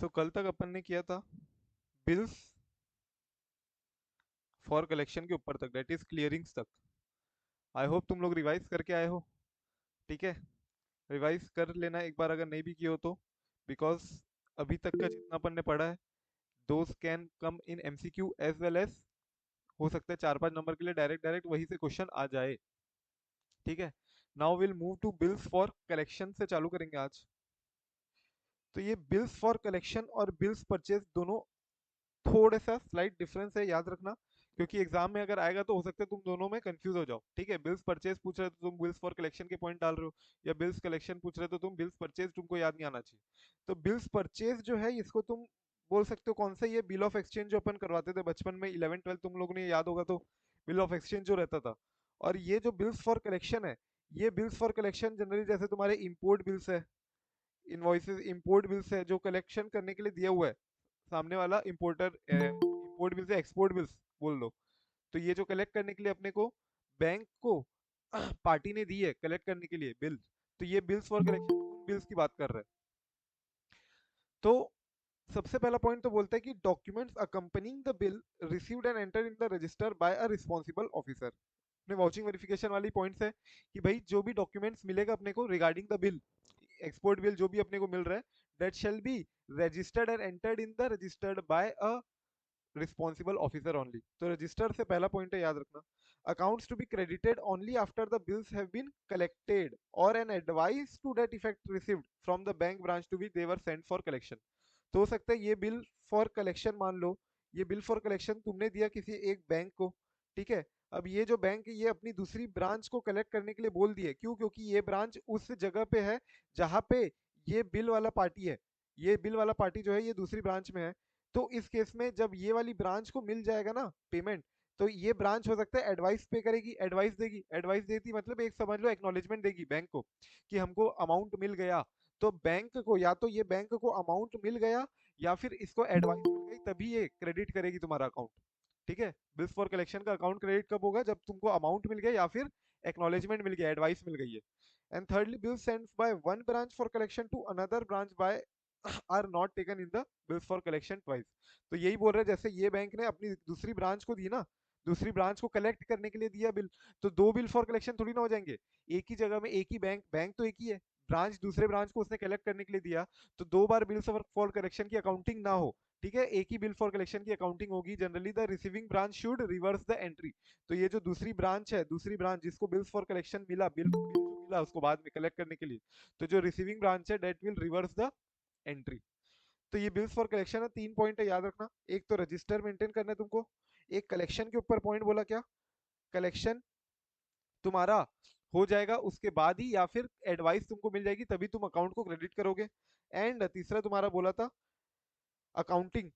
सो कल तक अपन ने किया था बिल्स फॉर कलेक्शन के ऊपर तक, डेट इज क्लियरिंग्स तक। आई होप तुम लोग रिवाइज करके आए हो। ठीक है, रिवाइज कर लेना एक बार अगर नहीं भी किए हो तो, बिकॉज अभी तक का जितना अपन ने पढ़ा है those can come in MCQ as well as, हो सकता है 4-5 नंबर के लिए डायरेक्ट डायरेक्ट वहीं से क्वेश्चन आ जाए। ठीक है, now will move to bills for collection से चालू करेंगे आज। तो ये बिल्स फॉर कलेक्शन और बिल्स परचेज दोनों थोड़ा सा स्लाइट डिफरेंस है, याद रखना, क्योंकि एग्जाम में अगर आएगा तो हो सकता है तुम दोनों में कंफ्यूज हो जाओ। ठीक है, बिल्स परचेज पूछ रहे तो तुम बिल्स फॉर कलेक्शन के पॉइंट डाल रहे हो, या बिल्स कलेक्शन पूछ रहे तो तुम बिल्स परचेज, तुमको याद नहीं आना चाहिए। तो बिल्स परचेज जो है इसको तुम बोल सकते हो कौन सा, ये बिल ऑफ एक्सचेंज जो अपन करवाते थे बचपन में 11-12 तुम लोगों ने याद होगा तो, बिल ऑफ एक्सचेंज जो रहता था। और ये जो बिल्स फॉर कलेक्शन है, ये बिल्स फॉर कलेक्शन जनरली जैसे तुम्हारे इंपोर्ट बिल्स है, इनवॉइसेस इंपोर्ट बिल्स है जो कलेक्शन करने के लिए दिया हुआ है सामने वाला इंपोर्टर, इंपोर्ट बिल्स या एक्सपोर्ट बिल्स बोल लो। तो ये जो कलेक्ट करने के लिए अपने को बैंक को पार्टी ने दी है कलेक्ट करने के लिए बिल, तो ये बिल्स फॉर कलेक्शन उन बिल्स की बात कर रहा है। तो सबसे पहला पॉइंट तो बोलता है कि documents accompanying the bill received and enter in the register by a responsible officer. अपने वाउचिंग वेरिफिकेशन वाली पॉइंट्स है कि भाई जो भी डॉक्यूमेंट्स मिलेगा अपने को regarding the bill, export bill जो भी अपने को मिल रहा है, that shall be registered and entered in the registered by a responsible officer only. तो रजिस्टर से पहला पॉइंट है, याद रखना, accounts to be credited only after the bills have been collected और an advice to that effect received from the bank branch to be they were sent for collection. तो हो सकता है ये बिल फॉर कलेक्शन, मान लो ये bill for collection तुमने दिया किसी एक बैंक को। ठीक है, अब ये जो बैंक है ये अपनी दूसरी ब्रांच को कलेक्ट करने के लिए बोल दिए, क्यों? क्योंकि ये ब्रांच उस जगह पे है जहां पे ये बिल वाला पार्टी है, ये बिल वाला पार्टी जो है ये दूसरी ब्रांच में है। तो इस केस में जब ये वाली ब्रांच को मिल जाएगा ना पेमेंट, तो ये ब्रांच हो सकता है एडवाइस पे करेगी, एडवाइस देगी, एडवाइस देती मतलब एक समझ लो एक्नॉलेजमेंट देगी बैंक को कि हमको अमाउंट मिल गया। तो बैंक को या तो ये बैंक को अमाउंट मिल गया या फिर इसको एडवाइस मिल गई, तभी ये क्रेडिट करेगी तुम्हारा अकाउंट। ठीक है, बिल्स फॉर कलेक्शन का अकाउंट क्रेडिट कब होगा? जब तुमको अमाउंट मिल गया या फिर एक्नॉलेजमेंट मिल गया, एडवाइस मिल गई है। And thirdly, bill send by one branch for collection to another branch by are not taken in the bills for collection twice. तो यही बोल रहे हैं जैसे ये बैंक ने अपनी दूसरी ब्रांच को दी ना, दूसरी ब्रांच को कलेक्ट करने के लिए दिया बिल, तो दो बिल फॉर कलेक्शन थोड़ी ना हो जाएंगे। एक ही जगह में एक ही बैंक, बैंक तो एक ही है, ब्रांच दूसरे ब्रांच को उसने कलेक्ट करने के लिए दिया, तो दो बार बिल्स फॉर कलेक्शन की अकाउंटिंग ना हो। ठीक है, एक ही बिल फॉर कलेक्शन की अकाउंटिंग होगी। Generally the receiving branch should reverse the entry. तो ये जो दूसरी ब्रांच है, दूसरी ब्रांच जिसको बिल्स फॉर कलेक्शन मिला, बिल जो मिला उसको बाद में कलेक्ट करने के लिए, तो जो रिसीविंग ब्रांच है that will reverse the entry. तो ये बिल्स फॉर कलेक्शन है, 3 पॉइंट है, याद रखना। एक तो रजिस्टर मेंटेन करना है तुमको, एक कलेक्शन के ऊपर पॉइंट बोला क्या, कलेक्शन तुम्हारा हो जाएगा उसके बाद ही या फिर एडवाइस तुमको मिल जाएगी तभी तुम अकाउंट को क्रेडिट करोगे। एंड तीसरा तुम्हारा बोला था accounting,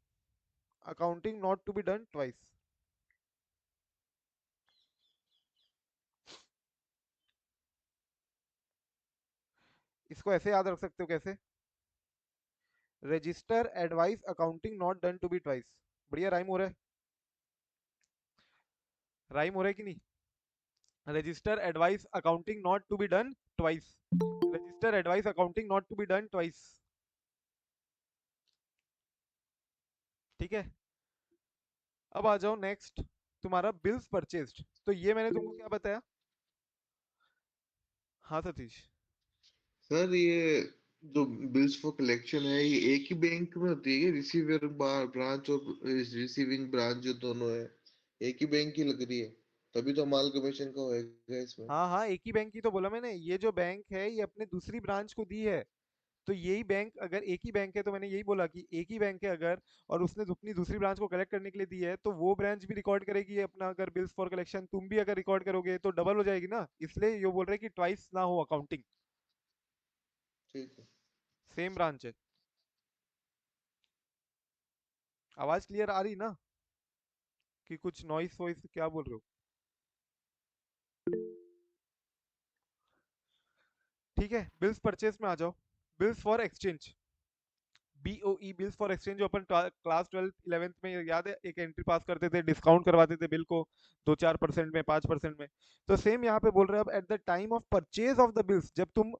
accounting not to be done twice. इसको ऐसे याद रख सकते हो, कैसे? Register advice accounting not done to be twice. बढ़िया राइम हो रहा है, राइम हो रहा है कि नहीं? Register advice accounting not to be done twice, register advice accounting not to be done twice. ठीक है, अब आ जाओ नेक्स्ट, तुम्हारा बिल्स परचेज्ड। तो ये मैंने तुमको क्या बताया? हाँ सतीश। सर ये जो बिल्स फॉर कलेक्शन है ये एक ही बैंक में होती है, रिसीवर ब्रांच और रिसीविंग ब्रांच जो दोनों है एक ही बैंक की लग रही है, तभी तो माल कमीशन का होएगा इसमें। हाँ हाँ, एक ही बैंक की तो बोला मैंने, ये जो बैंक है ये अपने दूसरी ब्रांच को दी है। तो यही बैंक अगर एक ही बैंक है तो मैंने यही बोला कि एक ही बैंक है अगर, और उसने अपनी दूसरी ब्रांच को कलेक्ट करने के लिए दी है, तो वो ब्रांच भी रिकॉर्ड करेगी अपना, अगर बिल्स फॉर कलेक्शन तुम भी अगर रिकॉर्ड करोगे तो डबल हो जाएगी ना, इसलिए ये बोल रहे हैं कि ट्वाइस ना हो अकाउंटिंग, ठीक है। सेम ब्रांच है। आवाज क्लियर आ रही ना, कि कुछ नॉइस वॉइस क्या बोल रहे हो? ठीक है, बिल्स परचेज में आ जाओ। Bills for exchange, BOE, bills for exchange, जो अपन क्लास 12th 11th में याद है एक एंट्री पास करते थे, डिस्काउंट करवाते थे बिल को 2-4% में, 5% में। तो सेम यहाँ पे बोल रहे हैं अब eight the time of purchase of the bills, जब तुम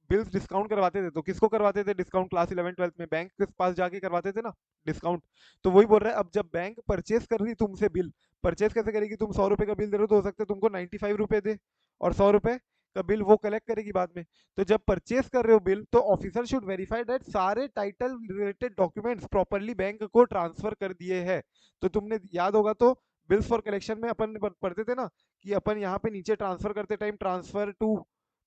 बिल्स डिस्काउंट करवाते थे, तो किसको करवाते थे डिस्काउंट? क्लास 11 ट्वेल्थ में बैंक के पास जाके करवाते थे ना डिस्काउंट। तो वही बोल रहा है, अब जब बैंक परचेस कर रही तुमसे बिल, परचेस कैसे करेगी? तुम 100 रुपए का बिल दे रहे हो तो हो सकता है तुमको 95 रुपए दे, और 100 रुपए का बिल वो कलेक्ट करेगी बाद में। तो जब परचेस कर रहे हो बिल, तो ऑफिसर शुड वेरीफाई दैट सारे title related documents properly bank को ट्रांसफर कर दिए हैं। तो तुमने याद होगा तो बिल्स फॉर कलेक्शन में अपन पढ़ते थे ना कि अपन यहाँ पे नीचे ट्रांसफर करते टाइम ट्रांसफर टू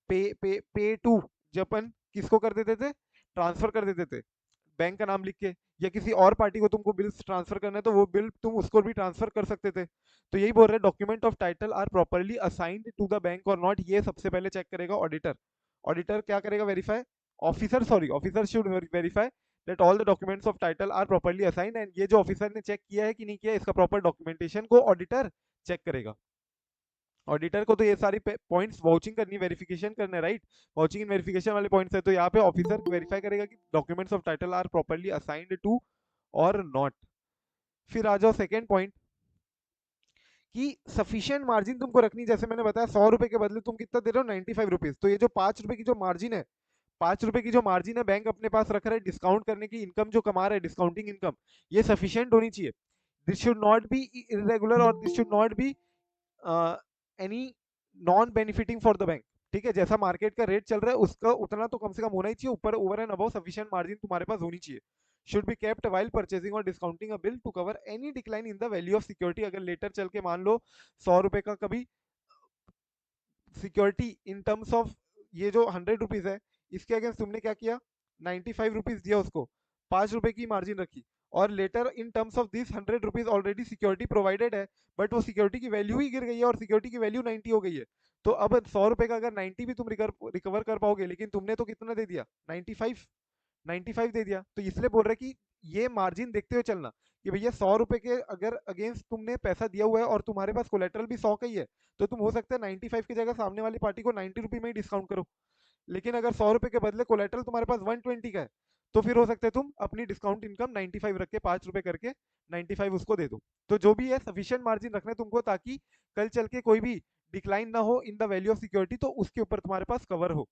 पे टू, जब अपन किसको कर देते थे? ट्रांसफर कर देते थे बैंक का नाम लिख के, या किसी और पार्टी को तुमको बिल्स ट्रांसफर करना है तो वो बिल तुम उसको भी ट्रांसफर कर सकते थे। तो यही बोल रहे हैं, document of title are properly assigned to the bank और नॉट, ये सबसे पहले चेक करेगा ऑडिटर। ऑडिटर क्या करेगा? Verify. Officer, sorry, officer should verify that all the documents of title are properly assigned, and ये जो ऑफिसर ने चेक किया है कि नहीं किया, इसका प्रॉपर डॉक्यूमेंटेशन को ऑडिटर चेक करेगा। ऑडिटर को तो ये सारी पॉइंट्स वाउचिंग करनी, वेरिफिकेशन करना है, राइट? वाउचिंग एंड वेरिफिकेशन वाले पॉइंट्स है, तो यहाँ पे ऑफिसर वेरीफाई करेगा कि documents of title are properly assigned to और नॉट। फिर आ जाओ सेकेंड पॉइंट, कि सफिशियंट मार्जिन तुमको रखनी। जैसे मैंने बताया 100 रुपए के बदले तुम कितना दे रहे हो? 95 रुपीज। तो ये जो 5 रुपए की जो मार्जिन है, 5 रुपए की जो मार्जिन है बैंक अपने पास रख रहा है डिस्काउंट करने की, इनकम जो कमा रहा है, डिस्काउंटिंग इनकम, ये सफिशियंट होनी चाहिए। This should not be irregular, और this should not be any non benefiting for the bank. ठीक है, जैसा मार्केट का रेट चल रहा है उसका उतना तो कम से कम होना ही चाहिए, ऊपर over and above sufficient margin तुम्हारे पास होनी चाहिए। Should be kept while purchasing और discounting a bill to cover any decline in the value of security. अगर लेटर चल के मान लो 100 रुपए का कभी सिक्योरिटी इन टर्म्स ऑफ, ये जो 100 रुपीज है, इसके अगेंस्ट तुमने क्या किया? 95 रुपीज दिया उसको, 5 रुपए की मार्जिन रखी, और later in terms of this 100 rupees already security provided है, बट वो सिक्योरिटी की वैल्यू ही गिर गई है और सिक्योरिटी की वैल्यू 90 हो गई है। तो अब 100 रुपए का अगर 90 भी तुम रिकवर कर पाओगे, लेकिन तुमने तो कितना दे दिया? 95, 95 दे दिया। तो इसलिए बोल रहे कि ये मार्जिन देखते हुए चलना, कि भैया 100 रुपए के अगर अगेंस्ट तुमने पैसा दिया हुआ है और तुम्हारे पास कोलेट्रल भी 100 का ही है, तो तुम हो सकता है 95 की जगह सामने वाली पार्टी को 90 रुपए में ही डिस्काउंट करो। लेकिन अगर 100 रुपए के बदले कोलेट्रल तुम्हारे पास 120 का है, तो फिर हो सकता है तुम अपनी डिस्काउंट इनकम 95 रख के 5 रुपए करके 95 उसको दे दो। तो जो भी है सफिशियंट मार्जिन रखना है तुमको, ताकि कल चल के कोई भी डिक्लाइन ना हो in the value of security, तो उसके ऊपर तुम्हारे पास कवर हो।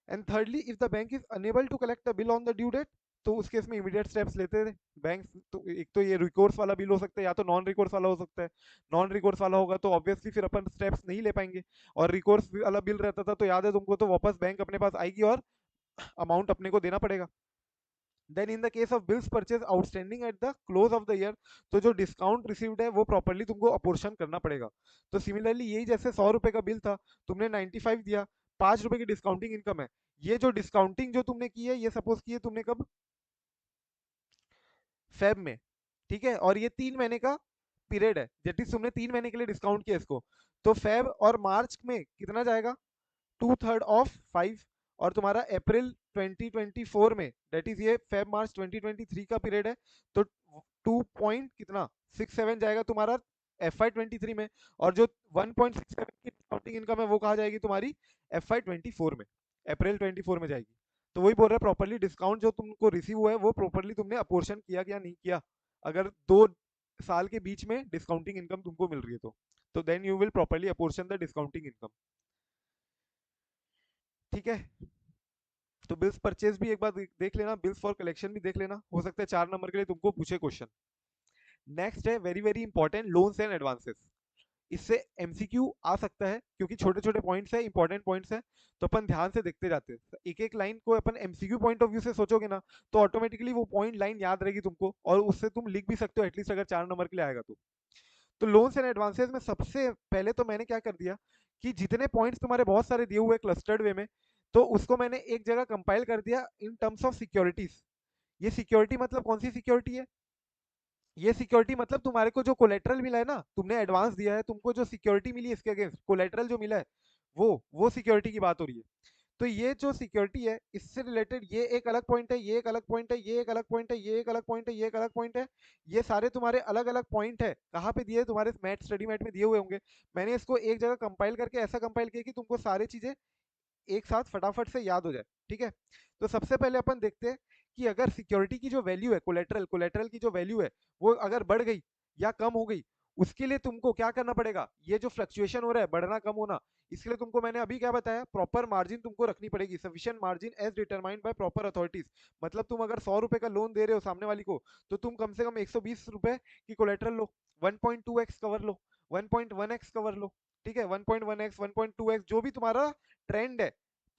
And thirdly, if the bank is unable to collect the bill on the due date, तो उस केस में इमीडिएट स्टेप्स लेते थे बैंक। तो एक तो ये रिकोर्स वाला बिल हो सकता है, या तो नॉन रिकोर्स वाला हो सकता है। नॉन रिकोर्स वाला होगा तो ऑब्वियसली फिर अपन स्टेप्स नहीं ले पाएंगे, और रिकोर्स वाला बिल रहता था तो याद है तुमको, तो वापस बैंक अपने पास आएगी और अमाउंट अपने को देना पड़ेगा। Then in the case of bills purchase outstanding at the close of the year, तो जो डिस्काउंट रिसीव्ड है वो प्रॉपरली तुमको अपोर्शन करना पड़ेगा। तो सिमिलरली यही, जैसे 100 रुपए का बिल था, तुमने 95 दिया, 5 रुपए की डिस्काउंटिंग इनकम है। ये जो डिस्काउंटिंग जो तुमने की है, ये सपोज की है तुमने कब? फेब में। ठीक है, और ये 3 महीने का पीरियड है, जट इज तुमने 3 महीने के लिए डिस्काउंट किया इसको। तो फेब और मार्च में कितना जाएगा? 2/3 ऑफ 5। और तुम्हारा अप्रैल 2024 में, डेट इज ये फेब मार्च 2023 का पीरियड है, तो 2 कितना 67 जाएगा तुम्हारा FY23 में। और जो 1.67 की डिस्काउंटिंग इनकम है वो कहा जाएगी तुम्हारी FY24 में, अप्रैल 24 में जाएगी। तो वही बोल रहा है, प्रॉपरली डिस्काउंट जो तुमको रिसीव हुआ है वो प्रॉपरली तुमने अपोर्शन किया क्या नहीं किया। अगर 2 साल के बीच में डिस्काउंटिंग इनकम तुमको मिल रही है तो then you will properly apportion the discounting income. ठीक है, तो बिल्स परचेज भी एक बार देख लेना, बिल्स फॉर कलेक्शन भी देख लेना, हो सकता है 4 नंबर के लिए तुमको पूछे क्वेश्चन। नेक्स्ट है very very important, loans and advances. इससे एमसीक्यू आ सकता है क्योंकि छोटे छोटे पॉइंट्स है, इंपॉर्टेंट पॉइंट्स है, तो अपन ध्यान से देखते जाते हैं। एक एक लाइन को अपन एमसीक्यू पॉइंट ऑफ व्यू से सोचोगे ना, तो ऑटोमेटिकली वो पॉइंट लाइन याद रहेगी तुमको, और उससे तुम लिख भी सकते हो एटलीस्ट, अगर 4 नंबर के लिए आएगा तो लोन्स एंड एडवांसेस में सबसे पहले तो मैंने क्या कर दिया कि जितने पॉइंट्स तुम्हारे बहुत सारे दिए हुए क्लस्टर्ड वे में, तो उसको मैंने एक जगह कंपाइल कर दिया इन टर्म्स ऑफ सिक्योरिटीज। ये सिक्योरिटी मतलब कौन सी सिक्योरिटी है? ये सिक्योरिटी मतलब तुम्हारे को जो कोलेट्रल मिला है ना, तुमने एडवांस दिया है, तुमको जो सिक्योरिटी मिली है इसके अगेंस्ट, कोलेट्रल जो मिला है, वो सिक्योरिटी की बात हो रही है। तो ये जो सिक्योरिटी है, इससे रिलेटेड ये एक अलग पॉइंट है, ये एक अलग पॉइंट है, ये एक अलग पॉइंट है, ये एक अलग पॉइंट है, ये एक अलग पॉइंट है। ये सारे तुम्हारे अलग अलग पॉइंट है, कहाँ पे दिए? तुम्हारे मैथ स्टडी मैट में दिए हुए होंगे। मैंने इसको एक जगह कंपाइल करके ऐसा कंपाइल किया कि तुमको सारी चीजें एक साथ फटाफट से याद हो जाए। ठीक है, तो सबसे पहले अपन देखते हैं कि अगर सिक्योरिटी की जो वैल्यू है, कोलेट्रल कोलेट्रल की जो वैल्यू है, वो अगर बढ़ गई या कम हो गई, उसके लिए तुमको क्या करना पड़ेगा, ये जो फ्लक्चुएशन हो रहा है बढ़ना कम होना, इसके लिए तुमको मैंने अभी क्या बताया, प्रॉपर मार्जिन तुमको रखनी पड़ेगी, sufficient margin as determined by proper authorities. मतलब तुम अगर 100 रुपए का लोन दे रहे हो सामने वाली को, तो तुम कम से कम 120 रुपए की कोलेट्रल लो, 1.2x कवर लो, 1.1x कवर लो, ठीक है, 1.1x 1.2x जो भी तुम्हारा ट्रेंड है,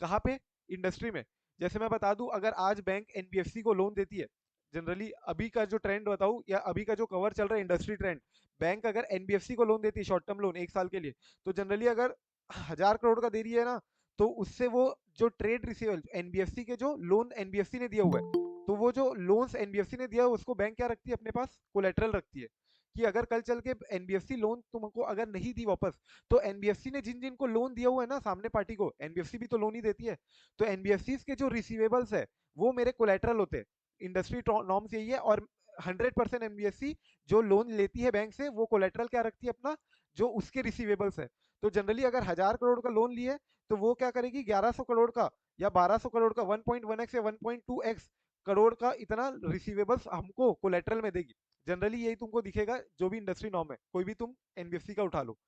कहाँ पे, इंडस्ट्री में। जैसे मैं बता दूं, अगर आज बैंक एनबीएफसी को लोन देती है, जनरली अभी का जो ट्रेंड बताऊं या अभी का जो कवर चल रहा है इंडस्ट्री ट्रेंड, बैंक अगर एनबीएफसी को लोन देती है शॉर्ट टर्म लोन 1 साल के लिए, तो जनरली अगर 1,000 करोड़ का दे रही है ना, तो उससे वो जो ट्रेड रिसीवेबल एनबीएफसी के जो लोन एनबीएफसी ने दिया हुआ है, तो वो जो लोन्स एनबीएफसी ने दिया है उसको बैंक क्या रखती है अपने पास, कोलेटरल रखती है, कि अगर कल चल के एनबीएफसी लोन तुमको अगर नहीं दी वापस, तो एनबीएफसी ने जिन जिन को लोन दिया हुआ है ना सामने पार्टी को, एनबीएफसी भी तो लोन ही देती है, तो एनबीएफसी के जो रिसीवेबल्स है वो मेरे कोलेटरल होते हैं। इंडस्ट्री नॉर्म्स यही है, और 100% एनबीएफसी जो लोन लेती है बैंक से, वो कोलेटरल क्या रखती है अपना, जो उसके रिसीवेबल्स है। तो जनरली अगर 1,000 करोड़ का लोन लिए, तो वो क्या करेगी, 1,100 करोड़ का या 1,200 करोड़ का, 1.1x या 1.2x करोड़ का इतना रिसीवेबल्स हमको कोलेटरल में देगी। जनरली यही तुमको दिखेगा जो भी इंडस्ट्री नॉर्म है, कोई भी तुम एनबीएफसी का उठा लो।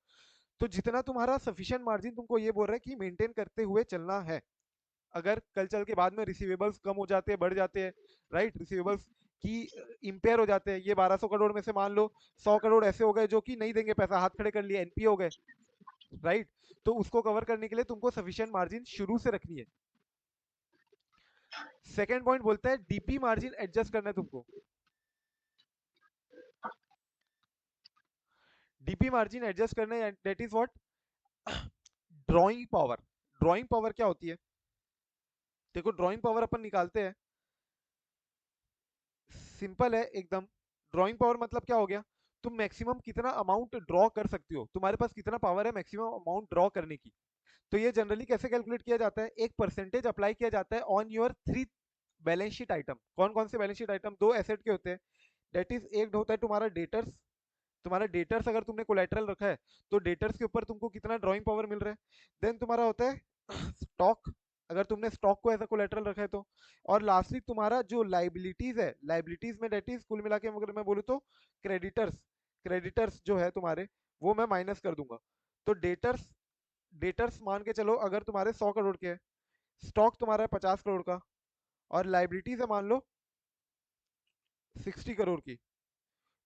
तो जितना तुम्हारा सफिशिएंट मार्जिन तुमको ये बोल रहा है कि मेंटेन करते हुए चलना है, अगर कल चल के बाद में रिसीवेबल्स कम हो जाते हैं, बढ़ जाते हैं, राइट, रिसीवेबल्स की इम्पेयर हो जाते हैं, ये 1,200 करोड़ में से मान लो 100 करोड़ ऐसे हो गए जो कि नहीं देंगे पैसा, हाथ खड़े कर लिए, एनपीए हो गए, राइट, तो उसको कवर करने के लिए तुमको सफिशिएंट मार्जिन शुरू से रखनी है। सेकेंड पॉइंट बोलता है डीपी मार्जिन एडजस्ट करना है तुमको। डीपी मार्जिन एडजस्ट करना है, that is what, drawing power. Drawing power क्या होती है, देखो ड्राइंग पावर अपन निकालते हैं, सिंपल है एकदम। ड्राइंग पावर मतलब क्या हो गया, तुम मैक्सिमम कितना अमाउंट ड्रॉ कर सकती हो, तुम्हारे पास कितना पावर है मैक्सिमम अमाउंट ड्रॉ करने की। तो ये जनरली कैसे कैलकुलेट किया जाता है, एक परसेंटेज अप्लाई किया जाता है on your 3 balance sheet item. कौन कौन से बैलेंस शीट आइटम, 2 एसेट के होते हैं, डेट इज एक होता है तुम्हारा डेटर्स। तुम्हारा डेटर्स अगर तुमने कोलेटरल रखा है, तो डेटर्स के ऊपर तुमको कितना ड्राइंग पावर मिल रहा है। देन तुम्हारा होता है स्टॉक, अगर तुमने स्टॉक को एज कोलेटरल रखा है तो। और लास्टली तुम्हारा जो लाइबिलिटीज है, लाइबिलिटीज में डेट इज कुल मिला के अगर मैं बोलूँ तो क्रेडिटर्स, क्रेडिटर्स जो है तुम्हारे, वो मैं माइनस कर दूंगा। तो डेटर्स, डेटर्स मान के चलो अगर तुम्हारे 100 करोड़ के हैं, स्टॉक तुम्हारा है 50 करोड़ का, और लाइबिलिटीज है मान लो 60 करोड़ की।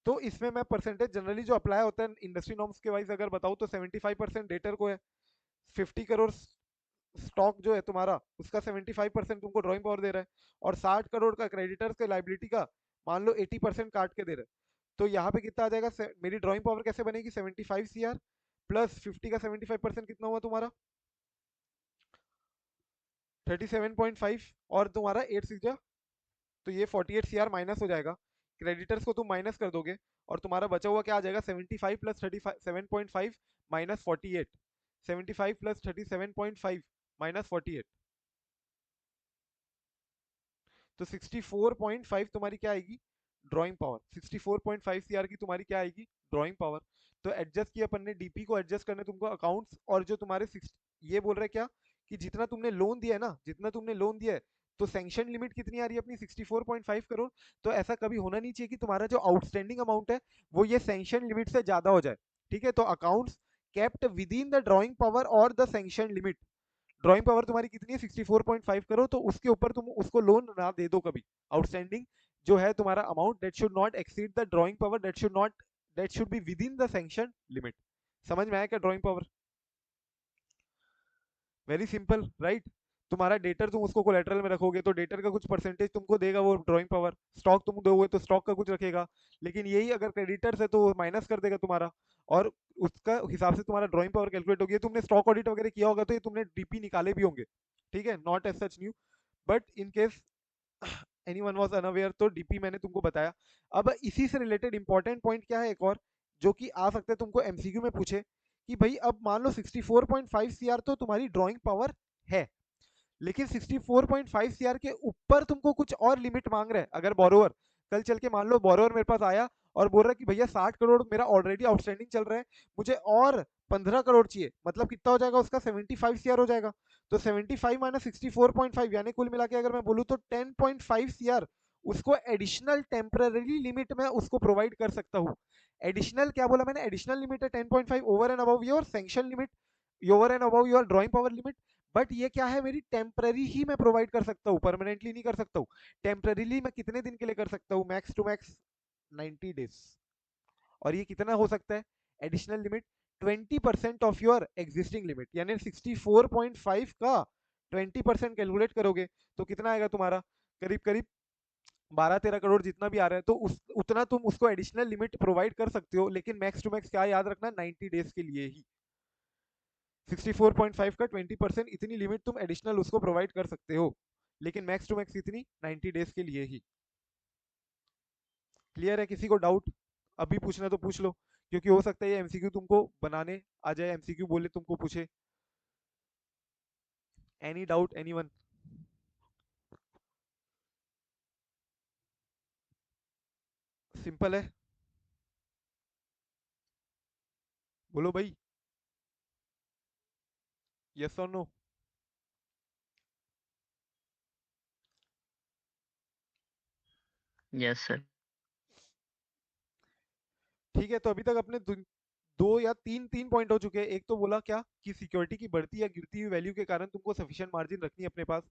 तो इसमें मैं परसेंटेज जनरली जो अप्लाई होता है इंडस्ट्री नॉर्म्स के वाइज अगर बताऊं, तो 75% डेटर को है, 50 करोड़ स्टॉक जो है तुम्हारा, उसका 75% तुमको ड्राइंग पावर दे रहा है, और 60 करोड़ का क्रेडिटर्स के लाइबिलिटी का मान लो 80% काट के दे रहा है। तो यहाँ पे कितना आ जाएगा, मेरी ड्राइंग पावर कैसे बनेगी, 75 CR प्लस 50 का 75% कितना हुआ तुम्हारा, 37.5, और तुम्हारा 8 6, तो ये 48 CR माइनस हो जाएगा, क्रेडिटर्स को तुम माइनस कर दोगे, और तुम्हारा बचा हुआ क्या आ जाएगा, 75 प्लस 37.5 माइनस 48, 75 प्लस 37.5 माइनस 48, तो 64.5 तुम्हारी क्या आएगी, ड्राइंग पावर। 64.5 सीआर की तुम्हारी क्या आएगी, ड्राइंग पावर। तो एडजस्ट किया अपन ने, डीपी को एडजस्ट करने तुमको अकाउंट्स, और जो तुम्हारे ये बोल रहे क्या, कि जितना तुमने लोन दिया है ना, जितना तुमने लोन दिया है, तो सैंक्शन लिमिट कितनी आ रही है अपनी, 64.5 करोड़। तो ऐसा कभी होना नहीं चाहिए कि तुम्हारा जो आउटस्टैंडिंग अमाउंट है वो ये सैंक्शन लिमिट से ज्यादा हो जाए, ठीक है। तो accounts kept within the drawing power और the sanction limit. Drawing power तुम्हारी कितनी है, 64.5 करोड़, तो उसके ऊपर तुम उसको लोन ना दे दो कभी। आउटस्टैंडिंग जो है तुम्हारा amount, that should not exceed the drawing power, that should not, that should be within the sanction limit. समझ में आया क्या drawing power, very simple, right. तुम्हारा डेटर तुम उसको कोलेटरल में रखोगे, तो डेटर का कुछ परसेंटेज तुमको देगा वो ड्राइंग पावर, स्टॉक तुम दोगे तो स्टॉक का कुछ रखेगा, लेकिन यही अगर क्रेडिटर्स है तो माइनस कर देगा तुम्हारा, और उसका हिसाब से तुम्हारा ड्राइंग पावर कैलकुलेट होगी। तुमने स्टॉक ऑडिट वगैरह किया होगा तो ये तुमने डीपी निकाले भी होंगे, ठीक है, not as such new, but in case anyone was unaware, तो डीपी मैंने तुमको बताया। अब इसी से रिलेटेड इंपॉर्टेंट पॉइंट क्या है एक और, जो कि आ सकता है तुमको एमसीक्यू में पूछे, कि भाई अब मान लो 64.5 सीआर तो तुम्हारी ड्राइंग पावर है, लेकिन 64.5 सीआर के ऊपर तुमको कुछ और लिमिट मांग रहे हैं। अगर बोरोवर कल चल के मान लो बोरोवर मेरे पास आया और बोल रहा है कि भैया 60 करोड़ मेरा ऑलरेडी आउटस्टैंडिंग चल रहा है, मुझे और 15 करोड़ चाहिए, मतलब कितना हो जाएगा उसका, 75 सीआर हो जाएगा। तो 75 माइनस 64.5 यानी कुल मिला के अगर मैं बोलूँ तो 10.5 सीआर उसको एडिशनल टेम्पररी लिमिट में उसको प्रोवाइड कर सकता हूँ। एडिशनल क्या बोला मैंने, एडिशनल लिमिट है 10.5 over and above your sanction limit, over and above your drawing power limit. But ये क्या है, मेरी टेम्पररी ही मैं प्रोवाइड कर सकता हूँ, परमानेंटली नहीं कर सकता हूँ। टेम्पररीली मैं कितने दिन के लिए कर सकता हूँ, मैक्स टू मैक्स 90 डेज। और ये कितना हो सकता है, additional limit 20% of your existing limit, यानी 64.5 का 20% कैलकुलेट करोगे तो कितना आएगा तुम्हारा, करीब करीब 12-13 करोड़ जितना भी आ रहा है। तो उतना तुम उसको एडिशनल लिमिट प्रोवाइड कर सकते हो, लेकिन मैक्स टू मैक्स क्या याद रखना, 90 डेज के लिए ही। 64.5 का 20%, इतनी लिमिट तुम एडिशनल उसको प्रोवाइड कर सकते हो, लेकिन मैक्स टू मैक्स इतनी 90 डेज के लिए ही। क्लियर है, किसी को डाउट अभी पूछना तो पूछ लो, क्योंकि हो सकता है ये एमसीक्यू तुमको बनाने आ जाए, एमसीक्यू बोले तुमको पूछे। Any doubt anyone? सिंपल है, बोलो भाई, यस और नो। Yes sir. ठीक है, तो अभी तक अपने दो या तीन तीन पॉइंट हो चुके हैं। एक तो बोला क्या कि सिक्योरिटी की बढ़ती या गिरती हुई वैल्यू के कारण तुमको सफिशिएंट मार्जिन रखनी है अपने पास,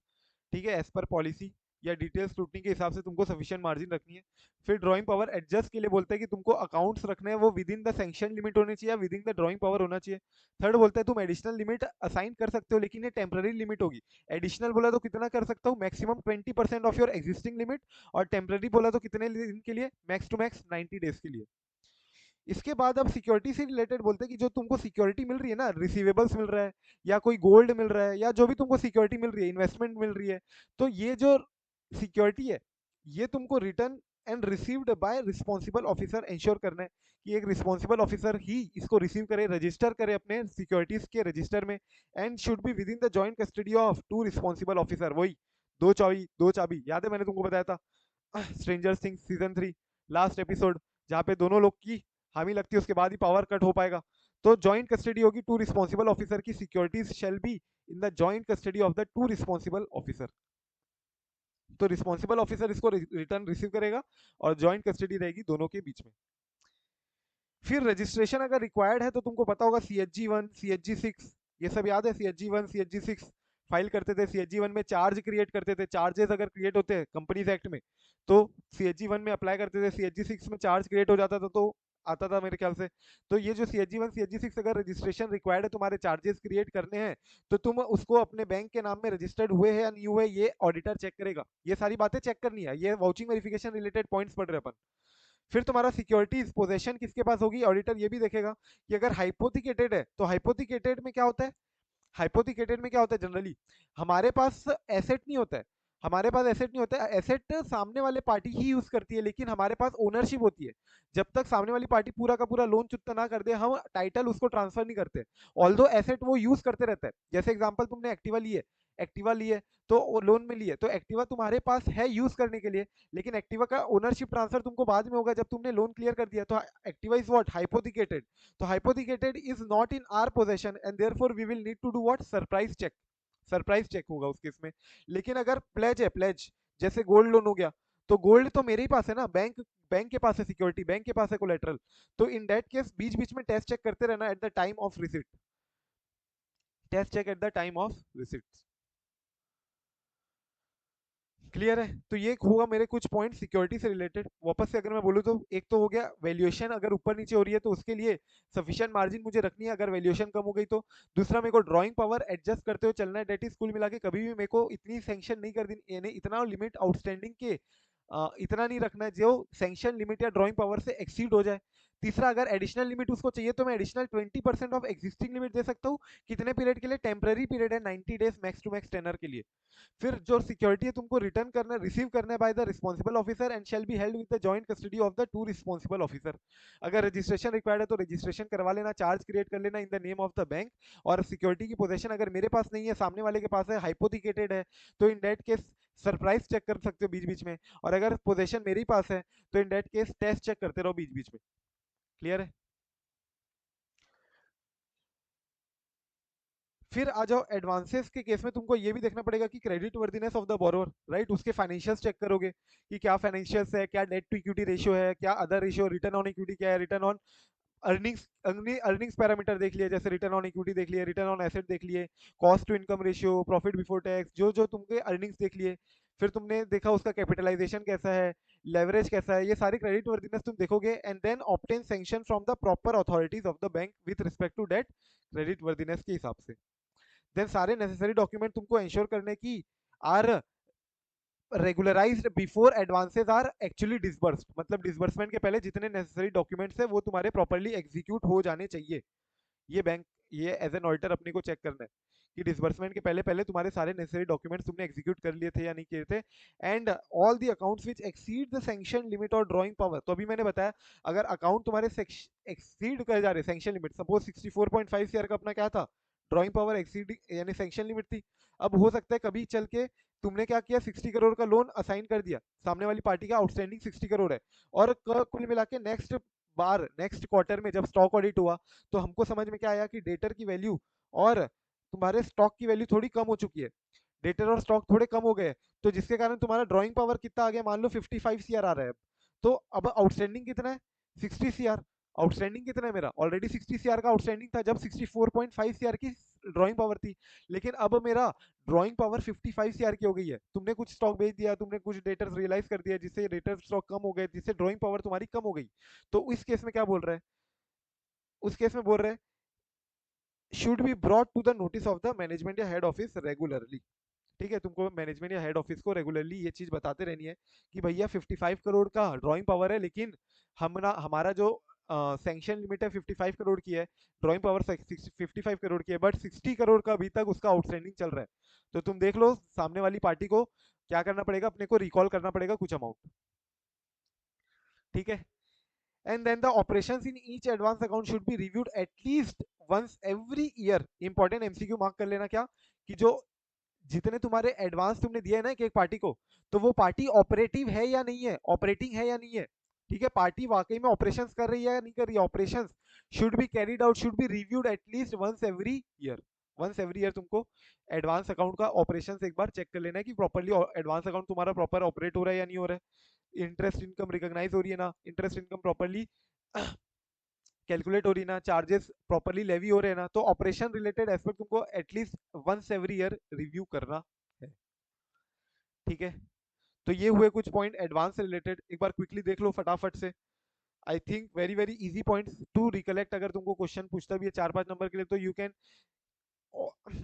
ठीक है, एज पर पॉलिसी या डिटेल स्क्रूटनी के हिसाब से तुमको सफिशिएंट मार्जिन रखनी है। फिर ड्राइंग पावर एडजस्ट के लिए बोलते हैं कि तुमको अकाउंट्स रखने हैं, वो with in the sanction limit होने चाहिए, with in the drawing power होना चाहिए। थर्ड बोलते हैं तुम एडिशनल लिमिट असाइन कर सकते हो, लेकिन ये टेम्पररी लिमिट होगी। एडिशनल बोला तो कितना कर सकता हूँ, maximum 20% of your existing limit. और टेम्पररी बोला तो कितने दिन के लिए, मैक्स टू मैक्स 90 डेज के लिए। इसके बाद अब सिक्योरिटी से रिलेटेड बोलते हैं कि जो तुमको सिक्योरिटी मिल रही है ना, रिसीवेबल्स मिल रहा है या कोई गोल्ड मिल रहा है या जो भी तुमको सिक्योरिटी मिल रही है, इन्वेस्टमेंट मिल रही है, तो ये जो सिक्योरिटी है ये तुमको return and received by responsible officer ensure करना है कि एक रिस्पॉन्सिबल ऑफिसर ही इसको रिसीव करे, रजिस्टर करे अपने सिक्योरिटीज के रजिस्टर में, and should be within the joint custody of two responsible officer. वही दो चाबी याद है, मैंने तुमको बताया था stranger things season 3 last episode, जहाँ पे दोनों लोग की हामी लगती है, उसके बाद ही पावर कट हो पाएगा। तो जॉइंट कस्टडी होगी टू रिस्पॉन्सिबल ऑफिसर की, securities shall be in the joint custody of the two responsible officer. तो रिस्पॉन्सिबल ऑफिसर इसको रिटर्न रिसीव करेगा और जॉइंट कस्टडी रहेगी दोनों के बीच में। फिर रजिस्ट्रेशन अगर रिक्वायर्ड है तो तुमको पता होगा CHG 1 CHG 6, ये सब याद है, CHG 1 CHG 6 फाइल करते थे। CHG 1 में चार्ज क्रिएट करते थे, चार्जेस अगर क्रिएट होते हैं कंपनीज एक्ट में तो CHG 1 में अप्लाई करते थे, CHG 6 में चार्ज क्रिएट हो जाता था तो आता था मेरे ख्याल से। तो ये जो CHG 1 CHG 6 अगर रजिस्ट्रेशन रिक्वायर्ड है, तुम्हारे चार्जेस क्रिएट करने हैं, तो तुम उसको अपने बैंक के नाम में रजिस्टर्ड हुए हैं या नहीं हुए, ये ऑडिटर चेक करेगा। ये सारी बातें चेक करनी है, ये वाउचिंग वेरिफिकेशन रिलेटेड पॉइंट्स पढ़ रहे अपन। फिर तुम्हारा सिक्योरिटीज पोजेशन किसके पास होगी, ऑडिटर ये भी देखेगा कि अगर हाइपोथिकेटेड है, तो हाइपोथिकेटेड में क्या होता है, हाइपोथिकेटेड में क्या होता है, जनरली हमारे पास एसेट नहीं होता है, हमारे पास एसेट नहीं होता है, एसेट सामने वाले पार्टी ही यूज करती है, लेकिन हमारे पास ओनरशिप होती है। जब तक सामने वाली पार्टी पूरा का पूरा लोन चुकता ना कर दे, हम टाइटल उसको ट्रांसफर नहीं करते, ऑल्दो एसेट वो यूज करते रहता है। जैसे एग्जांपल, तुमने एक्टिवा ली है तो लोन में ली है, तो एक्टिवा तुम्हारे पास है यूज करने के लिए, लेकिन एक्टिवा का ओनरशिप ट्रांसफर तुमको बाद में होगा जब तुमने लोन क्लियर कर दिया। तो एक्टिवा इज व्हाट, हाइपोथिकेटेड। तो hypothecated is not in our possession and therefore we will need to do what, surprise check. Surprise check होगा उस केस में। लेकिन अगर प्लेज है, प्लेज जैसे गोल्ड लोन हो गया, तो गोल्ड तो मेरे ही पास है ना, बैंक बैंक के पास है सिक्योरिटी, बैंक के पास है कोलेटरल। तो इन दैट केस बीच बीच में टेस्ट चेक करते रहना at the time of receipt, test check at the time of receipt. Clear है, तो ये होगा मेरे कुछ पॉइंट सिक्योरिटी से रिलेटेड। वापस से अगर मैं बोलूँ तो एक तो हो गया वैल्यूएशन अगर ऊपर नीचे हो रही है तो उसके लिए सफिशिएंट मार्जिन मुझे रखनी है, अगर वैल्यूएशन कम हो गई तो। दूसरा, मेरे को ड्राइंग पावर एडजस्ट करते हुए चलना है, डेट इज कुल मिला के कभी भी मेरे को इतनी सैंक्शन नहीं कर दी, यानी इतना लिमिट आउटस्टैंडिंग के इतना नहीं रखना है जो सैंक्शन लिमिट या ड्राइंग पावर से एक्सीड हो जाए। तीसरा, अगर एडिशनल लिमिट उसको चाहिए तो मैं एडिशनल 20% ऑफ एक्जिस्टिंग लिमिट दे सकता हूँ। कितने पीरियड के लिए, टेम्पररी पीरियड है 90 days max to max tenure के लिए। फिर जो सिक्योरिटी है तुमको रिटर्न करना, रिसीव करना है by the responsible officer and shall be held with the joint custody of the two responsible officer. अगर रजिस्ट्रेशन रिक्वायर्ड है तो रजिस्ट्रेशन करवा लेना, चार्ज क्रिएट कर लेना in the name of the bank. और सिक्योरिटी की पोजीशन अगर मेरे पास नहीं है, सामने वाले के पास है, हाइपोथिकेटेड है, तो in that case surprise check कर सकते हो बीच बीच में। और अगर पोजीशन मेरे ही पास है तो in that case test check करते रहो बीच बीच में। क्लियर है? फिर आ जाओ एडवांसेस के केस में, तुमको ये भी देखना पड़ेगा कि credit worthiness of the borrower, right, उसके फाइनेंशियल्स चेक करोगे कि क्या फाइनेंशियल्स है, क्या डेट टू इक्विटी रेशियो है, क्या other ratio, return on equity क्या है, return on earnings, earnings parameter देख लिए, जैसे रिटर्न ऑन इक्विटी देख लिए, रिटर्न ऑन एसेट देख लिए, cost to income ratio, profit before tax, जो जो तुमके अर्निंग्स देख लिए। फिर तुमने देखा उसका कैपिटलाइजेशन कैसा है, लेवरेज कैसा है, ये सारी क्रेडिट वर्दीनेस तुम देखोगे, and then obtain sanction from the proper authorities of the bank with respect to that creditworthiness के हिसाब से। देन सारे नेसेसरी डॉक्यूमेंट तुमको इंश्योर करने की are regularised before advances are actually disbursed, मतलब डिसबर्समेंट के पहले जितने नेसेसरी डॉक्यूमेंट्स है वो तुम्हारे प्रॉपर्ली एग्जीक्यूट हो जाने चाहिए। ये बैंक, ये एज एन ऑडिटर अपने को चेक करना है कि डिसबर्समेंट के पहले पहले तुम्हारे सारे नेसेसरी डॉक्यूमेंट्स तुमने एग्जीक्यूट कर लिए थे या नहीं किए थे। And all the accounts which exceed the sanction limit और ड्राइंग पावर, तो अभी मैंने बताया अगर अकाउंट तुम्हारे एक्सीड कर जा रहे सैंक्शन लिमिट, सपोज 64.5 सीआर का अपना क्या था, ड्राइंग पावर एक्सीड यानी सैंक्शन लिमिट थी। अब हो सकता है कभी चल के तुमने क्या किया, 60 करोड़ का लोन असाइन कर दिया, सामने वाली पार्टी का आउटस्टैंडिंग 60 करोड़ है, और कुल मिला के नेक्स्ट बार नेक्स्ट क्वार्टर में जब स्टॉक ऑडिट हुआ तो हमको समझ में क्या आया कि डेटर की वैल्यू और तुम्हारे स्टॉक की वैल्यू थोड़ी कम हो चुकी है, डेटर और स्टॉक थोड़े कम हो गए, तो जिसके कारण तुम्हारा ड्राइंग पावर कितना आ गया, मान लो 55 सीआर आ रहा है। तो अब आउटस्टैंडिंग कितना है, 60 सीआर। आउटस्टैंडिंग कितना है मेरा, ऑलरेडी 60 सीआर का आउटस्टैंडिंग था जब 64.5 सीआर की ड्राइंग पावर थी, लेकिन अब मेरा ड्राइंग पावर 55 सीआर की हो गई है, तुमने कुछ स्टॉक बेच दिया, तुमने कुछ डेटर्स रियलाइज कर दिया जिससे डेटर स्टॉक कम हो गए, जिससे ड्राइंग पावर तुम्हारी कम हो गई। तो इस केस में क्या बोल रहा है, उस केस में बोल रहे हैं should be brought to the notice of the management या हेड ऑफिस रेगुलरली। ठीक है, तुमको मैनेजमेंट या हेड ऑफिस को रेगुलरली ये चीज बताते रहनी है कि भैया 55 करोड़ का ड्राइंग पावर है, लेकिन हमारा जो सैंक्शन लिमिट है 55 करोड़ की है, ड्राइंग पावर 55 करोड़ की है, बट 60 करोड़ का अभी तक उसका आउटस्टैंडिंग चल रहा है। तो तुम देख लो सामने वाली पार्टी को क्या करना पड़ेगा, अपने को रिकॉल करना पड़ेगा कुछ अमाउंट। ठीक है, and then the operations in each advance account should be reviewed at least once every year। Important MCQ mark कर लेना क्या, कि जो जितने तुम्हारे एडवांस तुमने दिए ना एक पार्टी को, तो वो पार्टी ऑपरेटिव है या नहीं है, ऑपरेटिंग है या नहीं है। ठीक है, पार्टी वाकई में ऑपरेशंस कर रही है या नहीं कर रही है, operations should be carried out, should be reviewed at least once every year. Once every year तुमको एडवांस अकाउंट का ऑपरेशंस एक बार चेक कर लेना है कि प्रॉपर्ली एडवांस अकाउंट तुम्हारा प्रॉपर ऑपरेट हो रहा है या नहीं हो रहा है, इंटरेस्ट इनकम रिकॉग्नाइज हो रही है ना, इंटरेस्ट इनकम प्रॉपर्ली कैलकुलेट हो रही है ना, चार्जेस प्रॉपर्ली लेवी हो रहे हैं ना, तो ऑपरेशन रिलेटेड एस्पेक्ट तुमको at least once every year review करना है। ठीक है, तो ये हुए कुछ पॉइंट एडवांस से रिलेटेड, एक बार क्विकली देख लो फटाफट से। I think very very easy points to recollect, अगर तुमको क्वेश्चन पूछता भी है 4-5 नंबर के लिए तो you can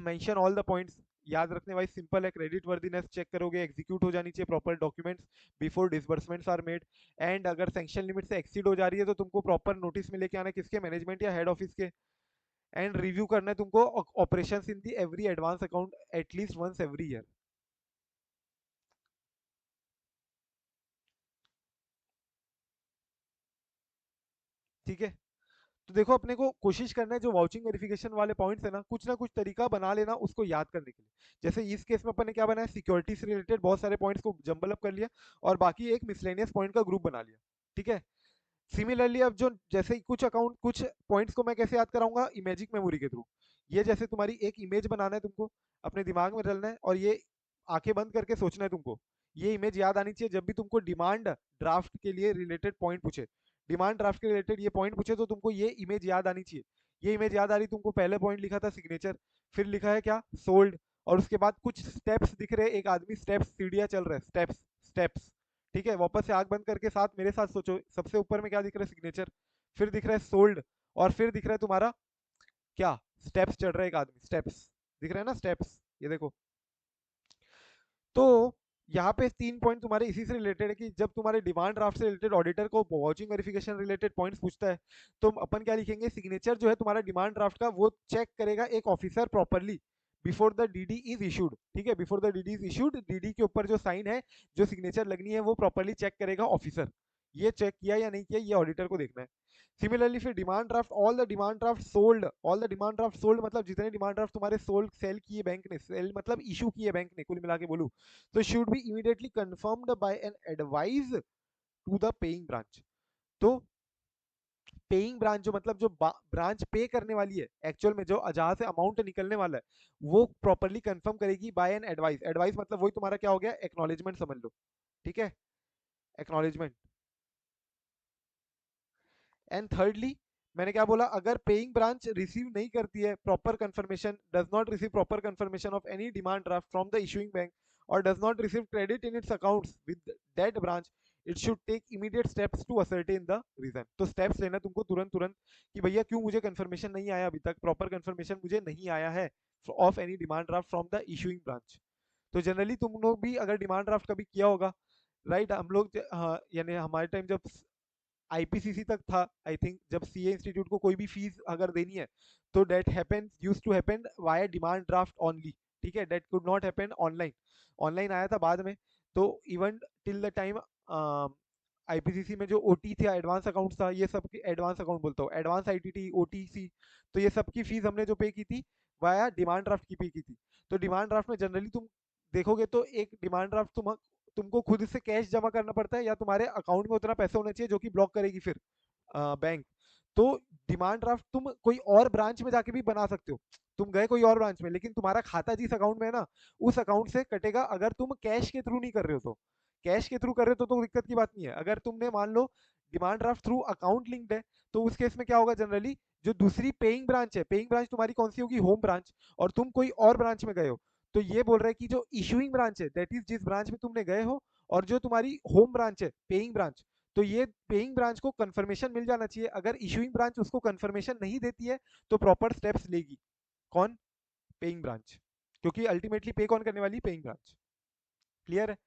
mention all the points. याद रखने वाइज सिंपल है, क्रेडिट वर्दीनेस चेक करोगे, एग्जीक्यूट हो जानी चाहिए proper documents before disbursements are made, and अगर सैंक्शन लिमिट से एक्सीड हो जा रही है तो तुमको प्रॉपर नोटिस में लेके आना है, किसके, मैनेजमेंट या हेड ऑफिस के, एंड रिव्यू करना है तुमको operations in the every advance account at least once every year. ठीक है, तो देखो अपने को कोशिश करना है जो वाउचिंग वेरिफिकेशन वाले पॉइंट्स है ना कुछ तरीका बना लेना उसको याद करने के लिए। जैसे इस केस में अपन ने क्या बनाया, सिक्योरिटी से रिलेटेड बहुत सारे पॉइंट्स को जंबल अप कर लिया और बाकी एक मिसलेनियस पॉइंट का ग्रुप बना लिया। ठीक है, सिमिलरली अब जो जैसे कुछ अकाउंट कुछ पॉइंट्स को मैं कैसे याद कराऊंगा, इमेजिक मेमोरी के थ्रू। ये जैसे तुम्हारी एक इमेज बनाना है तुमको, अपने दिमाग में डालना है, और ये आंखें बंद करके सोचना है तुमको, ये इमेज याद आनी चाहिए जब भी तुमको डिमांड ड्राफ्ट के लिए रिलेटेड पॉइंट पूछे, डिमांड ड्राफ्ट के रिलेटेड ये पॉइंट पूछे तो तुमको ये इमेज याद आनी चाहिए। ये इमेज याद आ रही तुमको, पहले पॉइंट लिखा था सिग्नेचर, फिर लिखा है क्या, सोल्ड, और उसके बाद कुछ स्टेप्स दिख रहे, एक आदमी स्टेप्स सीढ़ियां चल रहा है, स्टेप्स स्टेप्स। ठीक है, वापस से आंख बंद करके साथ मेरे साथ सोचो, सबसे ऊपर में क्या दिख रहा है, सिग्नेचर, फिर दिख रहा है सोल्ड, और फिर दिख रहा है तुम्हारा क्या, स्टेप्स चढ़ रहा है एक आदमी, स्टेप्स दिख रहा है ना, स्टेप्स, ये देखो। तो यहाँ पे 3 पॉइंट तुम्हारे इसी से रिलेटेड है कि जब तुम्हारे डिमांड ड्राफ्ट से रिलेटेड ऑडिटर को वॉचिंग वेरिफिकेशन रिलेटेड पॉइंट्स पूछता है, तो अपन क्या लिखेंगे, सिग्नेचर जो है तुम्हारा डिमांड ड्राफ्ट का वो चेक करेगा एक officer properly before the DD is issued. ठीक है, before the DD is issued, DD के ऊपर जो साइन है, जो सिग्नेचर लगनी है, वो प्रॉपरली चेक करेगा ऑफिसर। ये चेक किया या नहीं किया, ये ऑडिटर को देखना है। सिमिलरली फिर demand draft, all the demand draft sold, मतलब जितने डिमांड ड्राफ्ट तुम्हारे सोल्ड सेल किए बैंक ने, सेल मतलब इशू किए बैंक ने, कुल मिला के बोलूं तो should be immediately confirmed by an advice to the paying branch. तो पेइंग ब्रांच जो मतलब जो ब्रांच पे करने वाली है एक्चुअल में, जो जहां से अमाउंट निकलने वाला है, वो प्रॉपरली कंफर्म करेगी बाय एन एडवाइस। एडवाइस मतलब वही तुम्हारा क्या हो गया, एक्नॉलेजमेंट समझ लो। ठीक है, एक्नॉलेजमेंट। एंड थर्डली मैंने क्या बोला, अगर पेइंग ब्रांच रिसीव नहीं करती है proper confirmation, does not receive proper confirmation of any demand draft from the issuing bank, और does not receive credit in its accounts with that branch, it should take immediate steps to ascertain the reason. तो steps लेना तुमको तुरंत तुरंत कि भैया क्यों मुझे कंफर्मेशन नहीं आया, अभी तक प्रॉपर कंफर्मेशन मुझे नहीं आया है of any demand draft from the issuing branch. तो जनरली तुम लोग भी अगर डिमांड ड्राफ्ट कभी किया होगा, राइट, हम लोग हाँ, यानी हमारे टाइम जब आईपीसीसी तक था आई थिंक, जब सीए इंस्टीट्यूट को कोई भी फीस अगर देनी है तो that happen use to happen via demand draft only. ठीक है, that could not happen online. Online आया था बाद में। तो even till the time IPCC में जो ओटी था, एडवांस अकाउंट था, ये सब एडवांस अकाउंट बोलता हूँ, एडवांस आईटीटी ओटीसी, तो ये सब की फीस हमने जो पे की थी वाया डिमांड ड्राफ्ट की पे की थी। तो डिमांड ड्राफ्ट में जनरली तुम देखोगे तो एक डिमांड ड्राफ्ट तुमको खुद से कैश जमा करना पड़ता है, या तुम्हारे अकाउंट में उतना पैसा होना चाहिए जो कि ब्लॉक करेगी फिर बैंक। तो डिमांड ड्राफ्ट तुम कोई और ब्रांच में जाके भी बना सकते हो। तुम गए कोई और ब्रांच में, लेकिन तुम्हारा खाता जिस अकाउंट में है ना, उस अकाउंट से कटेगा, अगर तुम कैश के थ्रू नहीं कर रहे हो तो। कैश के थ्रू कर रहे हो तो दिक्कत की बात नहीं है। अगर तुमने मान लो demand draft through account linked है, तो उस केस में क्या होगा जनरली, जो दूसरी पेइंग ब्रांच है, पेइंग ब्रांच तुम्हारी कौन सी होगी, होम ब्रांच, और तुम कोई और ब्रांच में गए हो, तो ये बोल रहा है कि जो इशूइंग ब्रांच है, दैट इज जिस ब्रांच में तुमने गए हो, और जो तुम्हारी होम ब्रांच है पेइंग ब्रांच, तो ये पेइंग ब्रांच को कंफर्मेशन मिल जाना चाहिए। अगर इशूइंग ब्रांच उसको कंफर्मेशन नहीं देती है तो प्रॉपर स्टेप्स लेगी कौन, पेइंग ब्रांच, क्योंकि अल्टीमेटली पे कौन करने वाली, पेइंग ब्रांच। क्लियर है?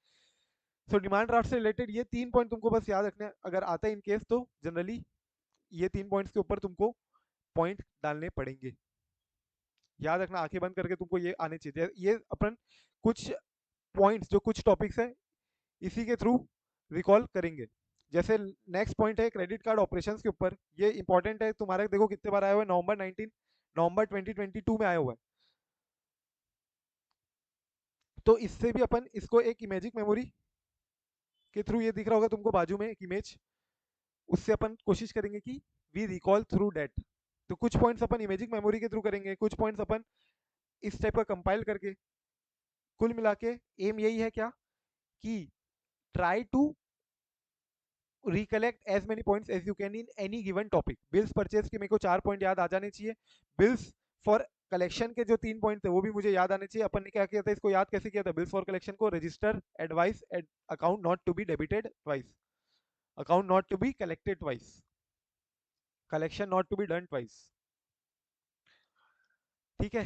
सो डिमांड ड्राफ्ट से रिलेटेड ये 3 पॉइंट तुमको बस याद रखना है, अगर आता है इन केस तो जनरली ये 3 पॉइंट्स के ऊपर तुमको पॉइंट डालने पड़ेंगे। याद रखना, आंखें बंद करके तुमको ये आने चाहिए। ये अपन कुछ पॉइंट्स, जो कुछ टॉपिक्स है, इसी के थ्रू रिकॉल करेंगे। जैसे नेक्स्ट पॉइंट है क्रेडिट कार्ड ऑपरेशंस के ऊपर, ये इंपॉर्टेंट है तुम्हारे, देखो कितने बार आया हुआ है, नवंबर 19, नवंबर 2022 में आया हुआ है। तो इससे भी अपन इसको एक इमेजिक मेमोरी के थ्रू, ये दिख रहा होगा तुमको बाजू में एक इमेज, उससे अपन कोशिश करेंगे कि वी रिकॉल थ्रू डेट। तो कुछ पॉइंट्स अपन इमेजिक मेमोरी के थ्रू करेंगे, कुछ पॉइंट्स अपन इस टाइप का कंपाइल करके। कुल मिला के एम यही है क्या, कि try to recollect as many points as you can in any given topic. Bills purchase के मेरे को 4 पॉइंट याद आ जाने चाहिए। बिल्स फॉर कलेक्शन के जो 3 पॉइंट थे वो भी मुझे याद आने चाहिए। अपन ने क्या किया था, इसको याद कैसे किया था, बिल्स फॉर कलेक्शन को, register advice account not to be debited twice, account not to be collected twice, collection not to be done twice. ठीक है,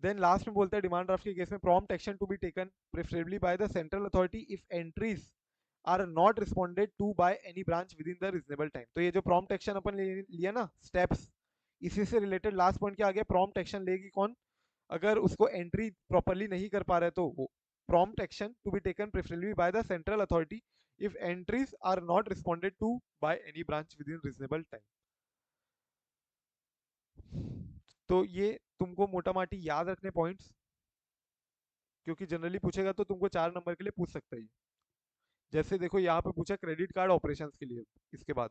देन लास्ट में बोलते हैं डिमांड ड्राफ्ट के केस में prompt action to be taken preferably by the central authority if entries are not responded to by any branch within the reasonable time. तो ये जो प्रॉम्प्ट एक्शन अपन लिया ना स्टेप्स, इसी से रिलेटेड लास्ट पॉइंट क्या आ गया, प्रॉम्प्ट एक्शन लेगी कौन, अगर उसको एंट्री प्रॉपरली नहीं कर पा रहे तो वो prompt action to be taken preferably by the central authority if entries are not responded to by any branch within reasonable time. तो ये तुमको मोटा माटी याद रखने पॉइंट्स, क्योंकि जनरली पूछेगा तो तुमको 4 नंबर के लिए पूछ सकता है। जैसे देखो यहाँ पे पूछा क्रेडिट कार्ड ऑपरेशंस के लिए, इसके बाद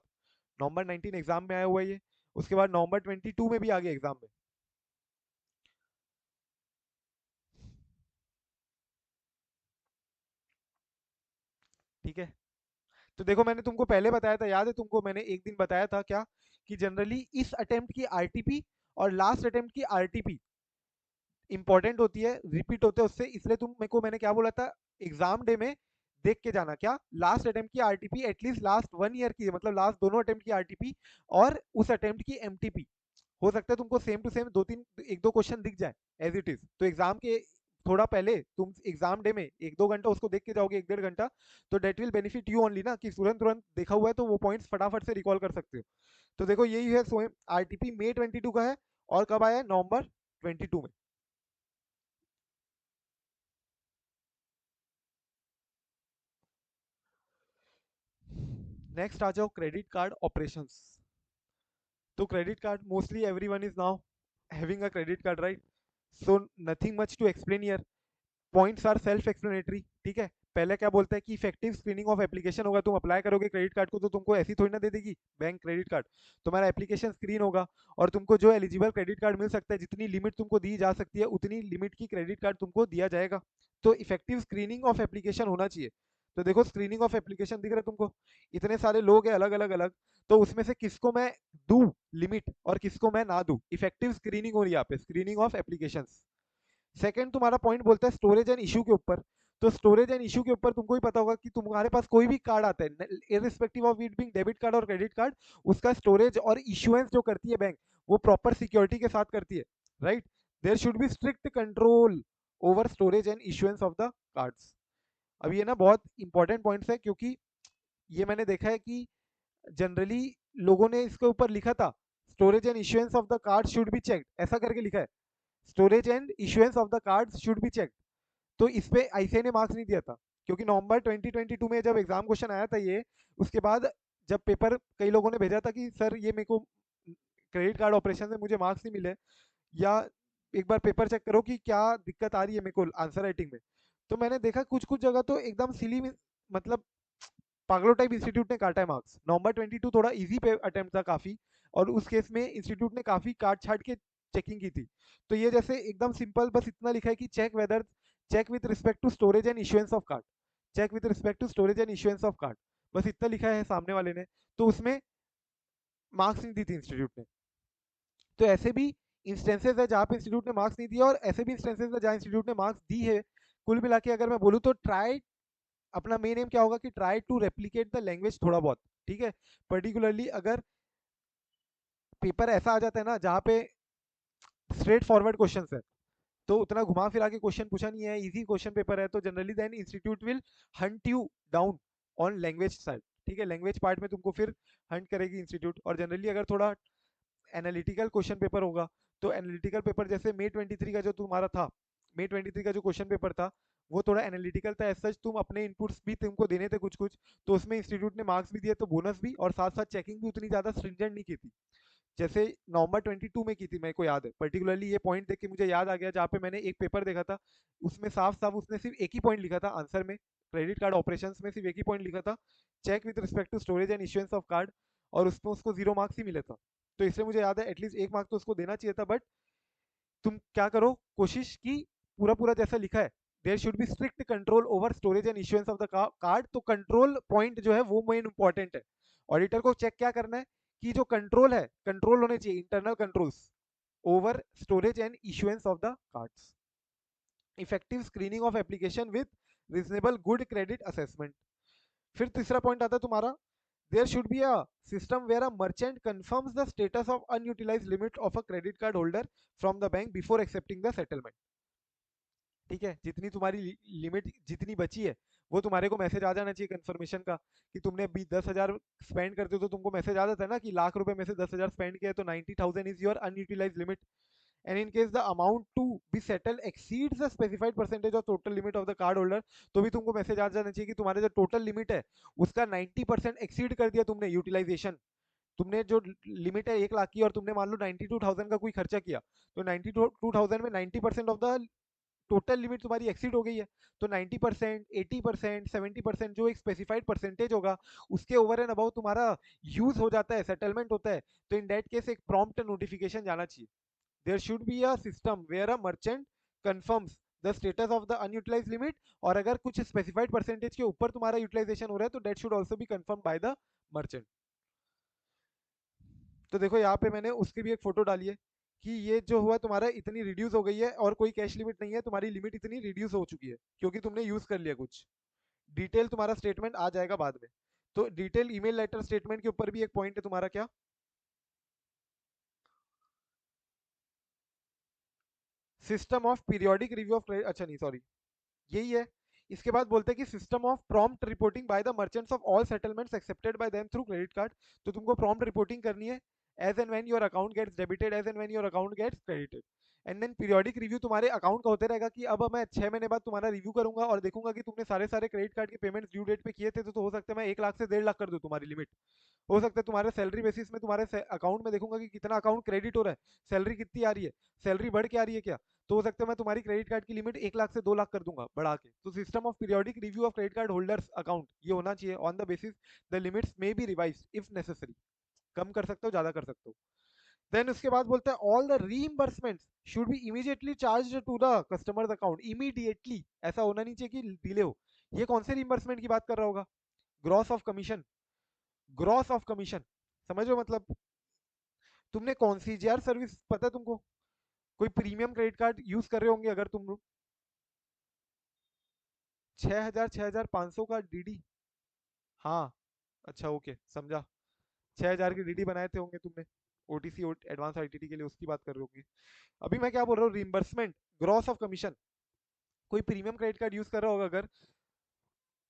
नवंबर 19 एग्जाम में आया हुआ है ये, उसके बाद नवंबर 22 में भी आ गया एग्जाम में। ठीक है, तो देखो मैंने तुमको पहले बताया था, याद है तुमको, मैंने एक दिन बताया था क्या, कि जनरली इस अटेम्प्ट की आरटीपी और लास्ट अटेम्प्ट की आरटीपी इंपॉर्टेंट होती है, रिपीट होते हैं उससे, इसलिए तुम मेरे को मैंने क्या बोला था, एग्जाम डे में देख के जाना क्या, लास्ट अटेम्प्ट की आरटीपी एटलीस्ट लास्ट 1 ईयर की, मतलब लास्ट दोनों अटेम्प्ट की आरटीपी, और उस अटेम्प्ट की एमटीपी। हो सकता है तुमको सेम टू सेम दो तीन एक दो क्वेश्चन दिख जाए एज इट इज, तो एग्जाम के थोड़ा पहले तुम एग्जाम डे में 1-2 घंटा उसको देख के जाओगे, 1-1.5 घंटा, तो that will benefit you only ना, कि तुरंत तुरंत देखा हुआ है तो वो पॉइंट्स फटाफट से रिकॉल कर सकते हो। तो देखो यही है, सो आरटीपी May 22 का है, और कब आया, November 22 में। नेक्स्ट आ जाओ क्रेडिट कार्ड ऑपरेशंस। तो credit card mostly everyone is now having a credit card, right, so nothing much to explain here. Points are self explanatory, ठीक है। पहले क्या बोलता है कि इफेक्टिव स्क्रीनिंग ऑफ एप्लीकेशन होगा, तुम अप्लाई करोगे क्रेडिट कार्ड को तो तुमको ऐसी थोड़ी ना दे देगी बैंक क्रेडिट कार्ड। तुम्हारा एप्लीकेशन स्क्रीन होगा और तुमको जो एलिजिबल क्रेडिट कार्ड मिल सकता है, जितनी लिमिट तुमको दी जा सकती है उतनी लिमिट की क्रेडिट कार्ड तुमको दिया जाएगा। तो इफेक्टिव स्क्रीनिंग ऑफ एप्लीकेशन होना चाहिए। तो देखो स्क्रीनिंग ऑफ एप्लीकेशन दिख रहा है तुमको, इतने सारे लोग हैं अलग अलग अलग, तो उसमें से किसको मैं दूं लिमिट और किसको मैं ना दूं, इफेक्टिव स्क्रीनिंग हो रही है यहाँ पे, स्क्रीनिंग ऑफ एप्लीकेशन। सेकंड तुम्हारा पॉइंट बोलता है स्टोरेज एंड इशू के ऊपर। तो स्टोरेज एंड इशू के ऊपर तुमको ही पता होगा कि तुम्हारे पास कोई भी कार्ड आता है, irrespective of it being debit card और क्रेडिट कार्ड, उसका स्टोरेज और इशुएंस जो करती है बैंक, वो प्रॉपर सिक्योरिटी के साथ करती है, right. There should be strict control over storage and issuance of the cards. अब ये ना बहुत इंपॉर्टेंट पॉइंट्स है, क्योंकि ये मैंने देखा है कि जनरली लोगों ने इसके ऊपर लिखा था storage and issuance of the card should be checked, ऐसा करके लिखा है, storage and issuance of the card should be checked. तो इस पे आईसीआई ने मार्क्स नहीं दिया था, क्योंकि नवंबर 2022 में जब एग्जाम क्वेश्चन आया था ये, उसके बाद जब पेपर कई लोगों ने भेजा था कि सर ये मेरे को क्रेडिट कार्ड ऑपरेशन में मुझे मार्क्स नहीं मिले, या एक बार पेपर चेक करो कि क्या दिक्कत आ रही है मेरे को आंसर राइटिंग में। तो मैंने देखा कुछ कुछ जगह तो एकदम सिली, मतलब पागलो टाइप इंस्टीट्यूट ने काटा है मार्क्स। नवंबर 22 थोड़ा इजी पे अटेम्प्ट था काफी, और उस केस में इंस्टीट्यूट ने काफी काट छाट के चेकिंग की थी। तो ये जैसे एकदम सिंपल बस इतना लिखा है कि check whether, check with respect to storage and issuance of card, check with respect to storage and issuance of card, बस इतना लिखा है सामने वाले ने, तो उसमें मार्क्स नहीं दी थी इंस्टीट्यूट ने। तो ऐसे भी इंस्टेंसेस है जहाँ पे इंस्टीट्यूट ने मार्क्स नहीं दिया, और ऐसे भी इंस्टेंसेस है जहाँ इंस्टीट्यूट ने मार्क्स दी है। कुल मिला के अगर मैं बोलूँ तो ट्राई, अपना मेन एम क्या होगा कि try to replicate the language थोड़ा बहुत, ठीक है। पर्टिकुलरली अगर पेपर ऐसा आ जाता है ना जहाँ पे स्ट्रेट फॉरवर्ड क्वेश्चन है, तो उतना घुमा फिरा के क्वेश्चन पूछा नहीं है, इजी क्वेश्चन पेपर है, तो generally then institute will hunt you down on language side, ठीक है। लैंग्वेज पार्ट में तुमको फिर हंट करेगी इंस्टीट्यूट। और जनरली अगर थोड़ा एनालिटिकल क्वेश्चन पेपर होगा, तो एनालिटिकल पेपर जैसे मे 23 का जो तुम्हारा था, मे 23 का जो क्वेश्चन पेपर था, वो थोड़ा एनालिटिकल था, सच तुम अपने इनपुट्स भी तुमको देने थे कुछ कुछ, तो उसमें इंस्टीट्यूट ने मार्क्स भी दिए, तो बोनस भी, और साथ साथ चेकिंग भी उतनी ज्यादा स्ट्रिंजेंट नहीं की थी जैसे नवंबर 22 में की थी, मेरे को याद है पर्टिकुलरली। ये पॉइंट देख के मुझे याद आ गया, जहाँ पे मैंने एक पेपर देखा था, उसमें साफ साफ उसने सिर्फ एक ही पॉइंट लिखा था आंसर में, क्रेडिट कार्ड ऑपरेशंस में सिर्फ एक ही पॉइंट लिखा था, check with respect to storage and issuance of card, और उसमें उसको 0 मार्क्स ही मिले था। तो इसलिए मुझे याद है एटलीस्ट 1 मार्क तो उसको देना चाहिए था। बट तुम क्या करो, कोशिश की पूरा पूरा जैसा लिखा है, there should be strict control over storage and issuance of the card, तो कंट्रोल पॉइंट जो है वो मेन इंपॉर्टेंट है। ऑडिटर को चेक क्या करना है कि जो कंट्रोल है, कंट्रोल होने चाहिए internal controls over storage and issuance of the cards. Effective screening of application with reasonable good credit assessment. फिर तीसरा पॉइंट आता है तुम्हारा, there should be a system where a merchant confirms the status of unutilized limit of a credit card holder from the bank before accepting the settlement, ठीक है। जितनी तुम्हारी limit जितनी बची है, वो तुम्हारे को मैसेज आ जाना चाहिए कंफर्मेशन का, कि तुमने अभी 10,000 स्पेंड करते हो तो तुमको मैसेज आ जाता है ना कि लाख रुपए में से 10,000 स्पेंड किया है, तो 90,000 is your unutilise limit, and in case the amount to be settled exceeds the specified percentage of total limit of the card holder, तो भी तुमको मैसेज आ जाना चाहिए कि तुम्हारे जो टोटल लिमिट है उसका 90% एक्सीड कर दिया तुमने यूटिलाइजेशन। तुमने जो लिमिट है 1 लाख की, और तुमने मान लो 92,000 का कोई खर्चा किया, तो 92,000 में 90% ऑफ द टोटल लिमिट तुम्हारी एक्सीड हो गई है। तो 90%, 80%, 70% जो एक स्पेसिफाइड परसेंटेज होगा, उसके ओवर एंड अबाउ तुम्हारा यूज हो जाता है, सेटलमेंट होता है, तो इन दैट केस एक प्रॉम्प्ट नोटिफिकेशन जाना चाहिए। there should be a system where a merchant confirms the status of the unutilized limit, और अगर कुछ स्पेसिफाइड परसेंटेज के ऊपर तुम्हारा यूटिलाइजेशन हो रहा है तो that should also be confirmed by the merchant। तो देखो यहाँ पे मैंने उसकी भी एक फोटो डाली है कि ये जो हुआ तुम्हारा इतनी रिड्यूस हो गई है, और कोई कैश लिमिट नहीं है, तुम्हारी लिमिट इतनी रिड्यूस हो चुकी है क्योंकि तुमने यूज कर लिया कुछ। डिटेल तुम्हारा स्टेटमेंट आ जाएगा बाद में। तो डिटेल ईमेल लेटर स्टेटमेंट के ऊपर भी एक पॉइंट है तुम्हारा, क्या system of periodic review of, अच्छा नहीं सॉरी, यही है। इसके बाद बोलते हैं कि system of prompt reporting by the merchants of all settlements accepted by them through credit card. तो तुमको प्रॉम्प्ट रिपोर्टिंग करनी है as and when your account gets debited, as and when your account gets credited. And then periodic review तुम्हारे account का होते रहेगा, कि अब मैं 6 महीने बाद तुम्हारा रिव्यू करूंगा और देखूंगा कि तुमने सारे सारे क्रेडिट कार्ड के पेमेंट्स ड्यू डेट पे किए थे, तो हो सकता है मैं 1 लाख से 1.5 लाख कर दूं तुम्हारी लिमिट। हो सकता है तुम्हारे सैलरी बेसिस में तुम्हारे अकाउंट में देखूंगा कि कितना अकाउंट क्रेडिट हो रहा है, सैलरी कितनी आ रही है, सैलरी बढ़ के आ रही है क्या। तो हो सकता है मैं तुम्हारी क्रेडिट कार्ड की लिमिट 1 लाख से 2 लाख कर दूंगा बढ़ा के। तो system of periodic review of credit card holders account ये होना चाहिए on the basis the limits may be revise if necessary. कम कर सकते हो, ज्यादा कर सकते हो। देन उसके बाद बोलता है all the reimbursements should be immediately charge to the customers account immediately. ऐसा होना नहीं चाहिए कि डिले हो। ये कौन से रीइंबर्समेंट की बात कर रहा होगा? Gross of commission. Gross of commission समझ रहे हो मतलब? तुमने कॉन्सीजियर सर्विस पता है तुमको? कोई प्रीमियम क्रेडिट कार्ड यूज कर रहे होंगे अगर तुम लोग। 6,500 का डीडी। हाँ, अच्छा ओके समझा। 6,000 की डीडी बनाए थे होंगे तुमने ओटीसी एडवांस आईटीटी के लिए, उसकी बात कर रहे होंगे। अभी मैं क्या बोल रहा हूँ, रिम्बर्समेंट ग्रॉस ऑफ कमीशन। कोई प्रीमियम क्रेडिट कार्ड यूज कर रहा होगा अगर,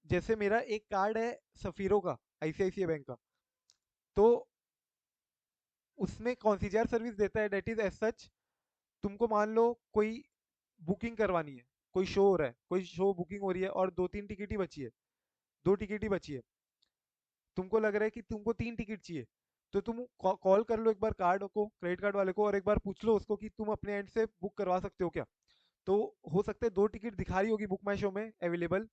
जैसे मेरा एक कार्ड है सफीरो का, आईसीआईसीआई बैंक का, तो उसमें कॉन्सिजर सर्विस देता है डेट इज एज सच। तुमको मान लो कोई बुकिंग करवानी है, कोई शो हो रहा है, कोई शो बुकिंग हो रही है और 2-3 टिकट ही बची है, 2 टिकट ही बची है। तुमको लग रहा है कि तुमको 3 टिकट चाहिए, तो तुम कॉल कर लो एक बार कार्ड को, क्रेडिट कार्ड वाले को, और एक बार पूछ लो उसको कि तुम अपने एंड से बुक करवा सकते हो क्या। तो हो सकता है 2 टिकट दिखा रही होगी बुक माई शो में अवेलेबल,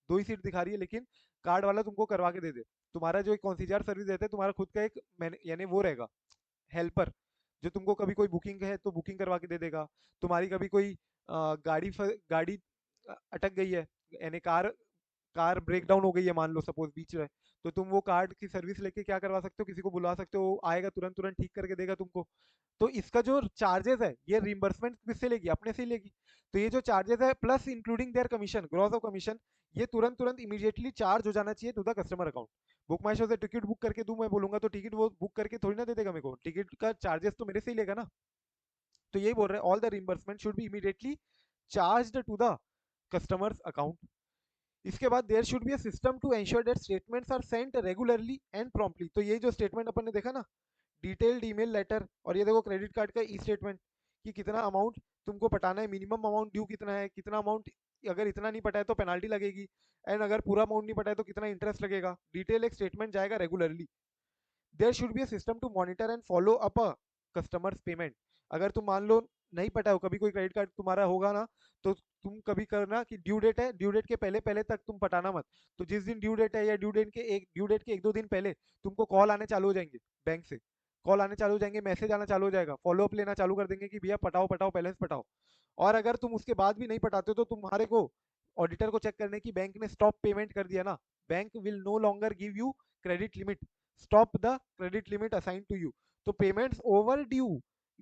2 ही सीट दिखा रही है, लेकिन कार्ड वाला तुमको करवा के दे दे। तुम्हारा जो एक कॉन्सिजर सर्विस देता है, तुम्हारा खुद का एक यानी वो रहेगा हेल्पर, जो तुमको कभी कोई बुकिंग है तो बुकिंग करवा के दे देगा। तुम्हारी कभी कोई गाड़ी अटक गई है, यानी कार कार ब्रेक डाउन हो गई है मान लो सपोज बीच में, तो तुम वो कार्ड की सर्विस लेके क्या करवा सकते हो, किसी को बुला सकते हो, आएगा तुरंत तुरंत ठीक करके देगा तुमको। तो इसका जो चार्जेस है ये रिम्बर्समेंट किससे लेगी? अपने से ही लेगी। तो ये जो चार्जेस है plus including their commission, gross of commission, ये तुरंत तुरंत इमीडिएटली चार्ज हो जाना चाहिए to the customer account. Book My Show से टिकट बुक करके दूं मैं बोलूंगा, तो टिकट वो बुक करके थोड़ी ना दे देगा मेरे को, टिकट का चार्जेस तो मेरे से ही लेगा ना। तो यही बोल रहे हैं all the reimbursement should be immediately charge to the customers account. इसके बाद there should be a system to ensure that statements are sent regularly and promptly. तो ये जो स्टेटमेंट अपन ने देखा ना, डिटेल्ड ईमेल लेटर, और ये देखो क्रेडिट कार्ड का ई स्टेटमेंट कि कितना अमाउंट तुमको पटाना है, मिनिमम अमाउंट ड्यू कितना है, कितना अमाउंट, अगर इतना नहीं पटा है तो पेनाल्टी लगेगी, एंड अगर पूरा अमाउंट नहीं पटा है तो कितना इंटरेस्ट लगेगा। डिटेल एक स्टेटमेंट जाएगा regularly. There should be a system to monitor and follow up a customer's payment. अगर तुम मान लो नहीं पटा हो, कभी कोई क्रेडिट कार्ड तुम्हारा होगा ना, तो तुम कभी करना कि ड्यू डेट है, ड्यू डेट के पहले पहले तक तुम पटाना मत। तो जिस दिन ड्यू डेट है या ड्यू डेट के 1-2 दिन पहले तुमको कॉल आने चालू हो जाएंगे बैंक से, कॉल आने चालू हो जाएंगे, मैसेज आना चालू हो जाएगा, फॉलो अप लेना चालू कर देंगे कि भैया पटाओ पटाओ बैलेंस पटाओ। और अगर तुम उसके बाद भी नहीं पटाते हो तो तुम्हारे को ऑडिटर को चेक करने की बैंक ने स्टॉप पेमेंट कर दिया ना, bank will no longer give you credit limit, stop the credit limit assigned to you. So payments overdue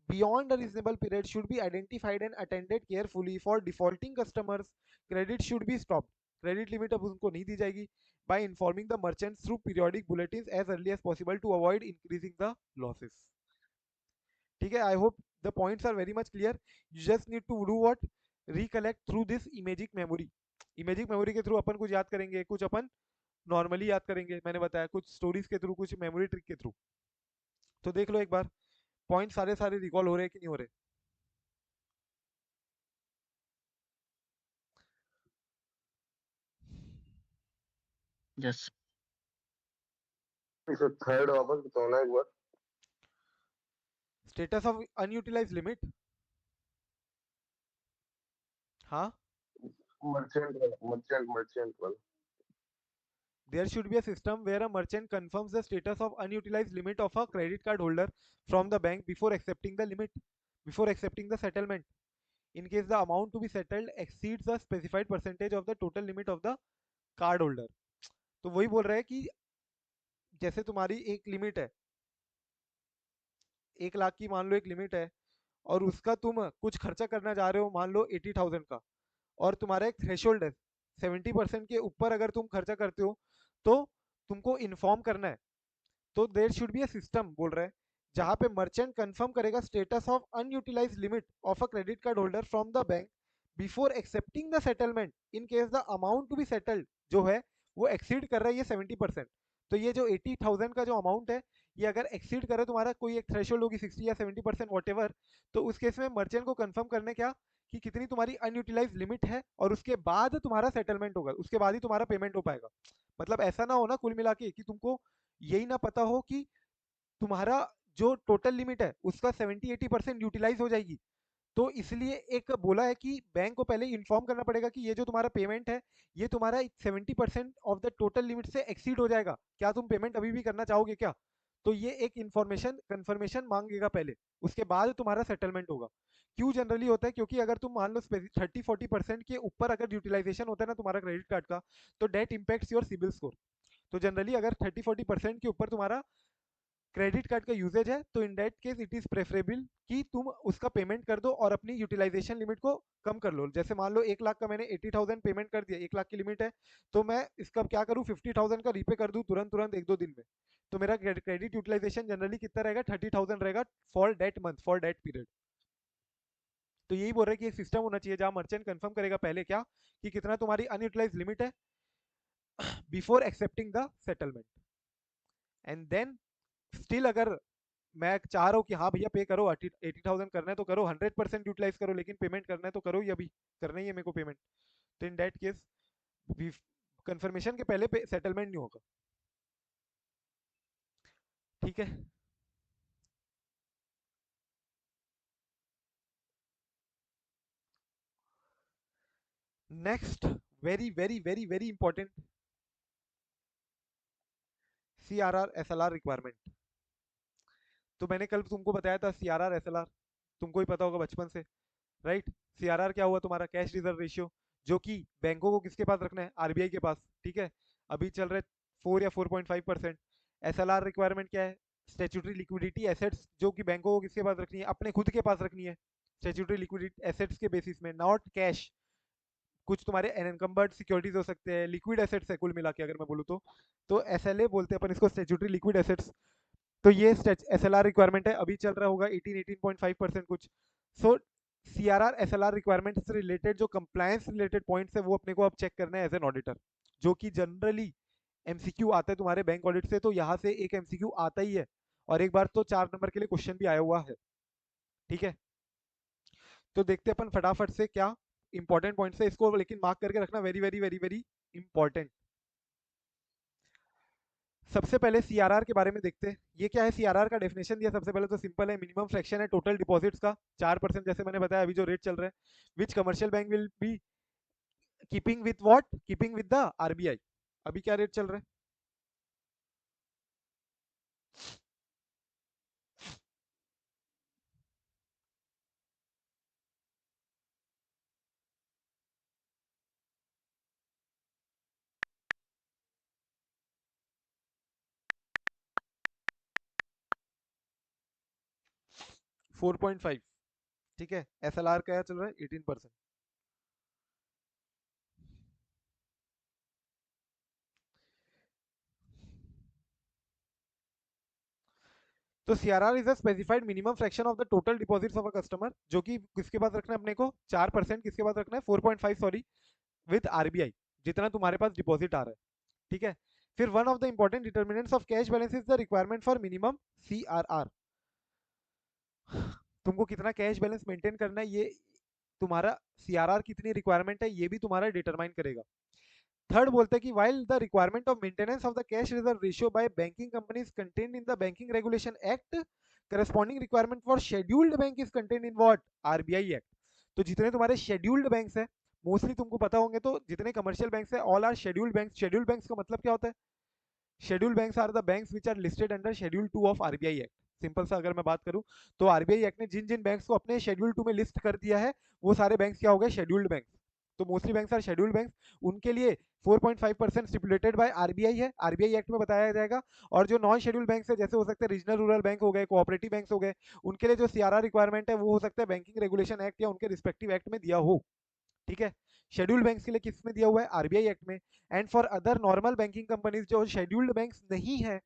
beyond a reasonable period should be identified and attended carefully. For defaulting customers, credit should be stopped. Credit limit अब उनको नहीं दी जाएगी by informing the merchants through periodic bulletins as early as possible to avoid increasing the losses. ठीक है, I hope the points are very much clear. You just need to do what, recollect through this imagic memory. Imagic memory के थ्रू अपन कुछ याद करेंगे, कुछ अपन normally याद करेंगे, मैंने बताया कुछ स्टोरीज के थ्रू, कुछ मेमोरी ट्रिक के थ्रू। तो देख लो एक बार पॉइंट सारे सारे रिकॉल हो रहे हैं कि नहीं हो रहे। यस। इसे थर्ड वापस बताना एक बार। Status of unutilise limit. हाँ, मर्चेंट वाला। there should be a system where a merchant confirms the status of unutilized limit of a credit card holder from the bank before accepting the limit, before accepting the settlement, in case the amount to be settled exceeds the specified percentage of the total limit of the card holder। तो वही बोल रहा है कि जैसे तुम्हारी एक limit है, 1 लाख की मान लो एक लिमिट है, और उसका तुम कुछ खर्चा करना जा रहे हो मान लो 80,000 का, और तुम्हारा एक थ्रेशोल्ड है 70% के ऊपर अगर तुम खर्चा करते हो तो तुमको इन्फॉर्म करना है। तो there should be a system बोल रहा है जहां पे मर्चेंट कंफर्म करेगा status of unutilise limit of a credit card holder from the bank before accepting the settlement, in case the amount to be settled जो है वो एक्सीड कर रहा है ये 70%। तो ये जो 80,000 का जो अमाउंट है, ये अगर एक्सीड करे तुम्हारा कोई एक थ्रेशोल्ड होगी 60 या 70% वॉट एवर, तो उस केस में मर्चेंट को कंफर्म करने क्या कि कितनी तुम्हारी अनयूटिलाइज लिमिट है, और उसके बाद तुम्हारा सेटलमेंट होगा, उसके बाद ही तुम्हारा पेमेंट हो पाएगा। मतलब ऐसा ना हो ना कुल मिला के कि तुमको यही ना पता हो कि तुम्हारा जो टोटल लिमिट है उसका 70-80% यूटिलाइज हो जाएगी, तो इसलिए एक बोला है कि बैंक को पहले इन्फॉर्म करना पड़ेगा कि ये जो तुम्हारा पेमेंट है ये तुम्हारा 70% ऑफ द टोटल लिमिट से एक्सीड हो जाएगा, क्या तुम पेमेंट अभी भी करना चाहोगे क्या? तो ये एक इन्फॉर्मेशन कंफर्मेशन मांगेगा पहले, उसके बाद तुम्हारा सेटलमेंट होगा। क्यों जनरली होता है? क्योंकि अगर तुम मान लो 30-40% के ऊपर अगर यूटिलाइजेशन होता है ना तुम्हारा क्रेडिट कार्ड का, तो that impacts your CIBIL score. तो जनरली अगर 30-40% के ऊपर तुम्हारा क्रेडिट कार्ड का यूजेज है, तो in that case it is preferable कि तुम उसका पेमेंट कर दो और अपनी यूटिलाइजेशन लिमिट को कम कर लो। जैसे मान लो 1 लाख का मैंने 80,000 पेमेंट कर दिया, 1 लाख की लिमिट है, तो मैं इसका क्या करूँ, 50,000 का रीपे कर दूँ तुरंत तुरंत 1-2 दिन में। तो मेरा क्रेडिट यूटिलाइजेशन जनरली कितना रहेगा, 30,000 रहेगा for that month, for that period. तो यही बोल रहे हैं कि एक सिस्टम होना चाहिए जहां मर्चेंट कंफर्म करेगा पहले क्या, कि कितना तुम्हारी अनयूटिलाइज लिमिट है before accepting the settlement. And then still अगर मैं चाह रहा हूँ कि हाँ भैया पे करो, 80,000 करना है तो करो, 100% यूटिलाइज करो, लेकिन पेमेंट करना है तो करो ही, अभी करना ही है मेरे को पेमेंट, तो इन दैट केस कंफर्मेशन के पहले पे सेटलमेंट नहीं होगा। ठीक है। Next, very very very very important, CRR SLR requirement. तो मैंने कल तुमको बताया था CRR SLR, तुमको ही पता होगा बचपन से, राइट? CRR क्या हुआ, तुम्हारा कैश रिजर्व रेशियो, जो कि बैंकों को किसके पास रखना है, आरबीआई के पास। ठीक है, अभी चल रहे 4 या 4.5%। SLR रिक्वायरमेंट क्या है, स्टेचुटरी लिक्विडिटी एसेट्स, जो कि बैंकों को किसके पास रखनी है, अपने खुद के पास रखनी है, स्टेचुटरी लिक्विडिटी एसेट्स के बेसिस में, नॉट कैश। कुछ तुम्हारे एनकम्बर्ड सिक्योरिटीज हो सकते हैं, लिक्विड एसेट्स है कुल मिला के अगर मैं बोलूँ तो SLA बोलते हैं अपन इसको, स्टेचुटरी लिक्विड एसेट्स। तो ये SLR रिक्वायरमेंट है, अभी चल रहा होगा 18-18.5% कुछ। सो CRR SLR रिक्वायरमेंट से रिलेटेड जो कंप्लायंस रिलेटेड पॉइंट्स है वो अपने को अब चेक करना है एज एन ऑडिटर, जो कि जनरली MCQ आता है तुम्हारे बैंक ऑडिट से, तो यहाँ से एक MCQ आता ही है, और एक बार तो 4 नंबर के लिए क्वेश्चन भी आया हुआ है। ठीक है, तो देखते हैं अपन फटाफट से क्या इंपॉर्टेंट पॉइंट्स है, इसको लेकिन मार्क करके रखना, very very very very important. सबसे पहले सीआरआर के बारे में देखते हैं, ये क्या है। सीआरआर का डेफिनेशन दिया सबसे पहले, तो सिंपल है, मिनिमम फ्रैक्शन है टोटल डिपॉजिट्स का 4%, जैसे मैंने बताया अभी जो रेट चल रहा है, which commercial bank will be keeping with what, keeping with the RBI. अभी क्या रेट चल रहा है, 4.5। ठीक है, SLR क्या चल रहा है, 18%। तो CRR is a specified minimum fraction of the total deposits of a customer, जो कि किसके पास रखना है अपने को, 4%, किसके पास रखना है, 4.5 सॉरी, विद आरबीआई, जितना तुम्हारे पास डिपॉजिट आ रहा है। ठीक है, फिर one of the important determinants of cash balance is the requirement for minimum CRR. तुमको कितना कैश बैलेंस मेंटेन करना है, ये तुम्हारा सीआरआर कितनी रिक्वायरमेंट है ये भी तुम्हारा डिटरमाइन करेगा। थर्ड बोलते हैं कि while the requirement of maintenance of the cash reserve ratio by banking companies contained in the Banking Regulation Act, corresponding requirement for scheduled bank is contained in what, RBI Act। तो जितने तुम्हारे scheduled banks है, mostly तुमको पता होंगे, तो जितने commercial banks है all are scheduled banks. Scheduled banks का मतलब क्या होता है, scheduled banks are the banks which are listed under schedule 2 of RBI act. Simple सा अगर मैं बात करूं, तो आरबीआई एक्ट ने जिन जिन बैंक्स को अपने शेड्यूल 2 में लिस्ट कर दिया है, वो सारे बैंक्स क्या हो गए, शेड्यूल्ड बैंक्स। तो mostly banks are scheduled banks, उनके लिए 4.5% स्टिपुलेटेड बाय आरबीआई है, आरबीआई एक्ट में बताया जाएगा। और जो नॉन शेड्यूल्ड बैंक्स है, जैसे हो सकते हैं रीजनल रूरल बैंक हो गए, कोऑपरेटिव बैंक्स हो गए, उनके लिए जो सीआरआर रिक्वायरमेंट है वो हो सकता है बैंकिंग रेगुलेशन एक्ट या उनके रिस्पेक्टिव एक्ट में दिया हो। ठीक है, शेड्यूल्ड बैंक्स के लिए किस में दिया हुआ है, आरबीआई एक्ट में। And for other normal banking companies जो शेड्यूल्ड बैंक्स नहीं है,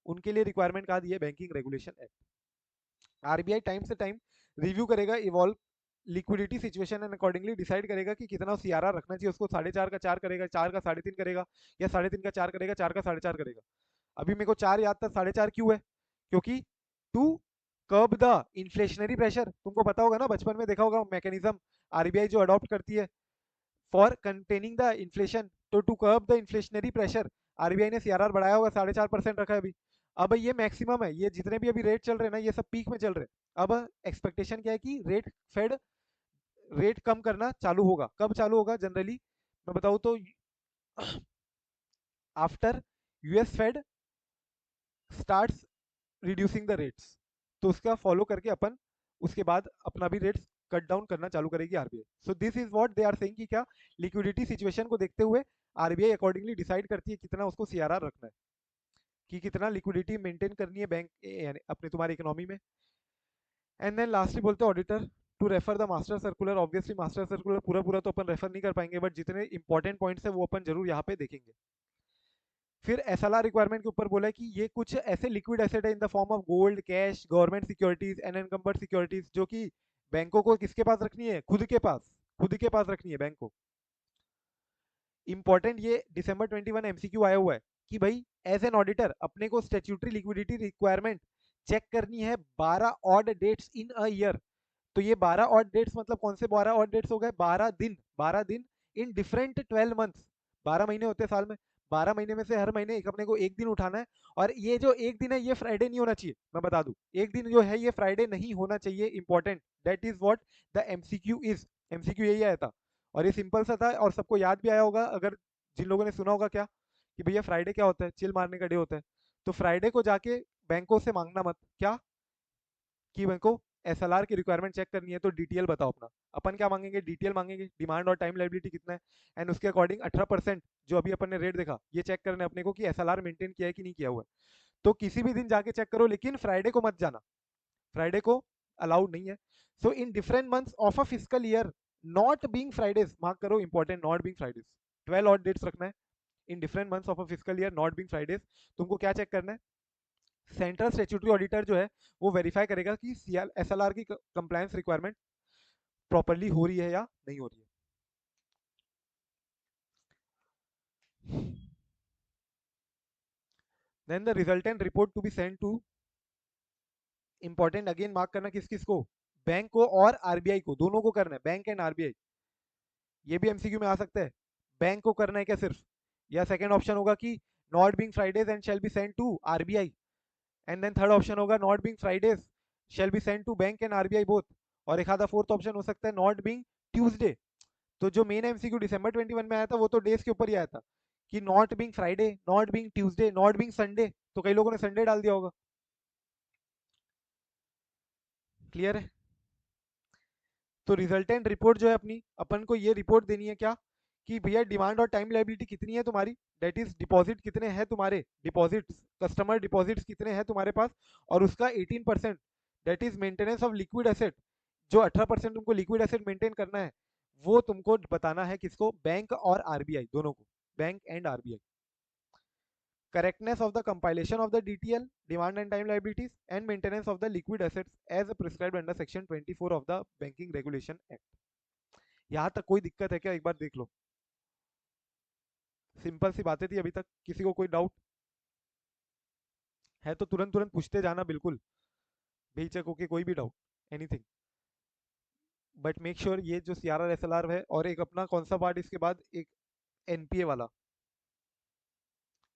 उनके लिए रिक्वायरमेंट कहा दी है banking regulation act. RBI time से टाइम रिव्यू करेगा, evolve liquidity situation and accordingly decide करेगा कि कितना सीआरआर रखना चाहिए, उसको 4.5 का 4 करेगा, 4 का 3.5 करेगा, या 3.5 का 4 करेगा, 4 का 4.5 करेगा। अभी मेरे को 4 याद था, 4.5 क्यों है, क्योंकि to curb the inflationary pressure. तुमको पता होगा ना, बचपन में देखा होगा मैकेनिज्म आरबीआई जो अडॉप्ट करती है फॉर कंटेनिंग द इन्फ्लेशन, तो to curb the inflationary pressure RBI ने सीआरआर बढ़ाया होगा, 4.5% रखा है अभी। अब ये मैक्सिमम है, ये जितने भी अभी रेट चल रहे हैं ना ये सब पीक में चल रहे हैं। अब एक्सपेक्टेशन क्या है कि रेट कम करना चालू होगा। कब चालू होगा जनरली मैं बताऊं तो after US Fed starts reducing the rates, तो उसका फॉलो करके अपन उसके बाद अपना भी रेट्स कट डाउन करना चालू करेगी RBI. So this is what they are saying कि क्या लिक्विडिटी सिचुएशन को देखते हुए आरबीआई अकॉर्डिंगली डिसाइड करती है कितना उसको सीआरआर रखना है, कि कितना लिक्विडिटी मेंटेन करनी है बैंक यानी अपने तुम्हारी इकोनॉमी में। एंड देन लास्टली बोलते हैं auditor to refer the master circular. Obviously master circular पूरा पूरा तो अपन रेफर नहीं कर पाएंगे, बट जितने इंपॉर्टेंट पॉइंट्स है वो अपन जरूर यहाँ पे देखेंगे। फिर एसएलआर रिक्वायरमेंट के ऊपर बोला है कि ये कुछ ऐसे लिक्विड एसेट है इन the form of gold, cash, government securities, unencumbered securities, जो कि बैंकों को किसके पास रखनी है, खुद के पास रखनी है बैंक को। इंपॉर्टेंट ये दिसंबर 21 एमसीक्यू आया हुआ है कि भाई एज एन ऑडिटर अपने को स्टेट्यूटरी लिक्विडिटी रिक्वायरमेंट चेक करनी है 12 odd dates in a year. तो ये 12 ऑड डेट्स मतलब कौन से 12 ऑड डेट्स हो गए, 12 दिन इन डिफरेंट 12 मंथ्स। 12 महीने होते हैं साल में, 12 महीने में से हर महीने एक अपने को एक दिन उठाना है। और ये जो एक दिन है ये फ्राइडे नहीं होना चाहिए, मैं बता दूं एक दिन जो है ये फ्राइडे नहीं होना चाहिए। Important, that is what the MCQ is. MCQ यही आया था और ये सिंपल सा था और सबको याद भी आया होगा। अगर जिन लोगों ने सुना होगा क्या कि भैया फ्राइडे क्या होता है, चिल मारने का डे होता है, तो फ्राइडे को जाके बैंकों से मांगना मत क्या कि मेरे को एसएलआर की रिक्वायरमेंट चेक करनी है तो डीटीएल बताओ अपना। अपन क्या मांगेंगे, डीटीएल मांगेंगे, डिमांड और टाइम लाइबिलिटी कितना है, एंड उसके अकॉर्डिंग 18% जो अभी अपन ने रेट देखा ये चेक करना है अपने को कि एसएलआर मेंटेन किया है कि नहीं किया हुआ है। तो किसी भी दिन जाके चेक करो, लेकिन फ्राइडे को मत जाना, फ्राइडे को अलाउड नहीं है। So in different months of a physical year not being Fridays, mark करो important, not being Fridays, 12 odd dates रखना है in different months of a physical year not being Fridays. तुमको क्या चेक करना है, सेंट्रल स्टेट्यूटरी ऑडिटर जो है वो वेरीफाई करेगा कि एसएलआर की कंप्लायंस रिक्वायरमेंट प्रॉपरली हो रही है या नहीं हो रही है। Then the resultant report to be send to, important again mark करना किस किस को, बैंक को और आरबीआई को, दोनों को करना है, बैंक एंड आरबीआई। ये भी एमसीक्यू में आ सकता है, बैंक को करना है क्या सिर्फ, या सेकंड ऑप्शन होगा कि not being Fridays and shall be send to RBI, and then third option होगा not being Fridays shall be send to bank and RBI both, और एक आधा फोर्थ ऑप्शन हो सकता है नॉट बीइंग ट्यूसडे। तो जो मेन एमसीक्यू दिसंबर 21 में आया था वो तो डेज के ऊपर ही आया था कि not being Friday, not being Tuesday, not being Sunday, तो कई लोगों ने संडे डाल दिया होगा। क्लियर है। तो रिजल्टेंट रिपोर्ट जो है अपनी, अपन को ये रिपोर्ट देनी है क्या कि भैया डिमांड और टाइम लाइबिलिटी कितनी है तुम्हारी, दैट इज डिपॉजिट कितने हैं तुम्हारे, डिपॉजिट्स कस्टमर डिपॉजिट्स कितने हैं तुम्हारे पास, और उसका 18% that is maintenance of liquid asset, जो 18% तुमको लिक्विड एसेट मेंटेन करना है वो तुमको बताना है किसको, बैंक और आरबीआई दोनों को, bank and RBI. correctness of the compilation of the DTL, demand and time liabilities, and maintenance of the liquid assets as prescribed under section 24 of the banking regulation act। यहाँ तक कोई दिक्कत है क्या, एक बार देख लो, सिंपल सी बातें थी अभी तक, किसी को कोई डाउट है तो तुरंत तुरंत पूछते जाना, बिल्कुल बेहिचक होके कोई भी doubt, anything. But make sure ये जो सीआरआर एसएलआर है और एक अपना कौन सा पार्ट इसके बाद एक एनपीए वाला,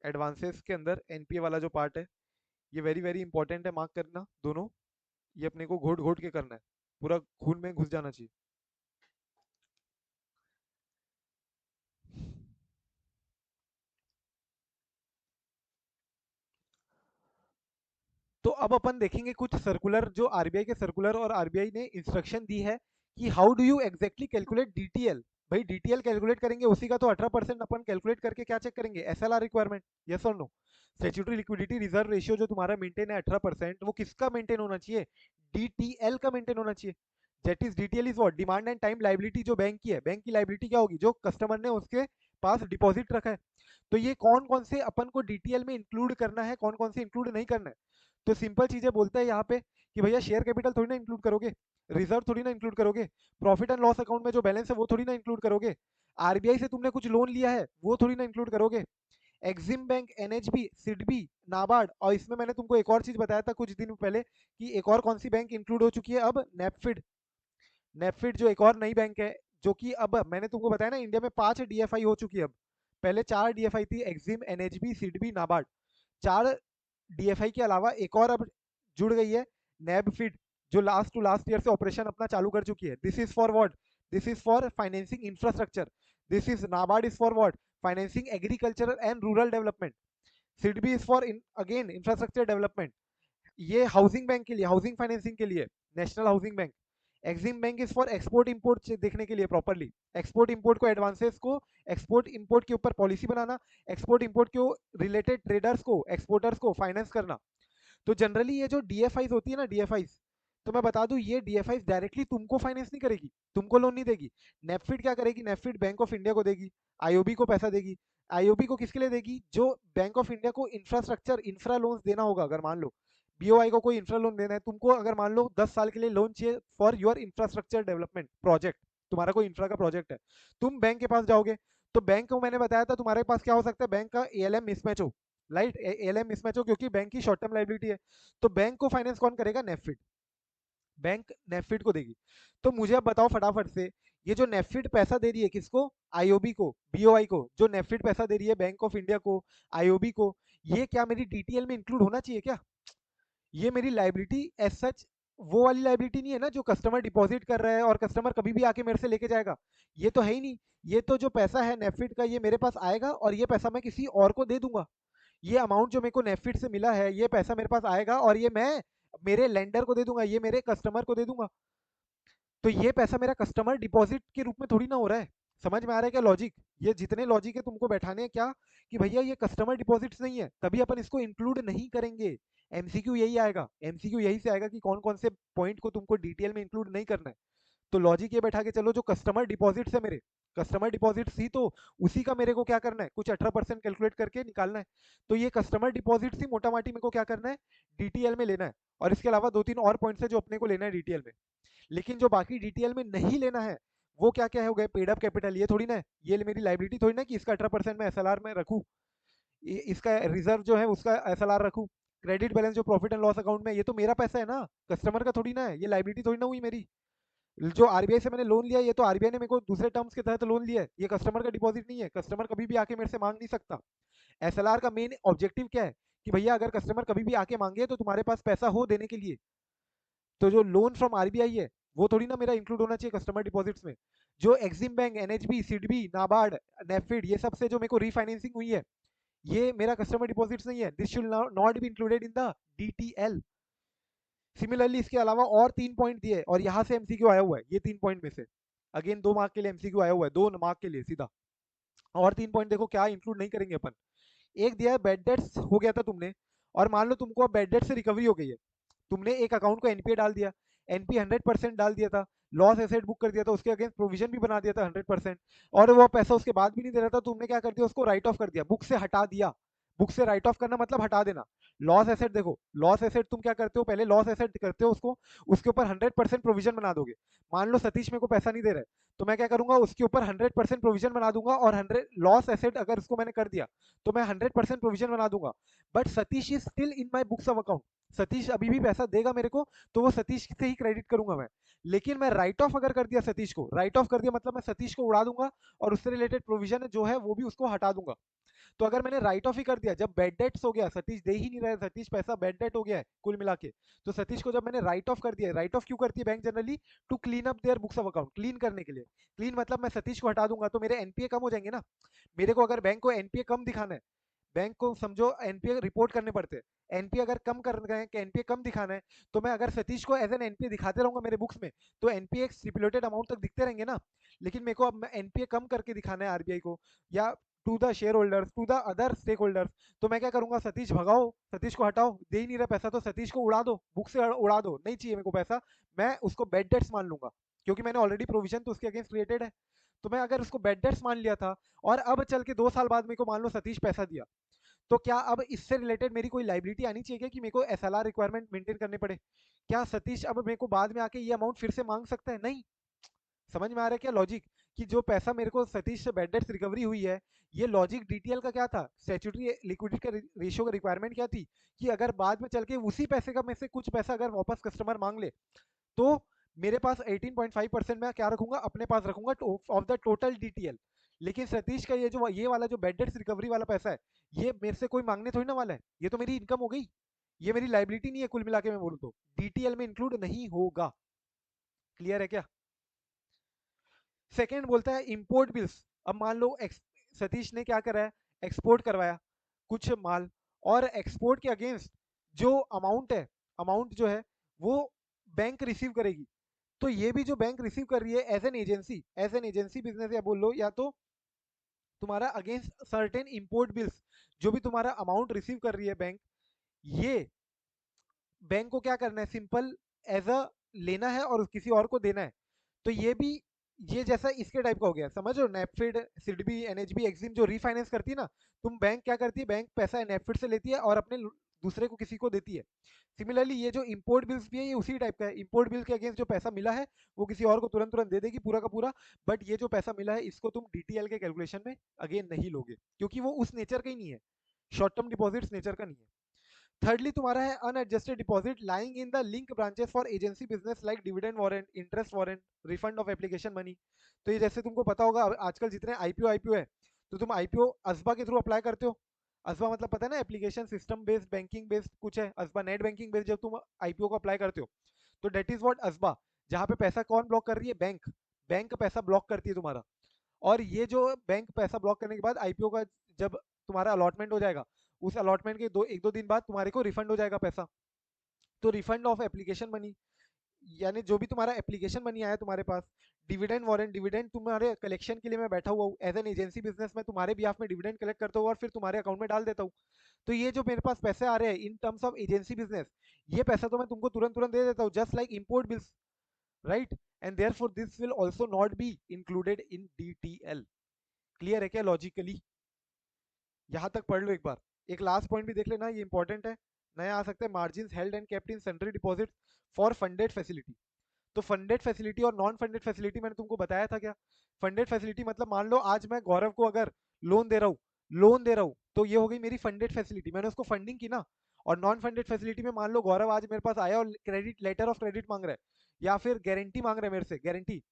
एडवांसेस के अंदर एनपीए वाला जो पार्ट है ये वेरी वेरी इंपॉर्टेंट है, मार्क करना दोनों। ये अपने को घोट घोट के करना है, पूरा खून में घुस जाना चाहिए। तो अब अपन देखेंगे कुछ सर्कुलर, जो आरबीआई के सर्कुलर और आरबीआई ने इंस्ट्रक्शन दी है कि how do you exactly calculate DTL. भाई डीटीएल कैलकुलेट करेंगे उसी का तो 18% अपन कैलकुलेट करके क्या चेक करेंगे, एसएलआर रिक्वायरमेंट, यस और no. Statutory liquidity reserve ratio जो तुम्हारा मेंटेन है 18%, वो किसका मेंटेन होना चाहिए, डीटीएल का मेंटेन होना चाहिए। That is DTL is what, demand and time liability जो बैंक की है, बैंक की लाइबिलिटी क्या होगी, जो कस्टमर ने उसके पास डिपॉजिट रखा है। तो ये कौन कौन से अपन को डीटीएल में इंक्लूड करना है, कौन कौन से इंक्लूड नहीं करना है। तो सिंपल चीजें बोलता है यहाँ पे कि भैया शेयर कैपिटल थोड़ी ना इंक्लूड करोगे, रिजर्व थोड़ी ना इंक्लूड करोगे, प्रॉफिट एंड लॉस अकाउंट में जो बैलेंस है वो थोड़ी ना इंक्लूड करोगे, आरबीआई से तुमने कुछ लोन लिया है वो थोड़ी ना इंक्लूड करोगे, एक्सिम बैंक, एनएचबी, सिडबी, नाबार्ड, और इसमें मैंने तुमको एक और चीज बताया था कुछ दिन पहले कि एक और कौन सी बैंक इंक्लूड हो चुकी है अब, नेपफिड। नेपफिड जो एक और नई बैंक है, जो कि अब मैंने तुमको बताया ना इंडिया में 5 डीएफआई हो चुकी है अब, पहले 4 डीएफआई थी, एक्सिम, एनएचबी, सिडबी, नाबार्ड, चार डीएफआई के अलावा एक और अब जुड़ गई है, नेबफिड, जो लास्ट टू लास्ट ईयर से ऑपरेशन अपना चालू कर चुकी है। This is for what? This is for financing infrastructure. This is NABARD is for what? Financing agricultural and rural development. SIDBI is for again infrastructure development. ये हाउसिंग बैंक के लिए, housing financing के लिए, national housing bank. Exim bank is for export import देखने के लिए properly, export import को, advances को, एक्सपोर्ट इंपोर्ट के ऊपर पॉलिसी बनाना, एक्सपोर्ट इंपोर्ट के रिलेटेड ट्रेडर्स को, एक्सपोर्टर्स को फाइनेंस करना। तो जनरली ये जो डीएफआईज होती है ना, डीएफआईज, तो मैं बता दूं ये डीएफआईज डायरेक्टली तुमको फाइनेंस नहीं करेगी, तुमको लोन नहीं देगी। नेफिड क्या करेगी? नेफिड बैंक ऑफ इंडिया को देगी, आईओबी को पैसा देगी। आईओबी को किसके लिए देगी? जो बैंक ऑफ इंडिया को इंफ्रास्ट्रक्चर, इंफ्रा लोन्स देना होगा। अगर मान लो बीओआई को कोई इंफ्रा लोन देना है तुमको, अगर मान लो 10 साल के लिए लोन चाहिए for your infrastructure development project, तुम्हारा कोई इंफ्रा का प्रोजेक्ट है, तुम बैंक के पास जाओगे, तो बैंक को मैंने बताया था तुम्हारे पास क्या हो सकता है, बैंक का एएलएम मिसमैच हो, राइट, एएलएम मिसमैच हो, क्योंकि बैंक की शॉर्ट टर्म लाइबिलिटी है। तो बैंक को फाइनेंस कौन करेगा? नेफिड, बैंक नेफिड को देगी। तो मुझे अब बताओ फटाफट से, ये जो नेफिड पैसा दे रही है किसको? आईओबी को, बीओआई को, जो नेफिड पैसा दे रही है बैंक ऑफ इंडिया को, आईओबी को, ये क्या मेरी डीटीएल में इंक्लूड होना चाहिए क्या? ये मेरी लाइबिलिटी एज सच वो वाली लाइबिलिटी नहीं है ना, जो कस्टमर डिपॉजिट कर रहा है और कस्टमर कभी भी आके मेरे से लेके जाएगा। ये तो है ही नहीं। ये तो जो पैसा है नेफिड का, ये मेरे पास आएगा और ये पैसा मैं किसी और को दे दूंगा। ये अमाउंट जो मेरे को नेफिड से मिला है, ये पैसा मेरे पास आएगा और ये मैं मेरे लेंडर को दे दूंगा, ये मेरे कस्टमर को दे दूंगा। तो ये पैसा मेरा कस्टमर डिपॉजिट के रूप में थोड़ी ना हो रहा है। समझ में आ रहा है क्या लॉजिक? ये जितने लॉजिक है तुमको बैठाने हैं क्या, कि भैया ये कस्टमर डिपॉजिट्स नहीं है, तभी अपन इसको इंक्लूड नहीं करेंगे। एमसीक्यू यही आएगा, एमसीक्यू यही से आएगा कि कौन कौन से पॉइंट को तुमको डिटेल में इंक्लूड नहीं करना है। तो लॉजिक ये बैठा के चलो, जो कस्टमर डिपॉजिट्स है मेरे, कस्टमर डिपॉजिट्स ही तो, उसी का मेरे को क्या करना है, कुछ 18% कैलकुलेट करके निकालना है। तो ये कस्टमर डिपॉजिट्स ही मोटा माटी मेरे को क्या करना है, डीटीएल में लेना है। और इसके अलावा 2-3 और पॉइंट्स है जो अपने को लेना है डीटीएल में। लेकिन जो बाकी डीटीएल में नहीं लेना है, वो क्या क्या हो गए? पेड अप कैपिटल, ये थोड़ी ना है, ये मेरी लाइबिलिटी थोड़ी ना कि इसका 18% में एसएलआर में रखूं, इसका रिजर्व जो है उसका एसएलआर रखूं। क्रेडिट बैलेंस जो प्रॉफिट एंड लॉस अकाउंट में, ये तो मेरा पैसा है ना, कस्टमर का थोड़ी ना है, ये लाइबिलिटी थोड़ी ना हुई मेरी। जो आरबीआई से मैंने लोन लिया, ये तो आरबीआई ने मेरे को दूसरे टर्म्स के तहत लोन लिया है, ये कस्टमर का डिपॉजिट नहीं है, कस्टमर कभी भी आके मेरे से मांग नहीं सकता। एसएलआर का मेन ऑब्जेक्टिव क्या है, कि भैया अगर कस्टमर कभी भी आके मांगे तो तुम्हारे पास पैसा हो देने के लिए। तो जो लोन फ्रॉम आरबीआई है, वो थोड़ी ना मेरा इंक्लूड होना चाहिए कस्टमर डिपॉजिट्स में। जो एक्सिम बैंक, एनएचबी, सिडबी, नाबार्ड, नेफिड, ये सब से जो मेरे को रीफाइनेंसिंग हुई है, ये मेरा कस्टमर डिपॉजिट्स नहीं है। This should not be included in the DTL. Similarly इसके अलावा और 3 पॉइंट दिए, और यहाँ से एमसीक्यू आया हुआ है, ये 3 पॉइंट में से अगेन 2 मार्क के लिए एमसीक्यू आया हुआ है, 2 मार्क के लिए सीधा। और 3 पॉइंट देखो क्या इंक्लूड नहीं करेंगे अपन। एक दिया है बैड डेट्स, हो गया था तुमने, और मान लो तुमको अब बैड डेट से रिकवरी हो गई है, तुमने एक अकाउंट को एनपीए डाल दिया, एनपी 100% डाल दिया था, लॉस एसेट बुक कर दिया था, उसके अगेंस्ट प्रोविजन भी बना दिया था 100%, और वो पैसा उसके बाद भी नहीं दे रहा था, तुमने क्या कर दिया, उसको राइट ऑफ कर दिया, बुक से हटा दिया। बुक से राइट ऑफ करना मतलब हटा देना। लॉस एसेट देखो, लॉस एसेट तुम क्या करते हो, पहले लॉस एसेट करते हो उसको, उसके ऊपर 100% प्रोविजन बना दोगे। मान लो सतीश मेरे को पैसा नहीं दे रहा है, तो मैं क्या करूंगा, उसके ऊपर 100% प्रोविजन बना दूंगा, और 100 लॉस एसेट अगर उसको मैंने कर दिया, तो मैं 100% प्रोविजन बना दूंगा। But Satish is still in my books of account, Satish अभी भी पैसा देगा मेरे को, तो वो सतीश से ही क्रेडिट करूंगा मैं। लेकिन मैं राइट ऑफ अगर कर दिया सतीश को, राइट ऑफ कर दिया मतलब मैं सतीश को उड़ा दूंगा, और उससे रिलेटेड प्रोविजन जो है वो भी उसको हटा दूंगा। तो अगर मैंने राइट ऑफ ही कर दिया, जब बैड डेट्स हो गया, सतीश दे ही नहीं रहा है, सतीश पैसा बैड डेट हो गया है कुल मिला के, तो सतीश को जब मैंने राइट ऑफ कर दिया, राइट ऑफ क्यों करती है bank generally? To clean up their books of account, clean करने के लिए। क्लीन मतलब मैं सतीश को हटा दूंगा तो मेरे एनपीए कम हो जाएंगे ना। मेरे को अगर बैंक को एनपीए कम दिखाना है, बैंक को समझो एनपीए रिपोर्ट करने पड़ते हैं, एनपीए अगर कम कर रहे हैं कि एनपीए कम दिखाना है, तो मैं अगर सतीश को एज एन एनपीए दिखाते रहूंगा मेरे बुक्स में, तो एनपीए एक स्टिपुलेटेड अमाउंट तक दिखते रहेंगे ना। लेकिन मेरे को अब एनपीए कम करके दिखाना है आरबीआई को, या to the shareholders, to the other stakeholders, तो मैं क्या करूंगा, सतीश भगाओ, सतीश को हटाओ, दे ही नहीं रहा पैसा, तो सतीश को उड़ा दो, बुक से उड़ा दो, नहीं चाहिए मेरे को पैसा, मैं उसको बेड डेट्स मान लूंगा, क्योंकि मैंने ऑलरेडी प्रोविजन तो उसके अगेंस्ट क्रिएटेड है। तो मैं अगर उसको बेड डेट्स मान लिया था, और अब चल के 2 साल बाद मेरे को मान लो सतीश पैसा दिया, तो क्या अब इससे रिलेटेड मेरी कोई लाइबिलिटी आनी चाहिए क्या, कि मेरे को एसएलआर रिक्वायरमेंट मेंटेन करने पड़े? क्या सतीश अब मेरे को बाद में आके ये अमाउंट फिर से मांग सकता है? नहीं। समझ में आ रहा है क्या लॉजिक, कि जो पैसा मेरे को सतीश से बैड डेट्स रिकवरी हुई है, ये लॉजिक डीटीएल का क्या था, स्टैट्यूटरी लिक्विडिटी का रेशियो का रिक्वायरमेंट क्या थी, कि अगर बाद में चल के उसी पैसे का में से कुछ पैसा अगर वापस कस्टमर मांग ले, तो मेरे पास 18.5% मैं क्या रखूंगा, अपने पास रखूंगा ऑफ द टोटल डीटीएल। लेकिन सतीश का ये वाला जो बेड डेट्स रिकवरी वाला पैसा है, ये मेरे से कोई मांगने थोड़ी ना वाला है, ये तो मेरी इनकम हो गई, ये मेरी लाइबिलिटी नहीं है कुल मिला के मैं बोलूँ तो, डीटीएल में इंक्लूड नहीं होगा। क्लियर है क्या? सेकेंड बोलता है इंपोर्ट बिल्स। अब मान लो सतीश ने क्या करा है, एक्सपोर्ट करवाया कुछ माल, और एक्सपोर्ट के अगेंस्ट जो अमाउंट है, अमाउंट जो है वो बैंक रिसीव करेगी। तो ये भी जो बैंक रिसीव कर रही है एज एन एजेंसी बिजनेस या बोल लो, या तो तुम्हारा अगेंस्ट सर्टेन इंपोर्ट बिल्स, जो भी तुम्हारा अमाउंट रिसीव कर रही है बैंक, ये बैंक को क्या करना है, सिंपल एज अ लेना है और किसी और को देना है। तो ये भी, ये जैसा इसके टाइप का हो गया, समझ लो नेपफिड, सिडबी, एनएचबी, एक्सिम जो रीफाइनेंस करती है ना, तुम बैंक क्या करती है, बैंक पैसा नेपफिड से लेती है और अपने दूसरे को किसी को देती है। सिमिलरली ये जो इंपोर्ट बिल्स भी है ये उसी टाइप का है, इंपोर्ट बिल के अगेंस्ट जो पैसा मिला है वो किसी और को तुरंत तुरंत दे देगी पूरा का पूरा, बट ये जो पैसा मिला है इसको तुम डीटीएल के कैलकुलेशन में अगेन नहीं लोगे, क्योंकि वो उस नेचर का ही नहीं है, शॉर्ट टर्म डिपॉजिट्स नेचर का नहीं है। थर्डली तुम्हारा है unadjusted deposit lying in the link branches for agency business like dividend warrant, interest warrant, refund of application money. तो ये जैसे तुमको पता होगा आजकल जितने आईपीओ आईपीओ है, तो तुम आईपीओ असबा के थ्रू अप्लाई करते हो। असबा मतलब पता है ना, application system based banking based कुछ है असबा, नेट बैंकिंग बेस्ड जब तुम आईपीओ को अप्लाई करते हो, तो डेट इज व्हाट असबा। जहाँ पे पैसा कौन ब्लॉक कर रही है, बैंक, बैंक पैसा ब्लॉक करती है तुम्हारा। और ये जो बैंक पैसा ब्लॉक करने के बाद आईपीओ का जब तुम्हारा अलॉटमेंट हो जाएगा, उस अलॉटमेंट के एक दो दिन बाद तुम्हारे को रिफंड हो जाएगा पैसा। तो रिफंड ऑफ एप्लीकेशन मनी, यानी जो भी तुम्हारा एप्लीकेशन मनी आया तुम्हारे पास, डिविडेंड वारंट, डिविडेंड तुम्हारे कलेक्शन के लिए मैं बैठा हुआ हूँ एज एन एजेंसी बिजनेस में, तुम्हारे बिहाफ में डिविडेंड कलेक्ट करता हूँ और फिर तुम्हारे अकाउंट में डाल देता हूँ। तो ये जो मेरे पास पैसे आ रहे हैं इन टर्म्स ऑफ एजेंसी बिजनेस, ये पैसा तो मैं तुमको तुरंत तुरंत दे देता हूँ, just like import bills, right? And therefore this will also not be included in DTL. Clear है क्या लॉजिकली? यहाँ तक पढ़ लो एक बार। एक लास्ट पॉइंट भी देख लेना, ये इंपॉर्टेंट है, नया आ सकता है, margin held and kept in central deposit for funded facility. तो फंडेड फैसिलिटी और नॉन फंडेड फैसिलिटी मैंने तुमको बताया था क्या? फंडेड फैसिलिटी मतलब मान लो आज मैं गौरव को अगर लोन दे रहा हूँ, लोन दे रहा हूँ, तो ये हो गई मेरी फंडेड फैसिलिटी, मैंने उसको फंडिंग की ना। और नॉन फंडेड फैसिलिटी में मान लो गौरव आज मेरे पास आया और क्रेडिट, लेटर ऑफ क्रेडिट मांग रहा है, या फिर गारंटी मांग रहा है मेरे से, गारंटी,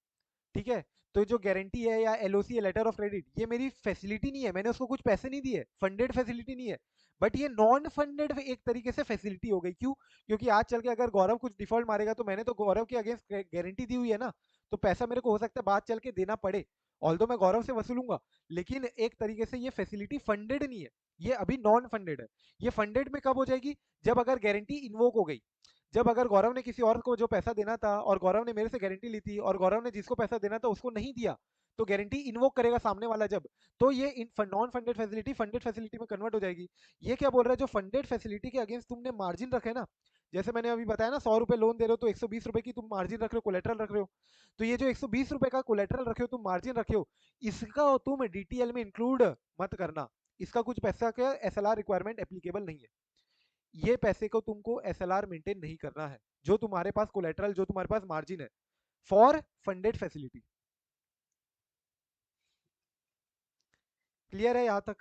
ठीक है? तो जो गारंटी है या एलओसी है, लेटर ऑफ क्रेडिट, ये मेरी फैसिलिटी नहीं है, मैंने उसको कुछ पैसे नहीं दिए, फंडेड फैसिलिटी नहीं है, बट ये नॉन फंडेड एक तरीके से फैसिलिटी हो गई। क्यों? क्योंकि आज चल के अगर गौरव कुछ डिफॉल्ट मारेगा तो मैंने तो गौरव के अगेंस्ट गारंटी दी हुई है ना, तो पैसा मेरे को हो सकता है बाद चल के देना पड़े, ऑल्दो मैं गौरव से वसूलूंगा, लेकिन एक तरीके से ये फैसिलिटी फंडेड नहीं है, ये अभी नॉन फंडेड है। ये फंडेड में कब हो जाएगी? जब अगर गारंटी इन्वोक हो गई, जब अगर गौरव ने किसी और को जो पैसा देना था और गौरव ने मेरे से गारंटी ली थी और गौरव ने जिसको पैसा देना था उसको नहीं दिया, तो गारंटी इन्वोक करेगा सामने वाला जब, तो ये non funded facility funded facility में कन्वर्ट हो जाएगी। ये क्या बोल रहा है, जो फंडेड फैसिलिटी के अगेंस्ट तुमने मार्जिन रखे ना, जैसे मैंने अभी बताया ना, 100 रुपए लोन दे रहे हो तो 120 रुपए की तुम मार्जिन रख रहे हो, कोलेट्रल रख रहे हो, तो ये जो 120 रुपए का कोलेट्रल रखे हो तुम, मार्जिन रखे हो, इसका तुम डीटीएल में इंक्लूड मत करना। इसका कुछ पैसा का एसएलआर रिक्वायरमेंट एप्लीकेबल नहीं है, ये पैसे को तुमको एसएलआर मेंटेन नहीं करना है, जो तुम्हारे पास कोलेटरल, जो तुम्हारे पास मार्जिन है फॉर फंडेड फैसिलिटी। क्लियर है यहाँ तक?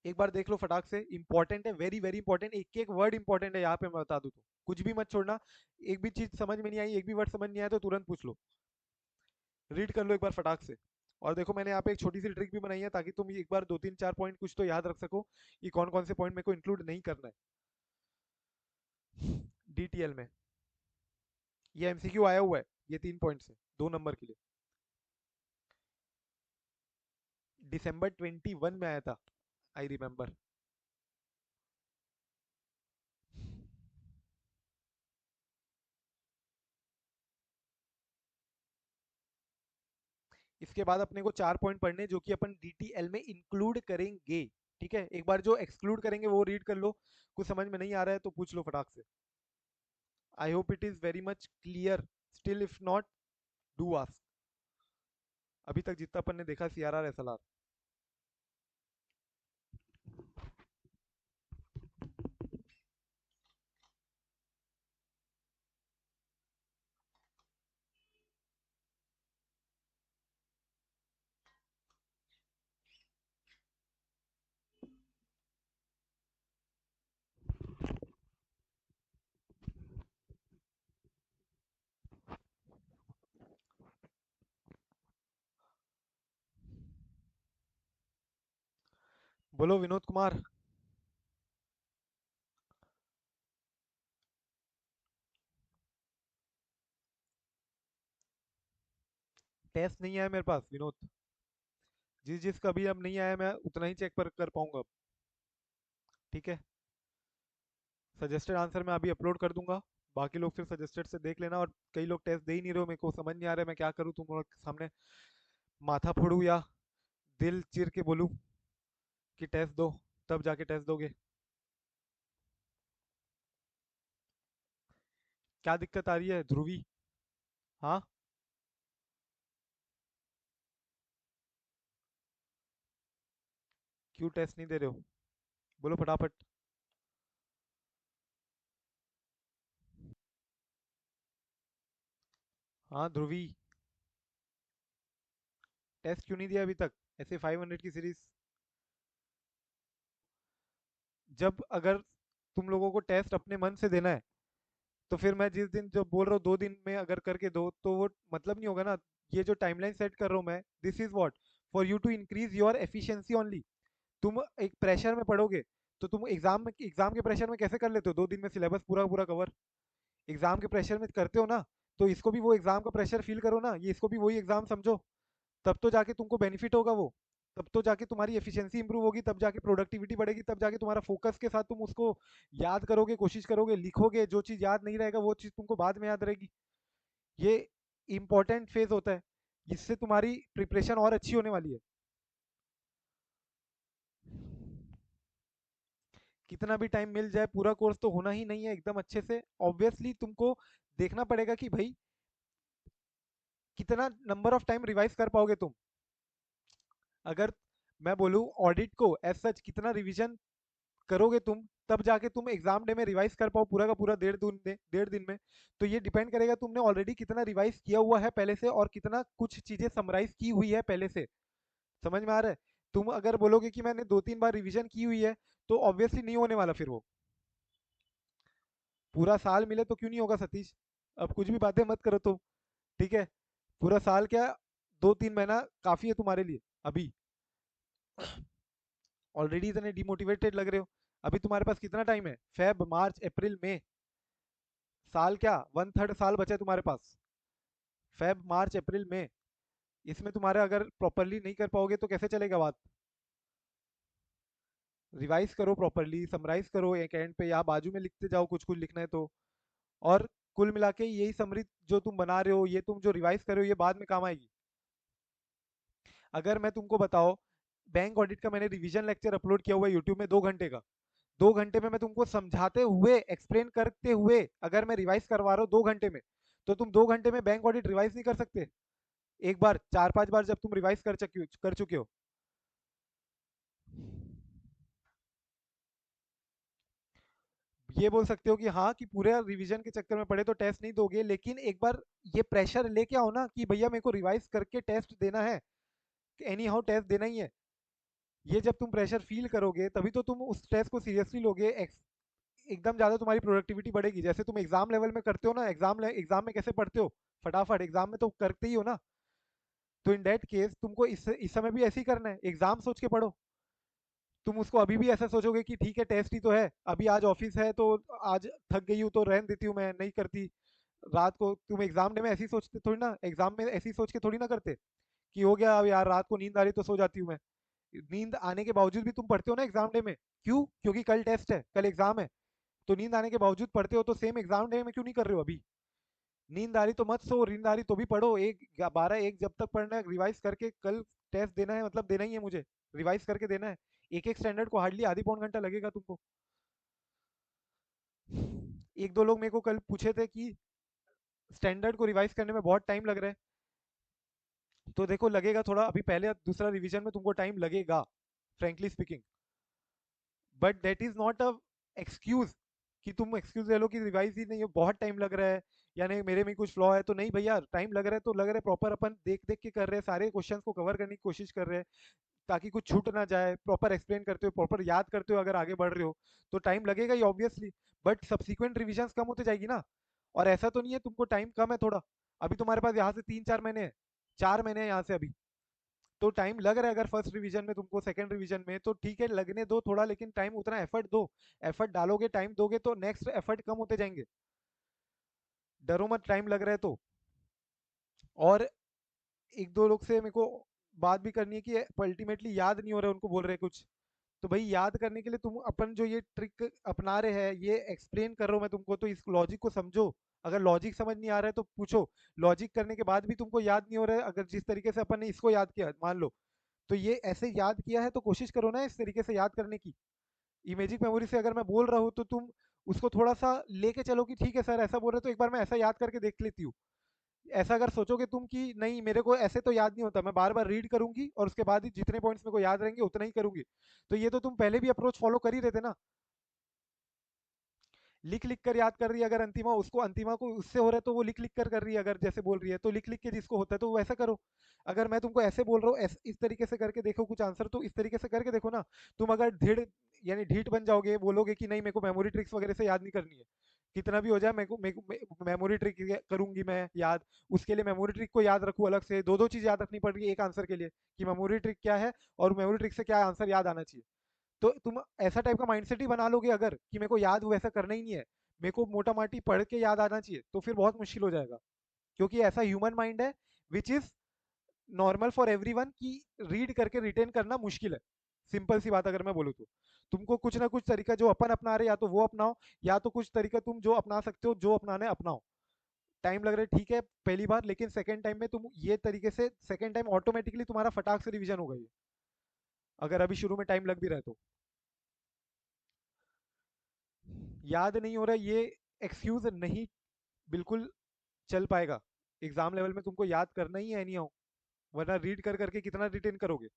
एक बार देख लो फटाक से, इंपॉर्टेंट है, वेरी वेरी इंपॉर्टेंट, एक एक वर्ड इंपॉर्टेंट है यहाँ पे, मैं बता दूं तो कुछ भी मत छोड़ना। एक भी चीज समझ में नहीं आई, एक भी वर्ड समझ नहीं आया तो तुरंत पूछ लो, रीड कर लो एक बार फटाक से। और देखो मैंने यहाँ पे एक छोटी सी ट्रिक भी बनाई है ताकि तुम एक बार दो तीन चार पॉइंट कुछ तो याद रख सको कि कौन कौन से पॉइंट मेरे को इंक्लूड नहीं करना है डीटीएल में। ये एमसीक्यू आया हुआ है, ये 3 पॉइंट से 2 नंबर के लिए, दिसंबर 21 में आया था, आई रिमेम्बर। इसके बाद अपने को 4 पॉइंट पढ़ने जो कि अपन डीटीएल में इंक्लूड करेंगे। ठीक है, एक बार जो एक्सक्लूड करेंगे वो रीड कर लो, कुछ समझ में नहीं आ रहा है तो पूछ लो फटाक से। I hope it is very much clear, still if not do ask. अभी तक जितना अपन ने देखा सीआरआर एसएलआर। बोलो विनोद कुमार। टेस्ट नहीं आया मेरे पास विनोद। जिस जिसका भी अब नहीं आया मैं उतना ही चेक पर कर पाऊंगा अब। ठीक है। सजेस्टेड आंसर मैं अभी अपलोड कर दूंगा। बाकी लोग फिर सजेस्टेड से देख लेना। और कई लोग टेस्ट दे ही नहीं रहे हो, मेरे को समझ नहीं आ रहा है मैं क्या करूँ तुम लोग के सामने। माथा फोड़ू या दिल चीर के बोलूँ कि टेस्ट दो, तब जाके टेस्ट दोगे। क्या दिक्कत आ रही है ध्रुवी? हाँ। क्यों टेस्ट नहीं दे रहे हो? बोलो फटाफट। हाँ ध्रुवी। टेस्ट क्यों नहीं दिया अभी तक? ऐसे 500 की सीरीज। जब अगर तुम लोगों को टेस्ट अपने मन से देना है, तो फिर मैं जिस दिन जो बोल रहा हूँ 2 दिन में अगर करके दो तो वो मतलब नहीं होगा ना। ये जो टाइमलाइन सेट कर रहा हूँ मैं, this is what, for you to increase your efficiency only. तुम एक प्रेशर में पढ़ोगे तो तुम एग्जाम के प्रेशर में कैसे कर लेते हो 2 दिन में सिलेबस पूरा पूरा कवर? एग्जाम के प्रेशर में करते हो ना। तो इसको भी वो एग्जाम का प्रेशर फील करो ना, ये इसको भी वही एग्जाम समझो। तब तो जाके तुमको बेनिफिट होगा वो। तब तो जाके तुम्हारी एफिशिएंसी इंप्रूव होगी, तब जाके प्रोडक्टिविटी बढ़ेगी, तब जाके तुम्हारा फोकस के साथ तुम उसको याद करोगे, कोशिश करोगे, लिखोगे। जो चीज़ याद नहीं रहेगा वो चीज़ तुमको बाद में याद रहेगी। ये इंपॉर्टेंट फेज होता है, जिससे तुम्हारी प्रिपरेशन और अच्छी होने वाली है। कितना भी टाइम मिल जाए, पूरा कोर्स तो होना ही नहीं है एकदम अच्छे से। ऑब्वियसली तुमको देखना पड़ेगा कि भाई कितना नंबर ऑफ टाइम रिवाइज कर पाओगे तुम। अगर मैं बोलूँ ऑडिट को एज सच कितना रिवीजन करोगे तुम, तब जाके तुम एग्जाम डे में रिवाइज कर पाओ पूरा का पूरा 1.5 दिन में। तो ये डिपेंड करेगा तुमने ऑलरेडी कितना रिवाइज किया हुआ है पहले से, और कितना कुछ चीजें समराइज की हुई है पहले से। समझ में आ रहा है? तुम अगर बोलोगे कि मैंने 2-3 बार रिवीजन की हुई है, तो ऑब्वियसली नहीं होने वाला फिर वो। पूरा साल मिले तो क्यों नहीं होगा सतीश? अब कुछ भी बातें मत करो तुम। ठीक है। पूरा साल क्या, 2-3 महीना काफी है तुम्हारे लिए अभी। ऑलरेडी इतने डिमोटिवेटेड लग रहे हो। अभी तुम्हारे पास कितना टाइम है? फेब, मार्च, अप्रैल, मई। साल क्या, 1/3 साल बचा है तुम्हारे पास। फेब, मार्च, अप्रैल, मई। इसमें तुम्हारे अगर प्रॉपरली नहीं कर पाओगे तो कैसे चलेगा बात? रिवाइज करो प्रॉपरली, समराइज करो एक एंड पे, या बाजू में लिखते जाओ कुछ कुछ लिखना है तो। और कुल मिला के यही समरी जो तुम बना रहे हो, ये तुम जो रिवाइज कर रहे हो, ये बाद में काम आएगी। अगर मैं तुमको बताओ, बैंक ऑडिट का मैंने रिवीजन लेक्चर अपलोड किया हुआ है यूट्यूब में 2 घंटे का। 2 घंटे में मैं तुमको समझाते हुए, एक्सप्लेन करते हुए अगर मैं रिवाइज करवा रहा हूँ 2 घंटे में, तो तुम 2 घंटे में बैंक ऑडिट रिवाइज नहीं कर सकते? एक बार 4-5 बार जब तुम रिवाइज कर चुके हो। ये बोल सकते हो कि हाँ, कि पूरे रिवीजन के चक्कर में पड़े तो टेस्ट नहीं दोगे, लेकिन एक बार ये प्रेशर लेके आओ ना कि भैया मेरे को रिवाइज करके टेस्ट देना है, एनी हाउ टेस्ट देना ही है। ये जब तुम प्रेशर फील करोगे तभी तो तुम उस टेस्ट को सीरियसली लोगे। एकदम ज़्यादा तुम्हारी प्रोडक्टिविटी बढ़ेगी। जैसे तुम एग्जाम लेवल में करते हो ना, एग्जाम में कैसे पढ़ते हो फटाफट, एग्जाम में तो करते ही हो ना। तो इन डेट केस तुमको इस समय भी ऐसे ही करना है, एग्जाम सोच के पढ़ो। तुम उसको अभी भी ऐसा सोचोगे कि ठीक है टेस्ट ही तो है, अभी आज ऑफिस है तो आज थक गई हूँ तो रहने देती हूँ, मैं नहीं करती रात को। तुम एग्जाम डे में ऐसी सोचते थोड़ी ना, एग्जाम में ऐसी सोच के थोड़ी ना करते कि हो गया अब यार, रात को नींद आ रही तो सो जाती हूँ मैं। नींद आने के बावजूद भी तुम पढ़ते हो ना एग्जाम डे में। क्यों? क्योंकि कल टेस्ट है, कल एग्जाम है। तो नींद आने के बावजूद पढ़ते हो, तो सेम एग्जाम डे में क्यों नहीं कर रहे हो अभी? नींद आ रही तो मत सो, नींद आ रही तो भी पढ़ो। 12-1 जब तक पढ़ना है, रिवाइज करके कल टेस्ट देना है, मतलब देना ही है मुझे। रिवाइज करके देना है। एक एक स्टैंडर्ड को हार्डली आधी पौन घंटा लगेगा तुमको। एक दो लोग मेरे को कल पूछे थे कि स्टैंडर्ड को रिवाइज करने में बहुत टाइम लग रहा है। तो देखो लगेगा थोड़ा, अभी पहले या दूसरा रिवीजन में तुमको टाइम लगेगा, frankly speaking. But that is not a excuse कि तुम एक्सक्यूज ले लो कि रिवाइज ही नहीं है, बहुत टाइम लग रहा है, या नहीं मेरे में कुछ फ्लॉ है। तो नहीं भैया, टाइम लग रहा है तो लग रहा है, प्रॉपर अपन देख देख के कर रहे हैं, सारे क्वेश्चंस को कवर करने की कोशिश कर रहे हैं, ताकि कुछ छूट ना जाए। प्रॉपर एक्सप्लेन करते हो, प्रॉपर याद करते हो, अगर आगे बढ़ रहे हो तो टाइम लगेगा ही ऑब्वियसली। बट सब्सिक्वेंट रिविजन्स कम होते जाएगी ना। और ऐसा तो नहीं है तुमको टाइम कम है थोड़ा। अभी तुम्हारे पास यहाँ से 3-4 महीने हैं, 4 महीने हैं यहाँ से अभी। तो टाइम लग रहा है अगर फर्स्ट रिवीजन में तुमको, सेकंड रिवीजन में, तो ठीक है लगने दो थोड़ा, लेकिन टाइम उतना एफर्ट दो। एफर्ट डालोगे, टाइम दोगे, तो नेक्स्ट एफर्ट कम होते जाएंगे। डरो मत टाइम लग रहा है तो। और एक दो लोग से मेरे को बात भी करनी है कि अल्टीमेटली याद नहीं हो रहा है, उनको बोल रहे हैं कुछ। तो भाई याद करने के लिए तुम अपन जो ये ट्रिक अपना रहे हैं, ये एक्सप्लेन कर रहा हूँ मैं तुमको, तो इस लॉजिक को समझो। अगर लॉजिक समझ नहीं आ रहा है तो पूछो। लॉजिक करने के बाद भी तुमको याद नहीं हो रहा है, अगर जिस तरीके से अपन ने इसको याद किया मान लो, तो ये ऐसे याद किया है, तो कोशिश करो ना इस तरीके से याद करने की। इमेजिक मेमोरी से अगर मैं बोल रहा हूँ तो तुम उसको थोड़ा सा लेके चलो कि ठीक है सर ऐसा बोल रहे, तो एक बार मैं ऐसा याद करके देख लेती हूँ। ऐसा अगर सोचोगे तुम कि नहीं मेरे को ऐसे तो याद नहीं होता, मैं बार बार रीड करूंगी और उसके बाद ही जितने पॉइंट्स मेरे को याद रहेंगे उतना ही करूंगी, तो ये तो तुम पहले भी अप्रोच फॉलो कर ही रहे थे ना। लिख लिख कर याद कर रही है अगर अंतिमा, उसको अंतिमा को उससे हो रहा है तो वो लिख लिख कर रही है, अगर जैसे बोल रही है तो लिख लिख के जिसको होता है तो वो वैसा करो। अगर मैं तुमको ऐसे बोल रहा हूँ इस तरीके से करके देखो कुछ आंसर, तो इस तरीके से करके देखो ना। तुम अगर ढीठ यानी ढीठ बन जाओगे, बोलोगे कि नहीं मेरे को मेमोरी ट्रिक्स वगैरह से याद नहीं करनी है, कितना भी हो जाए मेरे को मेमोरी ट्रिक करूंगी मैं याद, उसके लिए मेमोरी ट्रिक को याद रखूँ अलग से, दो दो चीज याद रखनी पड़ रही है एक आंसर के लिए, कि मेमोरी ट्रिक क्या है और मेमोरी ट्रिक से क्या आंसर याद आना चाहिए। तो तुम ऐसा टाइप का माइंडसेट ही बना लोगे अगर कि मेरे को याद वैसा करना ही नहीं है, मेरे को मोटा माटी पढ़ के याद आना चाहिए, तो फिर बहुत मुश्किल हो जाएगा। क्योंकि ऐसा ह्यूमन माइंड है which is normal for everyone कि रीड करके रिटेन करना मुश्किल है। सिंपल सी बात अगर मैं बोलूँ तो तुमको कुछ ना कुछ तरीका जो अपन अपना रहे या तो वो अपनाओ, या तो कुछ तरीका तुम जो अपना सकते हो जो अपनाने अपनाओ। टाइम लग रहा है ठीक है पहली बार, लेकिन सेकंड टाइम में तुम ये तरीके से सेकंड टाइम ऑटोमेटिकली तुम्हारा फटाक से रिवीजन होगा ये, अगर अभी शुरू में टाइम लग भी रहा है तो। याद नहीं हो रहा ये एक्सक्यूज नहीं बिल्कुल चल पाएगा। एग्जाम लेवल में तुमको याद करना ही है एनी हाउ, वरना रीड कर करके कितना रिटेन करोगे।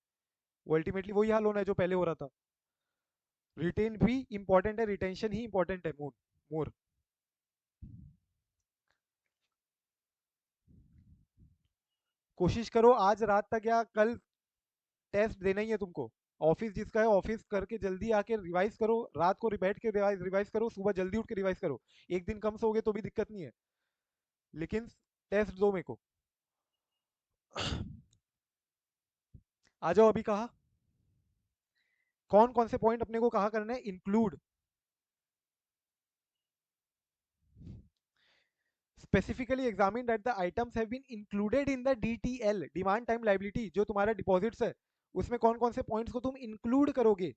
वो अल्टीमेटली वही हाल होना है जो पहले हो रहा था। रिटेन भी इंपॉर्टेंट है, रिटेंशन ही इंपॉर्टेंट है मोर मोर। कोशिश करो आज रात तक या कल टेस्ट देना ही है तुमको। ऑफिस जिसका है ऑफिस करके जल्दी आके रिवाइज करो, रात को बैठ के रिवाइज करो, सुबह जल्दी उठ के रिवाइज करो। एक दिन कम सोओगे तो भी दिक्कत नहीं है, लेकिन टेस्ट दो मेरे को। आ जाओ अभी कहा कौन कौन से पॉइंट अपने को कहा करना है include. Specifically examine that the items have been included in the DTL, demand time liability, जो तुम्हारा डिपॉजिट्स है उसमें कौन कौन से पॉइंट्स को तुम इंक्लूड करोगे।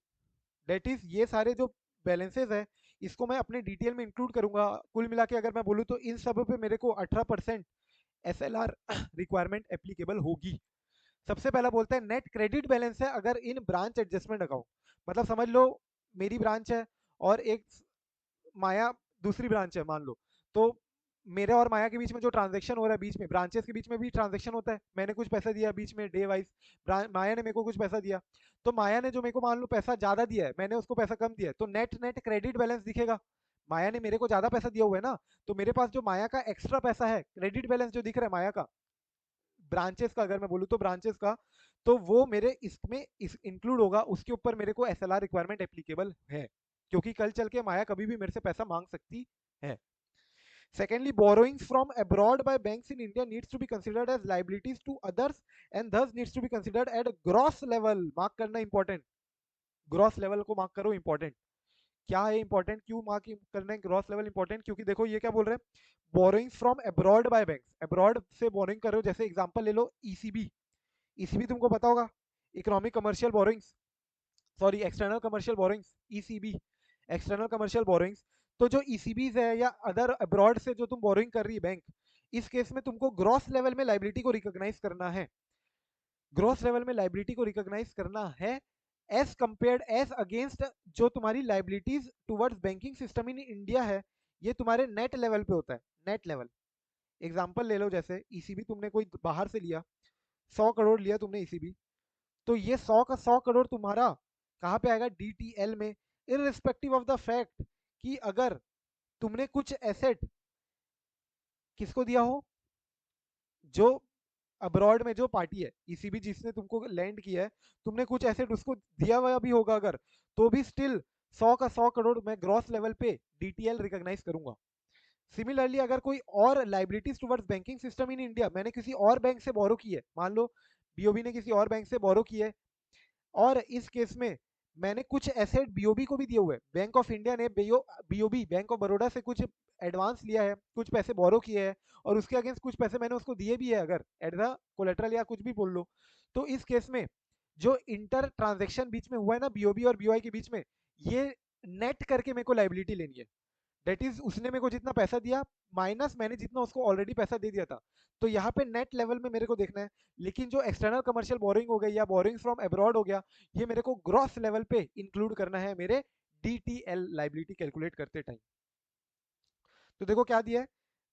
दैट इज ये सारे जो बैलेंसेस है इसको मैं अपने डिटेल में इंक्लूड करूंगा। कुल मिला के अगर मैं बोलूँ तो इन सब पे मेरे को 18% SLR रिक्वायरमेंट एप्लीकेबल होगी। सबसे पहला बोलता है नेट क्रेडिट बैलेंस है अगर इन ब्रांच एडजस्टमेंट अकाउंट, मतलब समझ लो मेरी ब्रांच है और एक माया दूसरी ब्रांच है मान लो, तो मेरे और माया के बीच में जो ट्रांजेक्शन हो रहा है, बीच में ब्रांचेस के बीच में भी ट्रांजेक्शन होता है, मैंने कुछ पैसा दिया बीच में डे वाइज, माया ने मेरे को कुछ पैसा दिया, तो माया ने जो मेरे को मान लो पैसा ज्यादा दिया है, मैंने उसको पैसा कम दिया है, तो नेट नेट क्रेडिट बैलेंस दिखेगा। माया ने मेरे को ज्यादा पैसा दिया हुआ है ना, तो मेरे पास जो माया का एक्स्ट्रा पैसा है, क्रेडिट बैलेंस जो दिख रहा है माया का, ब्रांचेस का अगर मैं बोलूँ तो ब्रांचेस का, तो वो मेरे इसमें इंक्लूड होगा, उसके ऊपर मेरे को SLR रिक्वायरमेंट एप्लीकेबल है, क्योंकि कल चल के माया कभी भी मेरे से पैसा मांग सकती है। Secondly, borrowings from abroad by banks in India needs to be considered as liabilities to others and thus needs to be considered at a gross level. Mark करना इंपॉर्टेंट, ग्रॉस लेवल को मार्क करो important. क्या है important, क्यों mark करना है gross level important, क्योंकि देखो ये क्या बोल रहे हैं, borrowings from abroad bye banks, abroad से बोरिंग कर रहे हो, जैसे एग्जांपल ले लो ईसीबी। ईसीबी तुमको पता होगा, economic commercial borrowings, sorry external commercial borrowings, ECB external commercial borrowings. तो जो ईसीबीज है या अदर अब्रॉड से जो तुम बोरोइंग कर रही है बैंक, इस केस में तुमको ग्रॉस लेवल में लाइबिलिटी को रिकॉग्नाइज करना है, ग्रॉस लेवल में लाइबिलिटी को रिकॉग्नाइज करना है एज कंपेयर्ड एज अगेंस्ट जो तुम्हारी liabilities towards banking system in India है, ये तुम्हारे नेट लेवल पे होता है, नेट लेवल। एग्जांपल ले लो, जैसे ईसीबी तुमने कोई बाहर से लिया, 100 करोड़ लिया तुमने ईसीबी, तो ये 100 का 100 करोड़ तुम्हारा कहाँ पे आएगा, डीटीएल में, इररिस्पेक्टिव ऑफ द फैक्ट कि अगर तुमने कुछ एसेट किसको दिया हो, जो अब्रॉड में जो पार्टी है ईसीबी जिसने तुमको लैंड किया है, तुमने कुछ एसेट उसको दिया हुआ भी होगा अगर, तो भी स्टिल 100 का 100 करोड़ मैं ग्रॉस लेवल पे डीटीएल रिकॉग्नाइज करूंगा। सिमिलरली अगर कोई और liabilities towards banking system in India, मैंने किसी और बैंक से बोरो की है, मान लो बीओबी ने किसी और बैंक से बोरो की है, और इस केस में मैंने कुछ एसेट बीओबी को भी दिए हुए, बैंक ऑफ इंडिया ने बीओबी बैंक ऑफ बड़ौदा से कुछ एडवांस लिया है, कुछ पैसे बोरो किए हैं, और उसके अगेंस्ट कुछ पैसे मैंने उसको दिए भी है, अगर एट द कोलेट्रल या कुछ भी बोल लो। तो इस केस में जो इंटर ट्रांजेक्शन बीच में हुआ है ना बीओबी और बीओआई के बीच में, ये नेट करके मेरे को लाइबिलिटी लेनी है। दैट इज उसने मेरे को जितना पैसा दिया माइनस मैंने जितना उसको ऑलरेडी पैसा दे दिया था, तो यहाँ पे नेट लेवल में मेरे को देखना है। लेकिन जो एक्सटर्नल कमर्शियल बोरिंग हो गई या बोरिंग फ्रॉम अब्रॉड हो गया, ये मेरे को ग्रॉस लेवल पे इंक्लूड करना है मेरे डीटीएल लाइबिलिटी कैलकुलेट करते टाइम। तो देखो क्या दिया है,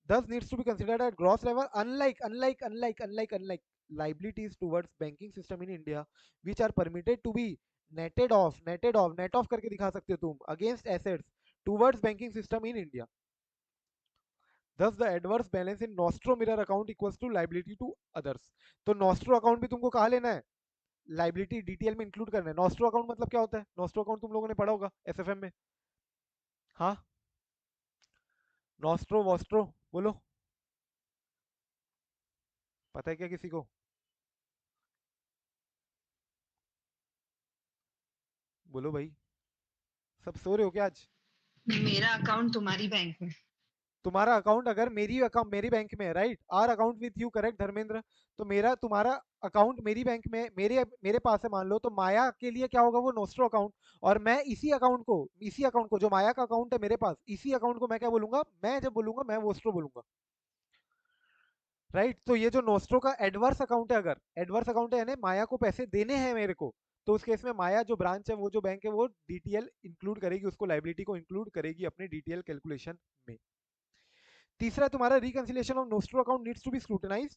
thus needs to be considered at gross level, unlike liabilities towards banking system in India which are permitted to be net off करके दिखा सकते हो तुम against assets towards banking system in India. Thus the adverse balance in nostro mirror account equals to liability to others. तो nostro account भी तुमको कहाँ लेना है, लाइबिलिटी डीटीएल में इंक्लूड करना है। नॉस्ट्रो अकाउंट मतलब क्या होता है, नॉस्ट्रो अकाउंट तुम लोगों ने पढ़ा होगा एसएफएम में। हाँ, नॉस्ट्रो वॉस्ट्रो बोलो, पता है क्या किसी को? बोलो भाई, सब सो रहे हो क्या आज? मेरा अकाउंट तुम्हारी बैंक में। तुम्हारा अकाउंट अगर मेरी अकाउंट मेरी बैंक में है, right, are account with you, correct Dharmendra? तो मेरा तुम्हारा अकाउंट मेरी बैंक में, मेरे मेरे पास है मान लो, तो माया के लिए क्या होगा, वो नोस्ट्रो अकाउंट। और मैं इसी अकाउंट को जो माया का अकाउंट है मेरे पास, इसी अकाउंट को मैं क्या बोलूंगा, मैं जब बोलूंगा मैं वोस्ट्रो बोलूंगा, राइट। तो ये जो नोस्ट्रो का एडवर्स अकाउंट है, अगर एडवर्स अकाउंट है यानी माया को पैसे देने हैं मेरे को, तो उस केस में माया जो ब्रांच है, वो जो बैंक है, वो डीटीएल इंक्लूड करेगी, उसको लाइबिलिटी को इंक्लूड करेगी अपने डीटीएल कैलकुलेशन में। तीसरा तुम्हारा reconciliation of nostro account needs to be scrutinised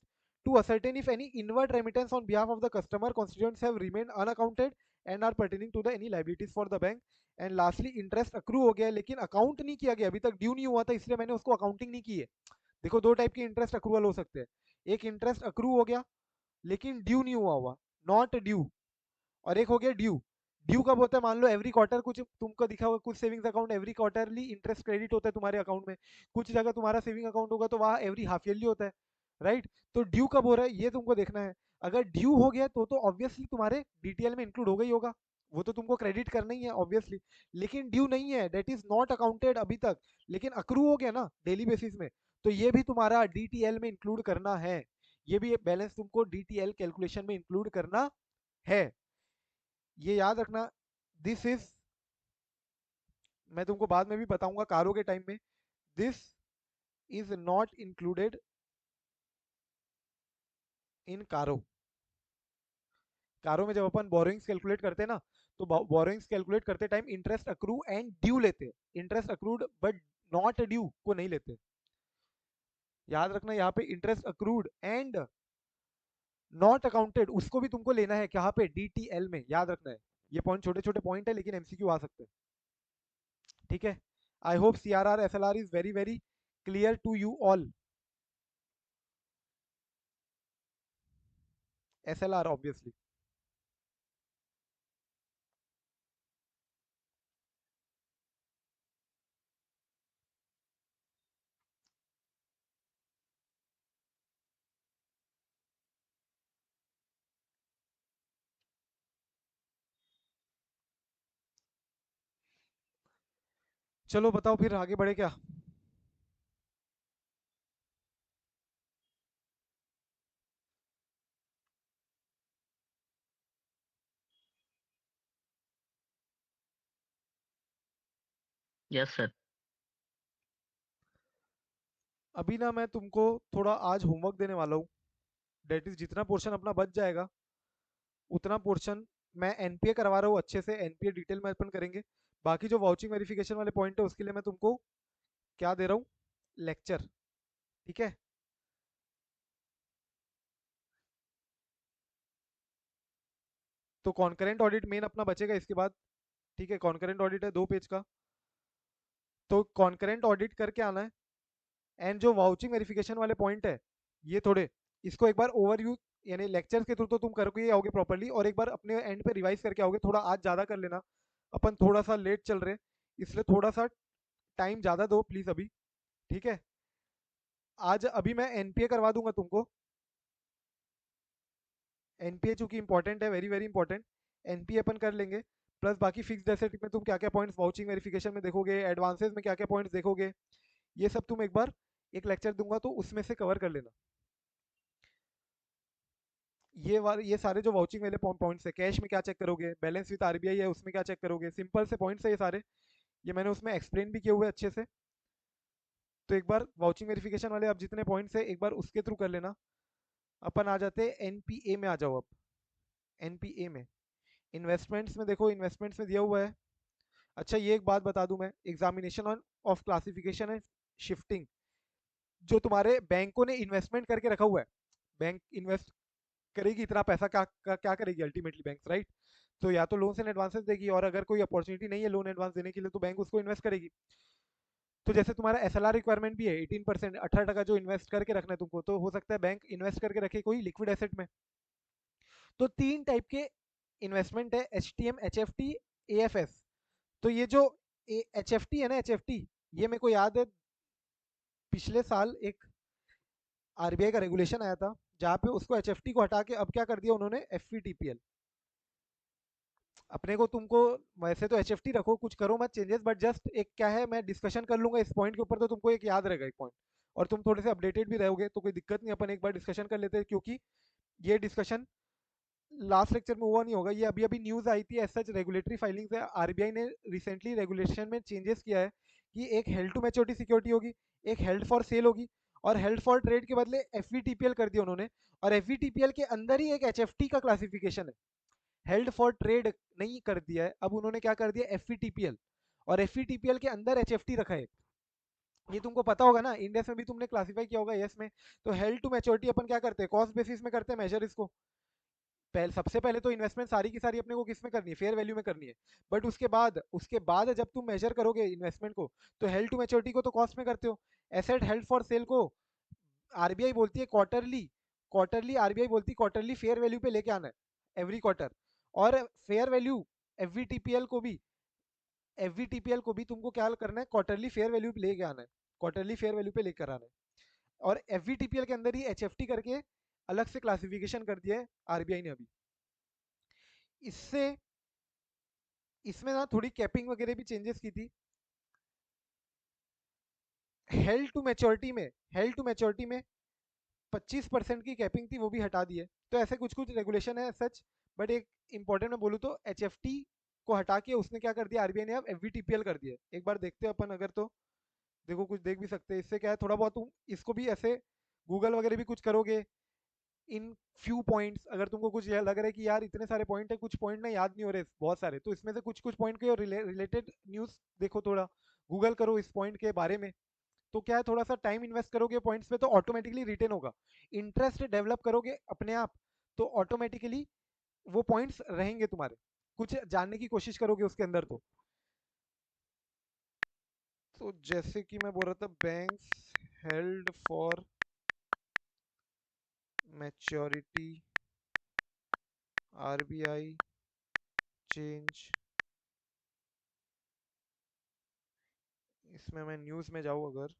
to ascertain if any inward remittance on behalf of the customer constituents have remained unaccounted and are pertaining to the any liabilities for the bank. And lastly interest accrue हो गया है लेकिन account नहीं किया गया, अभी तक due नहीं हुआ था, इसलिए मैंने उसको अकाउंटिंग नहीं की है। देखो दो टाइप के इंटरेस्ट अक्रूवल हो सकते हैं, एक इंटरेस्ट अक्रू हो गया लेकिन ड्यू नहीं हुआ, नॉट ड्यू, और एक हो गया ड्यू। ड्यू कब होता है, मान लो एवरी क्वार्टर कुछ तुमको दिखा हुआ, कुछ savings account every quarterly interest credit होता है तुम्हारे अकाउंट में, कुछ जगह तुम्हारा सेविंग अकाउंट होगा तो वहाँ एवरी हाफ ईयरली होता है, राइट। तो ड्यू कब हो रहा है ये तुमको देखना है। अगर ड्यू हो गया तो ऑब्वियसली तुम्हारे डीटीएल में इंक्लूड हो गई होगा, वो तो तुमको क्रेडिट करना ही है ऑब्वियसली। लेकिन ड्यू नहीं है, दैट इज नॉट अकाउंटेड अभी तक, लेकिन अक्रू हो गया ना डेली बेसिस में, तो ये भी तुम्हारा डीटीएल में इंक्लूड करना है, ये भी बैलेंस तुमको डीटीएल कैलकुलेशन में इंक्लूड करना है। ये याद रखना, दिस इज, मैं तुमको बाद में भी बताऊंगा कारो के टाइम में, this is not included in कारो। कारो में जब अपन बोरोइंग्स कैलकुलेट करते हैं ना, तो बोरोइंग्स कैलकुलेट करते time interest accrue and due लेते हैं, interest accrued but not due को नहीं लेते। याद रखना यहाँ पे interest accrued and not accounted उसको भी तुमको लेना है, कहाँ पे, डीटीएल में, याद रखना है। ये पॉइंट छोटे छोटे पॉइंट है लेकिन एमसीक्यू आ सकते हैं, ठीक है। I hope CRR SLR is very very clear to you all. SLR obviously. चलो बताओ फिर आगे बढ़े क्या? Yes, sir. अभी ना मैं तुमको थोड़ा आज होमवर्क देने वाला हूँ, डेट इज जितना पोर्शन अपना बच जाएगा उतना पोर्शन मैं एनपीए करवा रहा हूँ, अच्छे से एनपीए डिटेल में अपन करेंगे। बाकी जो वाउचिंग वेरिफिकेशन वाले पॉइंट है उसके लिए मैं तुमको क्या दे रहा हूँ, लेक्चर, ठीक है। तो कॉन्करेंट ऑडिट मेन अपना बचेगा इसके बाद, ठीक है। कॉन्करेंट ऑडिट है 2 पेज का, तो कॉन्करेंट ऑडिट करके आना है। एंड जो वाउचिंग वेरिफिकेशन वाले पॉइंट है ये थोड़े, इसको एक बार ओवरव्यू यानी लेक्चर्स के थ्रू तो तुम करके ही आओगे प्रॉपर्ली, और एक बार अपने एंड पे रिवाइज करके आओगे, थोड़ा आज ज़्यादा कर लेना, अपन थोड़ा सा लेट चल रहे, इसलिए थोड़ा सा टाइम ज़्यादा दो प्लीज़ अभी, ठीक है। आज अभी मैं एनपीए करवा दूंगा तुमको, एनपीए चूंकि इंपॉर्टेंट है, वेरी वेरी इंपॉर्टेंट, एनपीए अपन कर लेंगे। प्लस बाकी फिक्स्ड एसेट में तुम क्या क्या पॉइंट्स वाउचिंग वेरिफिकेशन में देखोगे, एडवांसेस में क्या क्या पॉइंट्स देखोगे, ये सब तुम एक बार एक लेक्चर दूंगा तो उसमें से कवर कर लेना। ये सारे जो वाउचिंग वाले पॉइंट्स है, कैश में क्या चेक करोगे, बैलेंस विद आरबीआई है उसमें क्या चेक करोगे, सिंपल से पॉइंट्स है ये सारे, ये मैंने उसमें एक्सप्लेन भी किए हुए अच्छे से। तो एक बार वाउचिंग वेरिफिकेशन वाले अब जितने पॉइंट्स है एक बार उसके थ्रू कर लेना। अपन आ जाते हैं एनपीए में, आ जाओ अब एनपीए में। इन्वेस्टमेंट्स में देखो, इन्वेस्टमेंट्स में दिया हुआ है। अच्छा ये एक बात बता दूं मैं, examination on off classification and shifting, जो तुम्हारे बैंकों ने इन्वेस्टमेंट करके रखा हुआ है, बैंक इन्वेस्ट करेगी इतना पैसा, क्या करेगी अल्टीमेटली बैंक, राइट? तो या तो लोन एंड एडवांसेस देगी, और अगर कोई अपॉर्चुनिटी नहीं है लोन एडवांस देने के लिए तो बैंक उसको इन्वेस्ट करेगी। तो जैसे तुम्हारा एसएलआर रिक्वायरमेंट भी है 18%, 18% जो इन्वेस्ट करके रखना है तुमको, तो हो सकता है बैंक इन्वेस्ट करके रखे कोई लिक्विड एसेट में। तो 3 टाइप के इन्वेस्टमेंट है, H T M, H F T, A F S. तो ये जो एच एफ टी है ना, एच एफ टी, ये मेरे को याद है पिछले साल एक आरबीआई का रेगुलेशन आया था जहाँ पे उसको एच एफ टी को हटा के अब क्या कर दिया उन्होंने, एफ टी पी एल। अपने को तुमको वैसे तो एच एफ टी रखो, कुछ करो मत चेंजेस, बट जस्ट एक क्या है, मैं डिस्कशन कर लूंगा इस पॉइंट के ऊपर तो तुमको एक याद रहेगा एक पॉइंट, और तुम थोड़े से अपडेटेड भी रहोगे तो कोई दिक्कत नहीं, अपन एक बार डिस्कशन कर लेते हैं, क्योंकि ये डिस्कशन लास्ट लेक्चर में हुआ नहीं होगा, ये अभी अभी न्यूज आई थी। एज सच रेगुलेटरी फाइलिंग्स है, आरबीआई ने रिसेंटली रेगुलेशन में चेंजेस किया है कि एक हेल्ड टू मैच्योरिटी सिक्योरिटी होगी, एक हेल्ड फॉर सेल होगी, और हेल्ड फॉर ट्रेड के बदले एफ कर दिया उन्होंने। और एफ के अंदर ही एक एच का क्लासिफिकेशन है, हेल्ड फॉर ट्रेड नहीं कर दिया है, अब उन्होंने क्या कर दिया, एफ और एफ के अंदर एच रखा है। ये तुमको पता होगा ना, इंडिया में भी तुमने क्लासिफाई किया होगा यस में। तो हेल्ड टू मैच्योरिटी अपन क्या करते हैं, कॉस्ट बेसिस में करते हैं मेजर इसको। सबसे पहले तो इन्वेस्टमेंट सारी की सारी अपने को किस में करनी है, फेयर वैल्यू में करनी है। बट उसके बाद जब तुम मेजर करोगे इन्वेस्टमेंट को, तो हेल्ड टू मैच्योरिटी को तो कॉस्ट में करते हो, एसेट हेल्ड फॉर सेल को आरबीआई बोलती है क्वार्टरली, आरबीआई बोलती है क्वार्टरली फेयर वैल्यू पे लेके आना है एवरी क्वार्टर। और फेयर वैल्यू एफवीटीपीएल को भी, तुमको क्या करना है, क्वार्टरली फेयर वैल्यू पे लेके आना है, क्वार्टरली फेयर वैल्यू पे लेकर आना है। और एफवीटीपीएल के अंदर ही एचएफटी करके अलग से क्लासिफिकेशन कर दिया है आरबीआई ने अभी। इससे इसमें ना थोड़ी कैपिंग वगैरह भी चेंजेस की थी। हेल्ड टू मैच्योरिटी में 25% की कैपिंग थी, वो भी हटा दी है। तो ऐसे कुछ कुछ रेगुलेशन है सच। बट एक इंपॉर्टेंट मैं बोलूँ तो एच को हटा के उसने क्या कर दिया आरबीआई ने, अब एफ कर दिया। एक बार देखते हैं अपन, अगर तो देखो कुछ देख भी सकते हैं, इससे क्या है थोड़ा बहुत तुम इसको भी ऐसे गूगल वगैरह भी कुछ करोगे इन फ्यू पॉइंट्स, अगर तुमको कुछ लग रहा है कि यार इतने सारे पॉइंट है, कुछ पॉइंट ना याद नहीं हो रहे बहुत सारे, तो इसमें से कुछ कुछ पॉइंट के रिलेटेड न्यूज़ देखो, थोड़ा गूगल करो इस पॉइंट के बारे में। तो क्या है, थोड़ा सा टाइम इन्वेस्ट करोगे पॉइंट्स पे तो ऑटोमेटिकली रिटेन होगा। इंटरेस्ट डेवलप करोगे अपने आप तो ऑटोमेटिकली वो पॉइंट्स रहेंगे तुम्हारे, कुछ जानने की कोशिश करोगे उसके अंदर तो जैसे कि मैं बोल रहा था, banks held for maturity, RBI change, इसमें मैं न्यूज़ में जाऊँ अगर,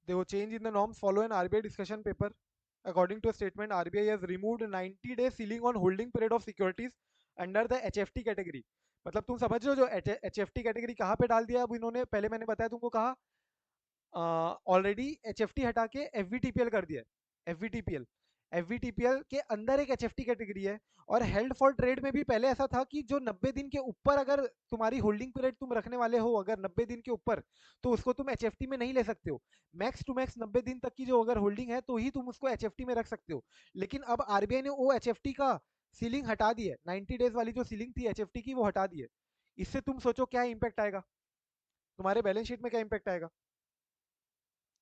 देखो, change in the norms follow an RBI discussion paper, according to statement RBI has removed 90 day ceiling on holding period of securities under the HFT category. मतलब तुम समझ रहे हो, जो एचएफटी कैटेगरी कहाँ पे डाल दिया अब इन्होंने, पहले मैंने बताया तुमको कहा, ऑलरेडी एचएफटी हटा के एफवीटीपीएल कर दिया है। एफवीटीपीएल के अंदर एक एचएफटी कैटेगरी है। और हेल्ड फॉर ट्रेड में भी पहले ऐसा था कि जो 90 दिन के ऊपर अगर तुम्हारी होल्डिंग पीरियड तुम रखने वाले हो, अगर 90 दिन के ऊपर, तो उसको तुम एचएफटी में नहीं ले सकते हो। मैक्स टू मैक्स 90 दिन तक की जो अगर होल्डिंग है तो ही तुम उसको एचएफटी में रख सकते हो। लेकिन अब आरबीआई ने वो एचएफटी का सीलिंग हटा दी है, 90 डेज वाली जो सीलिंग थी एचएफटी की वो हटा दी है। इससे तुम सोचो क्या इंपैक्ट आएगा तुम्हारे बैलेंस शीट में, क्या इंपैक्ट आएगा।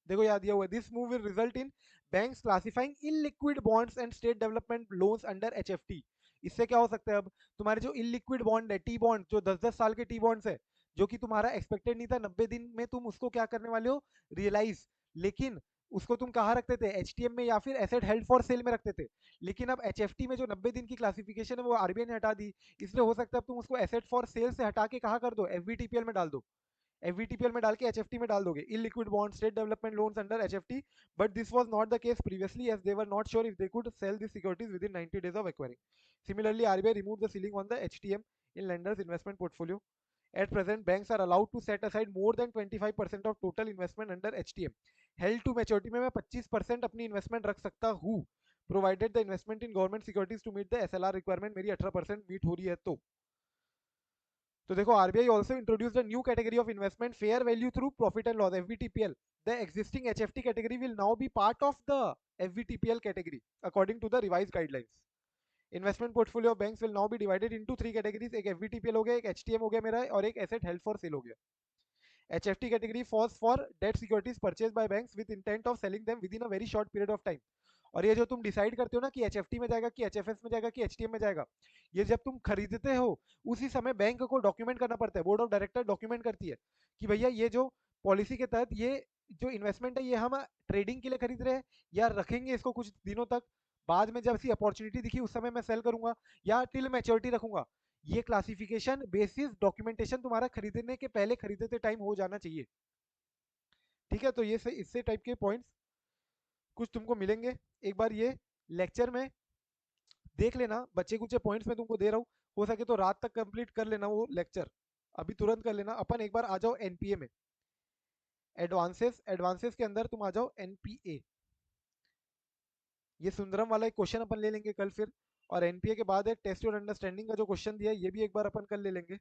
देखो याद दिया हुआ है, this move will result in banks classifying illiquid bonds and state development loans under HFT. इससे क्या हो सकता है, अब तुम्हारे जो इलिक्विड बॉन्ड है, टी बॉन्ड, जो 10-10 साल के टी बॉन्ड्स है, जो कि तुम्हारा एक्सपेक्टेड नहीं था 90 दिन में तुम उसको क्या करने वाले हो, रियलाइज, लेकिन उसको तुम कहाँ रखते थे, एचटीएम में या फिर एसेट हेल्ड फॉर सेल में रखते थे। लेकिन अब एचएफटी में जो 90 दिन की क्लासिफिकेशन है वो आरबीआई ने हटा दी, इसलिए हो सकता है अब तुम उसको एसेट फॉर सेल से हटा के कहाँ कर दो, एफवीटीपीएल में डाल दो। एफवीटीपीएल में डाल के एचएफटी में डाल दोगे, illiquid bond state development loans under HFT, but this was not the case previously as they were not sure if they could sell this securities within 90 days of acquiring. Similarly, RBI removed the ceiling on the HTM in lenders investment portfolio. At present, banks are allowed to set aside more than 25% of total investment under HTM. Held to maturity में मैं 25% अपनी investment रख सकता हूँ, provided the investment in government securities to meet the SLR requirement मेरी 18% meet हो रही है तो देखो RBI also introduced a new category of investment fair value through profit and loss FVTPL. The existing HFT category will now be part of the FVTPL category according to the revised guidelines. Investment portfolio of banks will now be divided into 3 categories. एक FVTPL हो गया, एक HTM हो गया मेरा, और एक asset held for sale हो गया. HFT category falls for debt securities purchased by banks with intent of selling them within a very short period of time. और ये जो तुम डिसाइड करते हो ना कि एचएफटी में जाएगा कि एचएफएस में जाएगा कि एचटीएम में जाएगा, ये जब तुम खरीदते हो उसी समय बैंक को डॉक्यूमेंट करना पड़ता है. बोर्ड ऑफ डायरेक्टर डॉक्यूमेंट करती है कि भैया ये जो पॉलिसी के तहत ये जो इन्वेस्टमेंट है ये हम ट्रेडिंग के लिए खरीद रहे हैं या रखेंगे इसको कुछ दिनों तक, बाद में जब सी अपॉर्चुनिटी दिखी उस समय मैं सेल करूंगा या टिल मैच्योरिटी रखूंगा. ये क्लासिफिकेशन बेसिस डॉक्यूमेंटेशन तुम्हारा खरीदने के पहले खरीदते टाइम हो जाना चाहिए. ठीक है, तो ये इससे टाइप के पॉइंट्स कुछ तुमको मिलेंगे. एक बार ये लेक्चर में देख लेना, बच्चे कुछ पॉइंट्स में तुमको दे रहा हूँ, हो सके तो रात तक कंप्लीट कर लेना वो लेक्चर, अभी तुरंत कर लेना. अपन एक बार आ जाओ एनपीए में, एडवांसेस के अंदर तुम आ जाओ एनपीए. ये सुंदरम वाला एक क्वेश्चन अपन ले लेंगे कल फिर, और एनपीए के बाद एक टेस्ट और अंडरस्टैंडिंग का जो क्वेश्चन दिया है ये भी एक बार अपन कल ले लेंगे.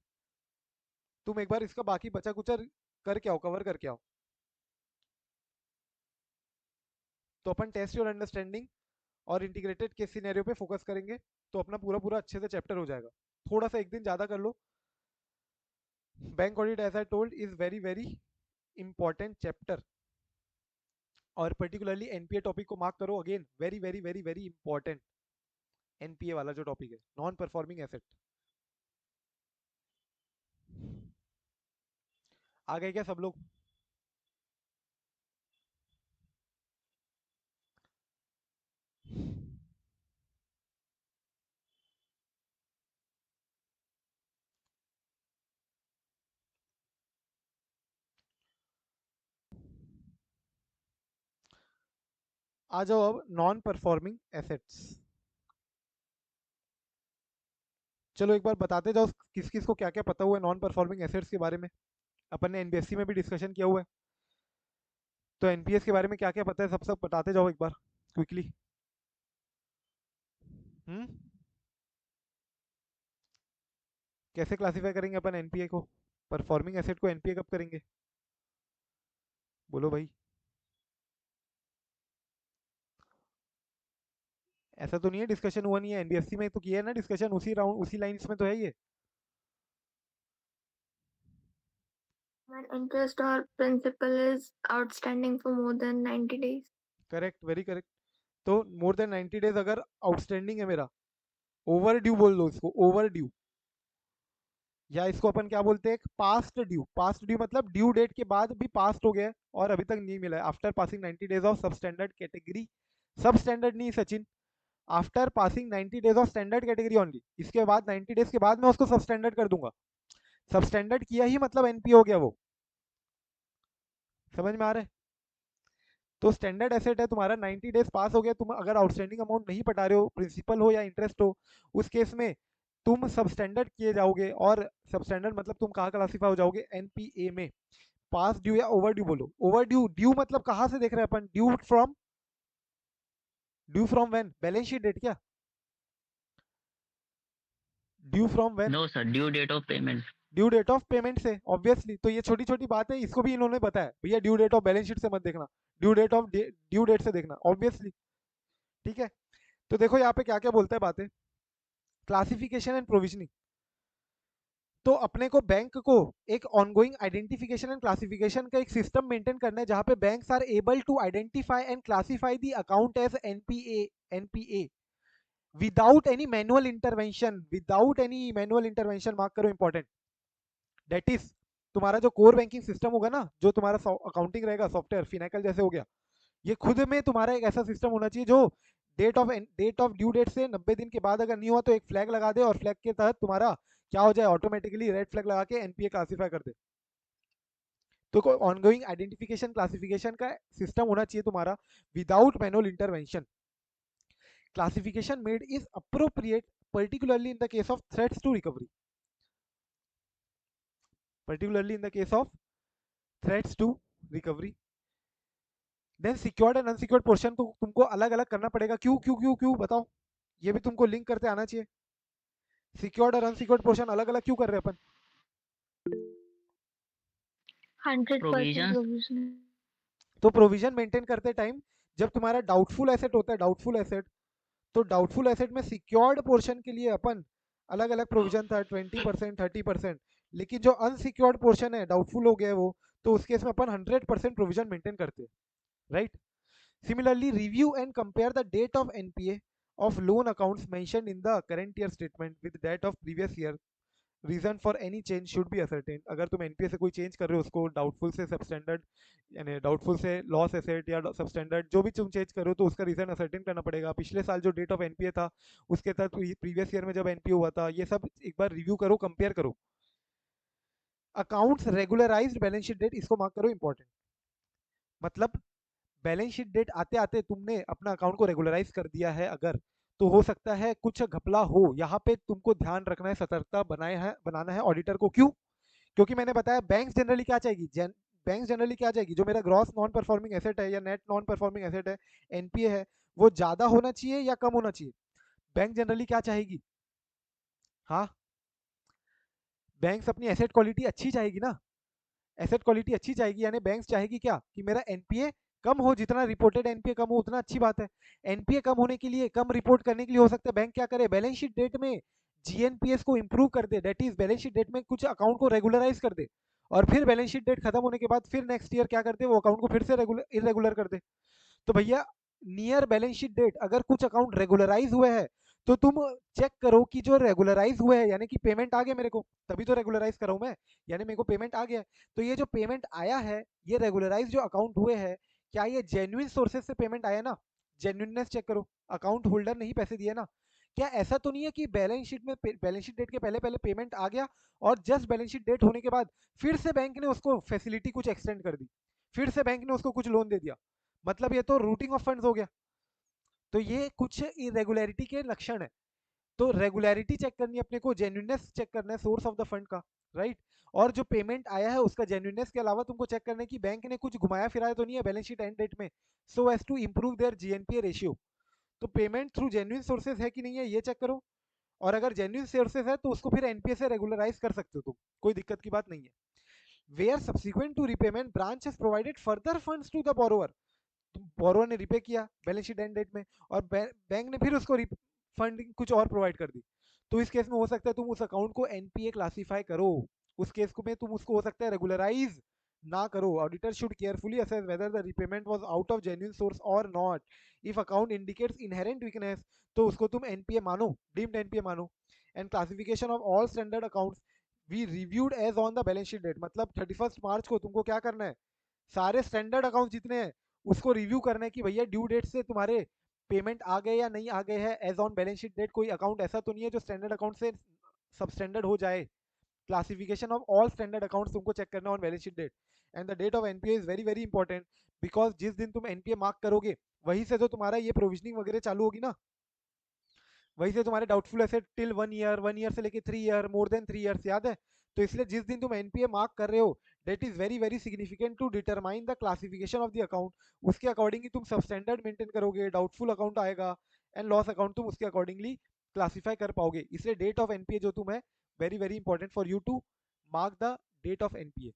तुम एक बार इसका बाकी बचा कुचा करके आओ, कवर करके आओ. तो अपन टेस्ट और अंडरस्टैंडिंग और इंटीग्रेटेड केस सिनेरियो पे फोकस करेंगे, तो अपना पूरा पूरा अच्छे से चैप्टर हो जाएगा. थोड़ा सा एक दिन ज्यादा कर लो. Bank audit as I told is very very important chapter, और पर्टिकुलरली एनपीए टॉपिक को मार्क करो. Again very very very very important NPA वाला जो टॉपिक है, नॉन परफॉर्मिंग एसेट. आ गए क्या सब लोग? आ जाओ अब नॉन परफॉर्मिंग एसेट्स. चलो एक बार बताते जाओ किस किस को क्या क्या पता हुआ है नॉन परफॉर्मिंग एसेट्स के बारे में. अपन ने एनबीएफसी में भी डिस्कशन किया हुआ है, तो एनपीएस के बारे में क्या क्या पता है सब सब बताते जाओ एक बार क्विकली. कैसे क्लासिफाई करेंगे अपन एनपीए को, परफॉर्मिंग एसेट को एनपीए कब करेंगे, बोलो भाई. ऐसा तो नहीं है डिस्कशन हुआ नहीं है, एनबीएफसी में तो किया है ना डिस्कशन, उसी राउंड उसी लाइंस में तो है ये. When interest or principal is outstanding for more than 90 days. Correct, very correct. तो मोर देन 90 डेज अगर आउटस्टैंडिंग है मेरा, ओवर ड्यू बोल दो इसको, ओवर ड्यू, या इसको अपन क्या बोलते हैं, पास्ट ड्यू. पास्ट ड्यू मतलब ड्यू डेट के बाद भी पास्ट हो गया है और अभी तक नहीं मिला है. आफ्टर पासिंग 90 डेज ऑफ सब स्टैंडर्ड कैटेगरी, सब स्टैंडर्ड नहीं Sachin, after passing 90 days of standard category only. इसके बाद 90 डेज के बाद मैं उसको सब स्टैंडर्ड कर दूंगा. सब स्टैंडर्ड किया ही मतलब एनपीए हो गया वो. समझ में आ रहा है? तो स्टैंडर्ड एसेट है तुम्हारा, 90 डेज पास हो गया, तुम अगर आउटस्टैंडिंग अमाउंट नहीं पटा रहे हो, प्रिंसिपल हो या इंटरेस्ट हो, उस केस में तुम सब स्टैंडर्ड किए जाओगे. और सब स्टैंडर्ड मतलब तुम कहाँ क्लासीफाई हो जाओगे, एनपीए में. पास ड्यू या ओवर ड्यू बोलो. ओवर ड्यू, ड्यू मतलब कहाँ से देख रहे हैं अपन, due from when, balance sheet date क्या, due from when? No sir, due date of payment. Due date of payment से, ऑब्वियसली. तो ये छोटी छोटी बात है, इसको भी इन्होंने बताया भैया due date of balance sheet से मत देखना, ड्यू डेट से देखना, ऑब्वियसली. ठीक है, तो देखो यहाँ पे क्या क्या बोलता है बातें. Classification and provisioning. तो अपने को बैंक को एक ऑनगोइंग आइडेंटिफिकेशन एंड क्लासिफिकेशन का एक सिस्टम मेंटेन करना है, जहां पे banks are able to identify and classify the account as NPA without any manual intervention. Mark करो, इंपॉर्टेंट. दैट इज तुम्हारा जो कोर बैंकिंग सिस्टम होगा ना, जो तुम्हारा अकाउंटिंग रहेगा, सॉफ्टवेयर फिनेकल जैसे हो गया, ये खुद में तुम्हारा एक ऐसा सिस्टम होना चाहिए जो डेट ऑफ ड्यू डेट से 90 दिन के बाद अगर नहीं हुआ तो एक फ्लैग लगा दे, और फ्लैग के तहत तुम्हारा क्या हो जाए, ऑटोमेटिकली रेड फ्लैग लगा के एनपीए क्लासीफाई कर दे। तो ऑनगोइंग आइडेंटिफिकेशन क्लासिफिकेशन का सिस्टम होना चाहिए तुम्हारा without manual intervention. Classification made is appropriate particularly in the case of threats to recovery, particularly in the case of threats to recovery। Then secured and unsecured portion को तुमको अलग अलग करना पड़ेगा। क्यों क्यों क्यों क्यों बताओ, ये भी तुमको लिंक करते आना चाहिए। सिक्योर्ड और अनसिक्योर्ड पोर्शन अलग अलग क्यों कर रहे हैं अपन? 100% Provisions. provision. तो प्रोविजन मेंटेन करते टाइम जब तुम्हारा डाउटफुल एसेट होता है, डाउटफुल एसेट, तो डाउटफुल एसेट में सिक्योर्ड पोर्शन के लिए अपन अलग अलग प्रोविजन था 20%, 30%। लेकिन जो अनसिक्योर्ड पोर्शन है, डाउटफुल हो गया वो, तो उस केस में अपन 100% प्रोविजन मेंटेन करते हैं, right. Similarly, review and compare the date of NPA of loan accounts mentioned in the current year statement with that of previous year. Reason for any change should be ascertained। अगर तुम NPA से कोई change कर रहे हो, उसको doubtful से substandard, यानी डाउटफुल से लॉस एसेट या सबस्टैंडर्ड, जो भी तुम चेंज कर रहे हो, तो उसका रीजन असर्टेन करना पड़ेगा। पिछले साल जो डेट ऑफ एनपीए था उसके तहत प्रीवियस ईयर में जब एनपीए हुआ था, ये सब एक बार रिव्यू करो, कंपेयर करो। Accounts regularised balance sheet date, इसको मार्क करो, इंपॉर्टेंट। मतलब बैलेंस शीट डेट आते आते तुमने अपना अकाउंट को रेगुलराइज कर दिया है अगर, तो हो सकता है कुछ घपला हो। यहाँ पे तुमको ध्यान रखना है, सतर्कता बनाना है ऑडिटर को। क्यों? क्योंकि मैंने बताया बैंक जनरली क्या चाहेगी, बैंक जनरली क्या चाहेगी, जो मेरा ग्रॉस नॉन परफॉर्मिंग एसेट है या नेट नॉन परफॉर्मिंग एसेट है, एनपीए है, वो ज्यादा होना चाहिए या कम होना चाहिए? बैंक जनरली क्या चाहेगी? हाँ, बैंक अपनी एसेट क्वालिटी अच्छी चाहेगी ना, एसेट क्वालिटी अच्छी चाहेगी, यानी बैंक चाहेगी क्या कि मेरा एनपीए कम हो, जितना रिपोर्टेड एनपीए कम हो उतना अच्छी बात है। एनपीए कम होने के लिए, कम रिपोर्ट करने के लिए हो सकता है बैंक क्या करे, बैलेंस शीट डेट में जीएनपीएस को इंप्रूव कर दे, that is balance sheet date में कुछ अकाउंट को रेगुलराइज कर दे, और फिर बैलेंस शीट डेट खत्म होने के बाद फिर नेक्स्ट ईयर क्या करते, वो अकाउंट को फिर से इरेगुलर कर दे। तो भैया नियर बैलेंस शीट डेट अगर कुछ अकाउंट रेगुलराइज हुए हैं, तो तुम चेक करो कि जो रेगुलराइज हुए हैं, यानी कि पेमेंट आ गया मेरे को, तभी तो रेगुलराइज कर रहा हूं मैं, यानी मेरे को पेमेंट आ गया। तो ये जो पेमेंट आया है, ये रेगुलराइज जो अकाउंट हुए हैं, क्या ये जेन्युइन सोर्सेज से पेमेंट आया ना? जेन्युइननेस चेक करो, अकाउंट होल्डर ने ही पैसे दिए ना। क्या ऐसा तो नहीं है कि बैलेंस शीट में, बैलेंस शीट डेट के पहले पहले पेमेंट आ गया और जस्ट बैलेंस शीट डेट होने के बाद फिर से बैंक ने उसको फैसिलिटी कुछ एक्सटेंड कर दी, फिर से बैंक ने उसको कुछ लोन दे दिया? मतलब ये तो रूटिंग ऑफ फंड्स हो गया। तो ये कुछ इरेगुलरिटी के लक्षण है। तो रेगुलरिटी चेक करनी है अपने को, जेन्युइननेस चेक करना है सोर्स ऑफ द फंड का, राइट। और जो पेमेंट आया है उसका जेन्युइननेस के अलावा तुमको चेक करना है कि बैंक ने कुछ घुमाया फिराया तो नहीं है बैलेंस शीट एंड डेट में, so as to improve their GNPA ratio. तो पेमेंट थ्रू जेन्युइन सोर्सेज है कि नहीं है, ये चेक करो। और अगर जेन्युइन सोर्सेज है तो उसको फिर एनपीए से रेगुलराइज कर सकते हो तुम, कोई दिक्कत की बात नहीं है। Where subsequent to repayment branch has provided further funds to the borrower, borrower ने रिपे किया बैलेंस शीट एंड डेट में, और बैंक ने फिर उसको फंडिंग कुछ और प्रोवाइड कर दी, तो इस केस में हो सकता है तुम उस अकाउंट को एनपीए क्लासिफाई करो। उस केस में तुम उसको हो सकता है रेगुलराइज ना करो। Auditor should carefully assess whether the repayment was out of genuine source और not. If account indicates inherent weakness, तो उसको तुम एनपीए मानो, डीम्ड एनपीए मानो। And classification of all standard accounts we reviewed as on the balance sheet date, मतलब 31 मार्च को तुमको क्या करना है, सारे स्टैंडर्ड अकाउंट जितने हैं उसको रिव्यू करना है कि भैया ड्यू डेट से तुम्हारे पेमेंट आ गए या नहीं आ गए हैं as on balance sheet date. कोई अकाउंट ऐसा तो नहीं है जो स्टैंडर्ड अकाउंट से सब स्टैंडर्ड हो जाए। Classification of all standard accounts तुमको चेक करना on balance sheet date. And the date of NPA is very very important, because जिस दिन तुम एनपीए मार्क करोगे वहीं से जो तुम्हारा ये प्रोविजनिंग वगैरह चालू होगी ना, वहीं से तुम्हारे doubtful asset till 1 year, 1 year से लेके 3 ईयर, मोर देन 3 ईयर्स, याद है? तो इसलिए जिस दिन तुम एनपीए मार्क कर रहे हो, date is very very significant to determine the classification of the account. उसके अकॉर्डिंग ही तुम सब स्टैंडर्ड मेंटेन करोगे, डाउटफुल अकाउंट आएगा एंड लॉस अकाउंट तुम उसके अकॉर्डिंगली क्लासिफाई कर पाओगे। इसलिए डेट ऑफ एनपीए जो तुम है, very very important for you to mark the date of NPA.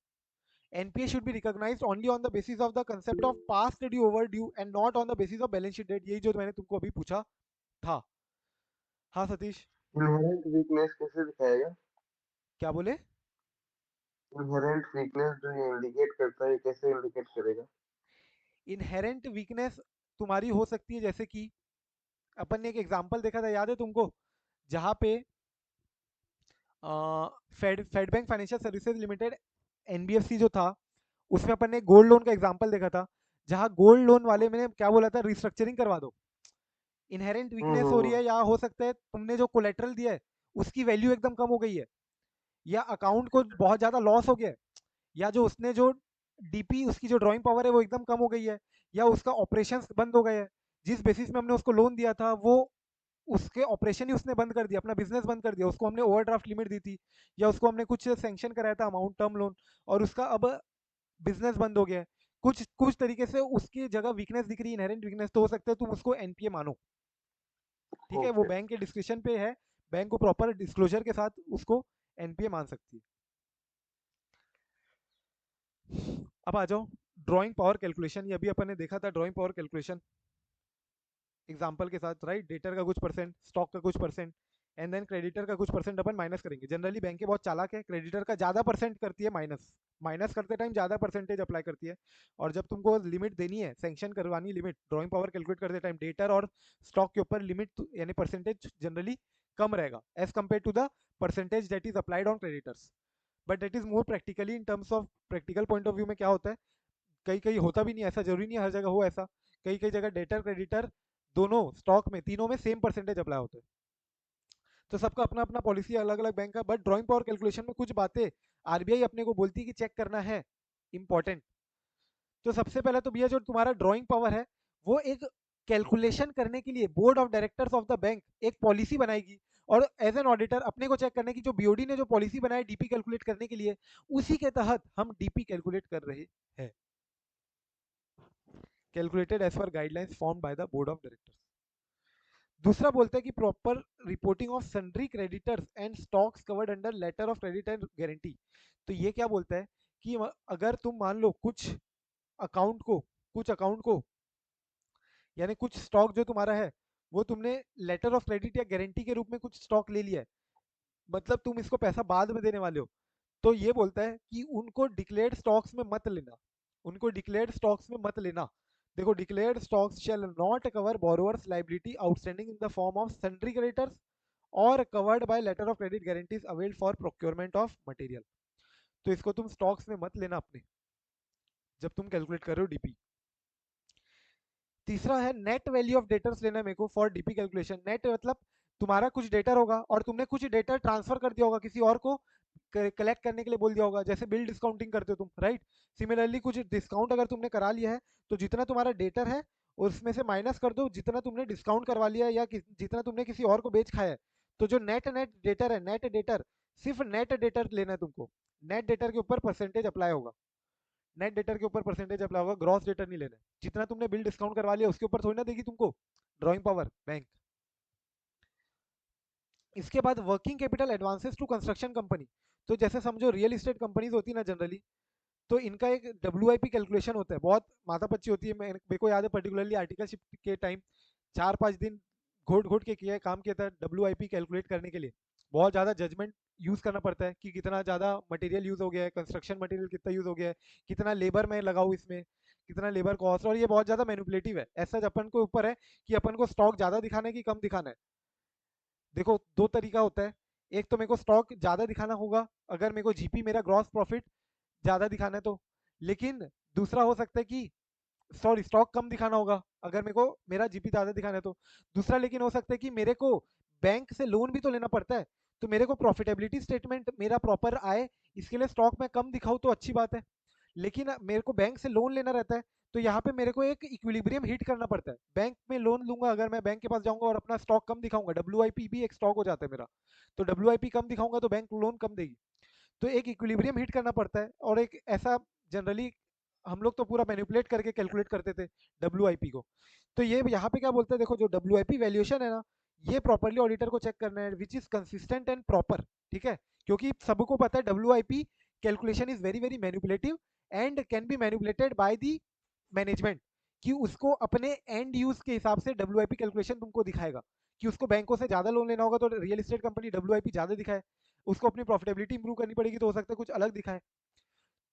NPA should be recognised only on the basis of the concept of past due, overdue, and not on the basis of balance sheet date. यही जो मैंने तुमको अभी पूछा था। हाँ Satish, inherent weakness कैसे दिखाएगा? क्या बोले? इनहेरेंट वीकनेस जो ये इंडिकेट करता है, ये कैसे इंडिकेट करेगा? इनहेरेंट वीकनेस तुम्हारी हो सकती है, जैसे कि अपन ने एक एग्जांपल देखा था, याद है तुमको, जहां पे Fedbank financial services limited NBFC जो था, उसमें अपन ने गोल्ड लोन का एग्जांपल देखा था, जहाँ गोल्ड लोन वाले मैंने क्या बोला था, रिस्ट्रक्चरिंग करवा दो, इनहेरेंट वीकनेस हो रही हम्म। है, या हो सकता है तुमने जो कोलेट्रल दिया है उसकी वैल्यू एकदम कम हो गई है, या अकाउंट को बहुत ज्यादा लॉस हो गया है, या जो उसने जो डीपी उसकी जो ड्राइंग पावर है वो एकदम कम हो गई है, या उसका ऑपरेशंस बंद हो गए हैं, जिस बेसिस में हमने उसको लोन दिया था वो उसके ऑपरेशन ही उसने बंद कर दिया, अपना बिजनेस बंद कर दिया, उसको हमने ओवरड्राफ्ट लिमिट दी थी, या उसको हमने कुछ सैंक्शन कराया था अमाउंट टर्म लोन, और उसका अब बिजनेस बंद हो गया है, कुछ कुछ तरीके से उसकी जगह वीकनेस दिख रही है, इनहेरेंट वीकनेस, तो हो सकता है तुम उसको एनपीए मानो। ठीक है, वो ओके। बैंक के डिस्क्रिप्शन पे है, बैंक को प्रॉपर डिस्क्लोजर के साथ उसको एनपीए मान सकती है। अब आ जाओ ड्राइंग पावर कैलकुलेशन, ये अभी अपन ने देखा था ड्राइंग पावर कैलकुलेशन एग्जांपल के साथ, राइट, डेटर का कुछ परसेंट, स्टॉक का कुछ परसेंट, एंड देन क्रेडिटर का कुछ परसेंट अपन माइनस करेंगे। जनरली बैंकें बहुत चालाक है, क्रेडिटर का ज्यादा परसेंट करती है माइनस, माइनस करते टाइम ज्यादा परसेंटेज अप्लाई करती है, और जब तुमको लिमिट देनी है, सैंक्शन करवानी लिमिट, ड्राइंग पावर कैलकुलेट करते टाइम डेटर और स्टॉक के ऊपर लिमिट यानी परसेंटेज जनरली कम रहेगा as compare to the percentage that is applied on creditors. But that is more practically, in terms of practical point of view में क्या होता है, कई कई होता भी नहीं, ऐसा जरूरी नहीं है हर जगह हो ऐसा, कई कई जगह डेटर क्रेडिटर दोनों स्टॉक में तीनों में सेम परसेंटेज अप्लाई होते हैं। तो सबका अपना अपना पॉलिसी अलग अलग बैंक का, बट ड्राइंग पावर कैलकुलेशन में कुछ बातें आरबीआई अपने को बोलती है कि चेक करना है, इंपॉर्टेंट। तो सबसे पहले तो भैया जो तुम्हारा ड्राइंग पावर है वो एक कैलकुलेशन करने के लिए board of directors of the bank एक पॉलिसी बनाएगी, और एज एन ऑडिटर अपने को चेक करने की जो बीओडी ने जो पॉलिसी बनाई डीपी कैलकुलेट करने के लिए, उसी के तहत हम डीपी कैलकुलेट कर रहे हैं, calculated as per guidelines form by the board of directors. दूसरा बोलते हैं कि proper reporting of sundry creditors and stocks covered under letter of credit and guarantee. तो ये क्या बोलता है कि अगर तुम मान लो अकाउंट को कुछ अकाउंट को यानी कुछ स्टॉक जो तुम्हारा है वो तुमने लेटर ऑफ क्रेडिट या गारंटी के रूप में कुछ स्टॉक ले लिया है, मतलब तुम इसको पैसा बाद में देने वाले हो, तो ये बोलता है कि उनको डिक्लेयर्ड स्टॉक्स में मत लेना, उनको डिक्लेयर्ड स्टॉक्स में मत लेना। देखो, declared stocks shall not cover borrowers liability outstanding in the form of sundry creditors और covered by letter of credit guarantees availed for procurement of material. तो इसको तुम स्टॉक्स में मत लेना अपने, जब तुम कैलकुलेट कर रहे हो डीपी। तीसरा है नेट वैल्यू ऑफ डेटर्स लेना है मेरे को फॉर डीपी कैलकुलेशन। नेट मतलब तुम्हारा कुछ डेटर होगा और तुमने कुछ डेटर ट्रांसफर कर दिया होगा किसी और को, कलेक्ट करने के लिए बोल दिया होगा, जैसे बिल डिस्काउंटिंग करते हो तुम, राइट। सिमिलरली कुछ डिस्काउंट अगर तुमने करा लिया है तो जितना तुम्हारा डेटर है उसमें से माइनस कर दो जितना तुमने डिस्काउंट करवा लिया है या जितना तुमने किसी और को बेच खाया है। तो जो नेट नेट डेटर है, नेट डेटर, सिर्फ नेट डेटर लेना है तुमको, नेट डेटर के ऊपर परसेंटेज अप्लाई होगा, नेट डेटर के ऊपर परसेंटेज अप्लाई होगा, ग्रॉस डेटर नहीं लेना है। जितना तुमने बिल डिस्काउंट करवा लिया उसके ऊपर थोड़ी ना देगी तुमको ड्राइंग पावर बैंक। इसके बाद working capital advances to construction company. तो जैसे समझो रियल एस्टेट कंपनीज होती है ना जनरली, तो इनका एक डब्ल्यू कैलकुलेशन होता है, बहुत माथापच्ची होती है। मेरे को याद है पर्टिकुलरली आर्टिकलशिप के टाइम 4-5 दिन घोट घोट के किया है, काम किया था डब्ल्यू कैलकुलेट करने के लिए। बहुत ज़्यादा जजमेंट यूज़ करना पड़ता है कि कितना ज़्यादा मटेरियल यूज़ हो गया है, कंस्ट्रक्शन मटेरियल कितना यूज़ हो गया है, कितना लेबर मैं लगाऊँ इसमें, कितना लेबर कॉस्ट, और ये बहुत ज़्यादा मैनिपुलेटिव है। ऐसा अपन को ऊपर है कि अपन को स्टॉक ज़्यादा दिखाना है कि कम दिखाना है। देखो, दो तरीका होता है, एक तो मेरे को स्टॉक ज़्यादा दिखाना होगा अगर मेरे को जीपी मेरा ग्रॉस प्रॉफिट ज़्यादा दिखाना है तो, लेकिन दूसरा हो सकता है कि सॉरी स्टॉक कम दिखाना होगा अगर मेरे को मेरा जीपी ज़्यादा दिखाना है तो। दूसरा लेकिन हो सकता है कि मेरे को बैंक से लोन भी तो लेना पड़ता है, तो मेरे को प्रॉफिटेबिलिटी स्टेटमेंट मेरा प्रॉपर आए, इसके लिए स्टॉक में कम दिखाऊं तो अच्छी बात है। लेकिन मेरे को बैंक से लोन लेना रहता है, तो यहाँ पे मेरे को एक इक्विलिब्रियम हिट करना पड़ता है। बैंक में लोन लूंगा अगर मैं बैंक के पास जाऊंगा और अपना स्टॉक कम दिखाऊंगा, डब्ल्यू भी एक स्टॉक हो जाता है मेरा, तो डब्ल्यू कम दिखाऊंगा तो बैंक लोन कम देगी। तो एक इक्विलिब्रियम हिट करना पड़ता है, और एक ऐसा जनरली हम लोग तो पूरा मैनिपुलेट करके कैलकुलेट करते थे डब्ल्यू को। तो ये यहाँ पे क्या बोलते हैं, देखो जो डब्ल्यू वैल्यूएशन है ना, ये प्रॉपरली ऑडिटर को चेक करना है which is consistent and proper. ठीक है, क्योंकि सबको पता है W calculation is very very manipulative and can be manipulated by the management, कि उसको अपने एंड यूज के हिसाब से डब्ल्यू कैलकुलेशन तुमको दिखाएगा, कि उसको बैंकों से ज्यादा लोन लेना होगा तो रियल एस्टेट कंपनी डब्ल्यू ज्यादा दिखाए, उसको अपनी प्रॉफिटेबिलिटी इंप्रूव करनी पड़ेगी तो हो सकता है कुछ अलग दिखाए।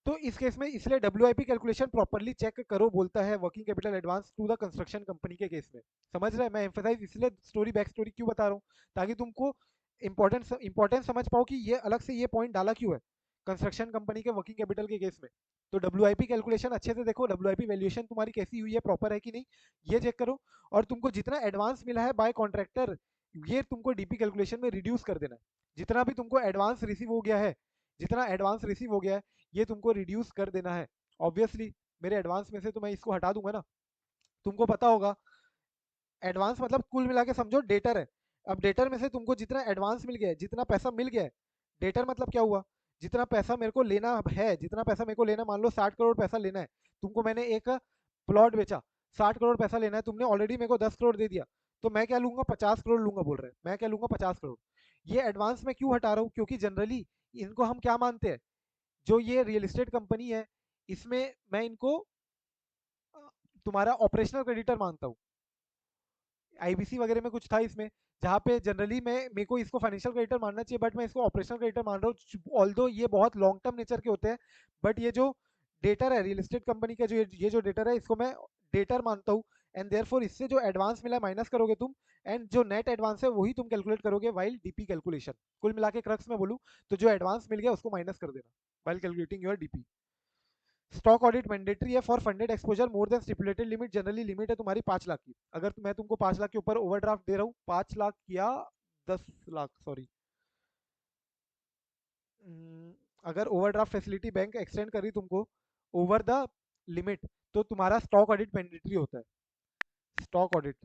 तो इस केस में इसलिए डब्ल्यू कैलकुलेशन प्रॉपरली चेक करो बोलता है working capital advance to the construction company के केस में। समझ रहे हैं, मैं एम्फेसाइज इसलिए स्टोरी बैक स्टोरी क्यों बता रहा हूँ, ताकि तुमको इंपॉर्टेंस समझ पाओ कि ये अलग से ये पॉइंट डाला क्यों है, कंस्ट्रक्शन कंपनी के वर्किंग कैपिटल के केस में। तो डब्ल्यूआईपी कैलकुलेशन अच्छे से देखो, डब्ल्यूआईपी वैल्यूएशन तुम्हारी कैसी हुई है, प्रॉपर है कि नहीं, ये चेक करो। और तुमको जितना एडवांस मिला है बाय कॉन्ट्रैक्टर, ये तुमको डीपी कैलकुलेशन में रिड्यूस कर देना है। जितना भी तुमको एडवांस रिसीव हो गया है, जितना एडवांस रिसीव हो गया है, ये तुमको रिड्यूस कर देना है। ऑब्वियसली मेरे एडवांस में से तो मैं इसको हटा दूंगा ना, तुमको पता होगा। एडवांस मतलब कुल मिला के समझो डेटर है। अब डेटर में से तुमको जितना एडवांस मिल गया है, जितना पैसा मिल गया है, डेटर मतलब क्या हुआ, जितना पैसा मेरे को लेना है, जितना पैसा मेरे को लेना, मान लो 60 करोड़ पैसा लेना है तुमको, मैंने एक प्लॉट बेचा, 60 करोड़ पैसा लेना है, तुमने ऑलरेडी मेरे को 10 करोड़ दे दिया, तो मैं क्या लूंगा, 50 करोड़ लूंगा बोल रहे हैं, मैं क्या लूंगा, 50 करोड़। ये एडवांस में क्यों हटा रहा हूँ, क्योंकि जनरली इनको हम क्या मानते हैं, जो ये रियल एस्टेट कंपनी है, इसमें मैं इनको तुम्हारा ऑपरेशनल क्रेडिटर मानता हूँ। आईबीसी वगैरह में कुछ था इसमें, जहाँ पे जनरली मैं, मेरे को इसको फाइनेंशियल क्रेडिटर मानना चाहिए, बट मैं इसको ऑपरेशनल क्रेडिटर मान रहा हूँ, ऑल्दो ये बहुत लॉन्ग टर्म नेचर के होते हैं। बट ये जो डेटर है रियल एस्टेट कंपनी का, जो ये जो डेटर है, इसको मैं डेटर मानता हूँ। एंड देयरफॉर इससे जो एडवांस मिला माइनस करोगे तुम, एंड जो नेट एडवांस है वही तुम कैलकुलेट करोगे वाइल डीपी कैलकुलेशन। कुल मिला के क्रक्स में बोलूँ तो जो एडवांस मिल गया उसको माइनस कर देना while calculating your DP. Stock audit mandatory है for funded exposure more than stipulated limit. Generally limit है तुम्हारी 5 लाख की। अगर मैं तुमको 5 लाख के ऊपर ओवरड्राफ्ट दे रहा हूँ, 5 लाख या 10 लाख, सॉरी, अगर ओवरड्राफ्ट फैसिलिटी बैंक एक्सटेंड करी तुमको ओवर द लिमिट, तो तुम्हारा स्टॉक ऑडिट मैंडेटरी होता है। Stock audit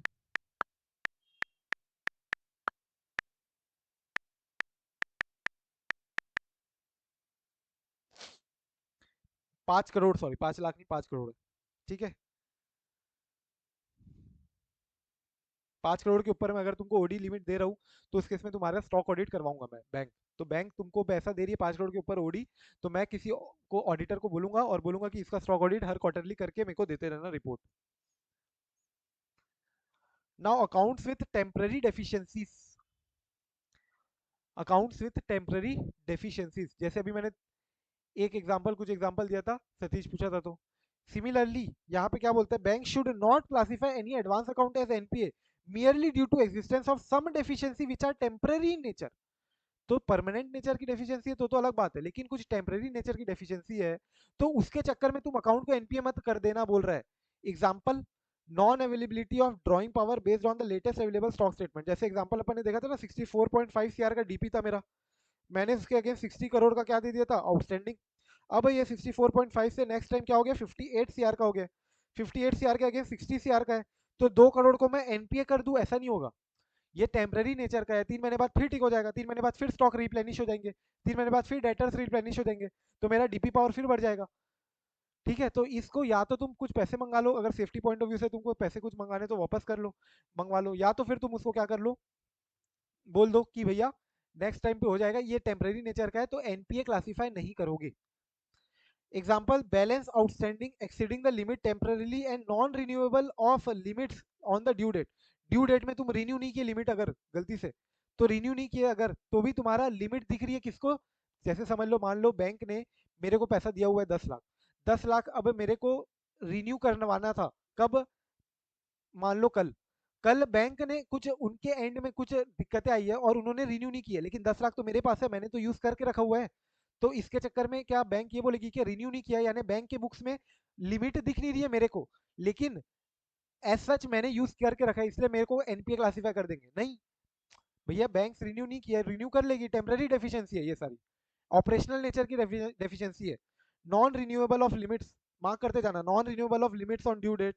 5 crore, sorry 5 lakh नहीं, 5 करोड़ है, ठीक है। 5 करोड़ के ऊपर में अगर तुमको ओडी लिमिट दे रहा हूँ, तो उस केस में तुम्हारा स्टॉक ऑडिट करवाऊंगा मैं बैंक। तो बैंक तुमको पैसा दे रही है 5 करोड़ के ऊपर ओडी, तो मैं किसी को ऑडिटर को बोलूंगा और बोलूंगा कि इसका स्टॉक ऑडिट हर क्वार्टरली करके मेरे को देते रहना report. Now accounts with temporary deficiencies, accounts with temporary deficiencies, जैसे अभी मैंने एक एग्जांपल, कुछ एग्जांपल दिया था, सतीश पूछा था तो। सिमिलरली यहाँ पे क्या बोलते हैं, bank should not classify any advance account as NPA merely due to existence of some deficiency which are temporary in nature। तो परमानेंट नेचर की डेफिशिएंसी है तो अलग बात है, लेकिन कुछ टेम्पररी नेचर की डेफिशिएंसी है, तो उसके चक्कर में तुम अकाउंट को एनपीए मत कर देना बोल रहा है। Example, non availability of drawing power based on the latest available stock statement. जैसे एग्जांपल अपन ने देखा था ना, 64.5 सीआर का डीपी था मेरा, मैंने उसके अगेंस्ट 60 करोड़ का क्या दे दिया था, आउटस्टैंडिंग। अब ये 64.5 से नेक्स्ट टाइम क्या हो गया, 58 सीआर का हो गया। 58 सीआर के अगेंस्ट 60 सीआर का है, तो 2 करोड़ को मैं एनपीए कर दूं, ऐसा नहीं होगा। ये टेम्पररी नेचर का है, 3 महीने बाद फिर ठीक हो जाएगा, 3 महीने बाद फिर स्टॉक रिप्लेनिश हो जाएंगे, 3 महीने बाद फिर डेटर्स रिप्लेनिश हो जाएंगे, तो मेरा डीपी पावर फिर बढ़ जाएगा। ठीक है, तो इसको या तो तुम कुछ पैसे मंगा लो, अगर सेफ्टी पॉइंट ऑफ व्यू से तुमको पैसे कुछ मंगाने तो वापस कर लो, मंगवा लो, या तो फिर तुम उसको क्या कर लो, बोल दो कि भैया नेक्स्ट टाइम पे हो जाएगा, ये टेम्पररी नेचर का है तो एनपीए क्लासीफाई नहीं करोगे। Example, balance outstanding exceeding the limit temporarily and non renewable of limits on the due date. Due date में तुम रिन्यू नहीं किए लिमिट, अगर गलती से तो रिन्यू नहीं किए अगर, तो भी तुम्हारा लिमिट दिख रही है किसको, जैसे समझ लो, मान लो बैंक ने मेरे को पैसा दिया हुआ है 10 लाख, 10 लाख अब मेरे को रिन्यू करवाना था, कब, मान लो कल, कल बैंक ने कुछ उनके एंड में कुछ दिक्कतें आई है और उन्होंने रिन्यू नहीं किया, लेकिन 10 लाख तो मेरे पास है, मैंने तो यूज करके रखा हुआ है। तो इसके चक्कर में क्या बैंक ये बोलेगी कि रिन्यू नहीं किया, यानी बैंक के बुक्स में लिमिट दिख नहीं रही है मेरे को, लेकिन एज सच मैंने यूज करके रखा है, इसलिए मेरे को एनपीए क्लासीफाई कर देंगे? नहीं भैया, बैंक रिन्यू नहीं किया, रिन्यू कर लेगी, टेम्पररी डेफिशिएंसी है ये सारी, ऑपरेशनल नेचर की डेफिशिएंसी है। Non renewable of limits, mark करते जाना, non renewable of limits on due date,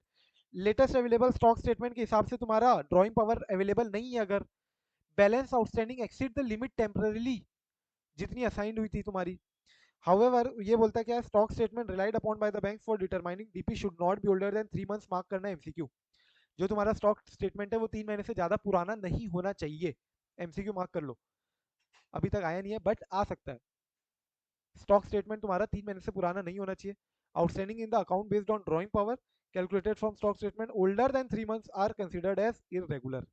latest available stock statement के हिसाब से तुम्हारा ड्रॉइंग पावर अवेलेबल नहीं है, अगर balance outstanding exceed the limit temporarily, जितनी असाइंड हुई थी तुम्हारी। हाउएवर ये बोलता है क्या, stock statement relied upon by the bank for determining DP should not be older than 3 months, mark करना एमसीक्यू। जो तुम्हारा स्टॉक स्टेटमेंट है वो 3 महीने से ज्यादा पुराना नहीं होना चाहिए, एमसीक्यू मार्क कर लो। अभी तक आया नहीं है बट आ सकता है। स्टॉक स्टेटमेंट तुम्हारा 3 महीने से पुराना नहीं होना चाहिए। Outstanding in the account based on drawing power calculated from stock statement older than 3 months are considered as irregular.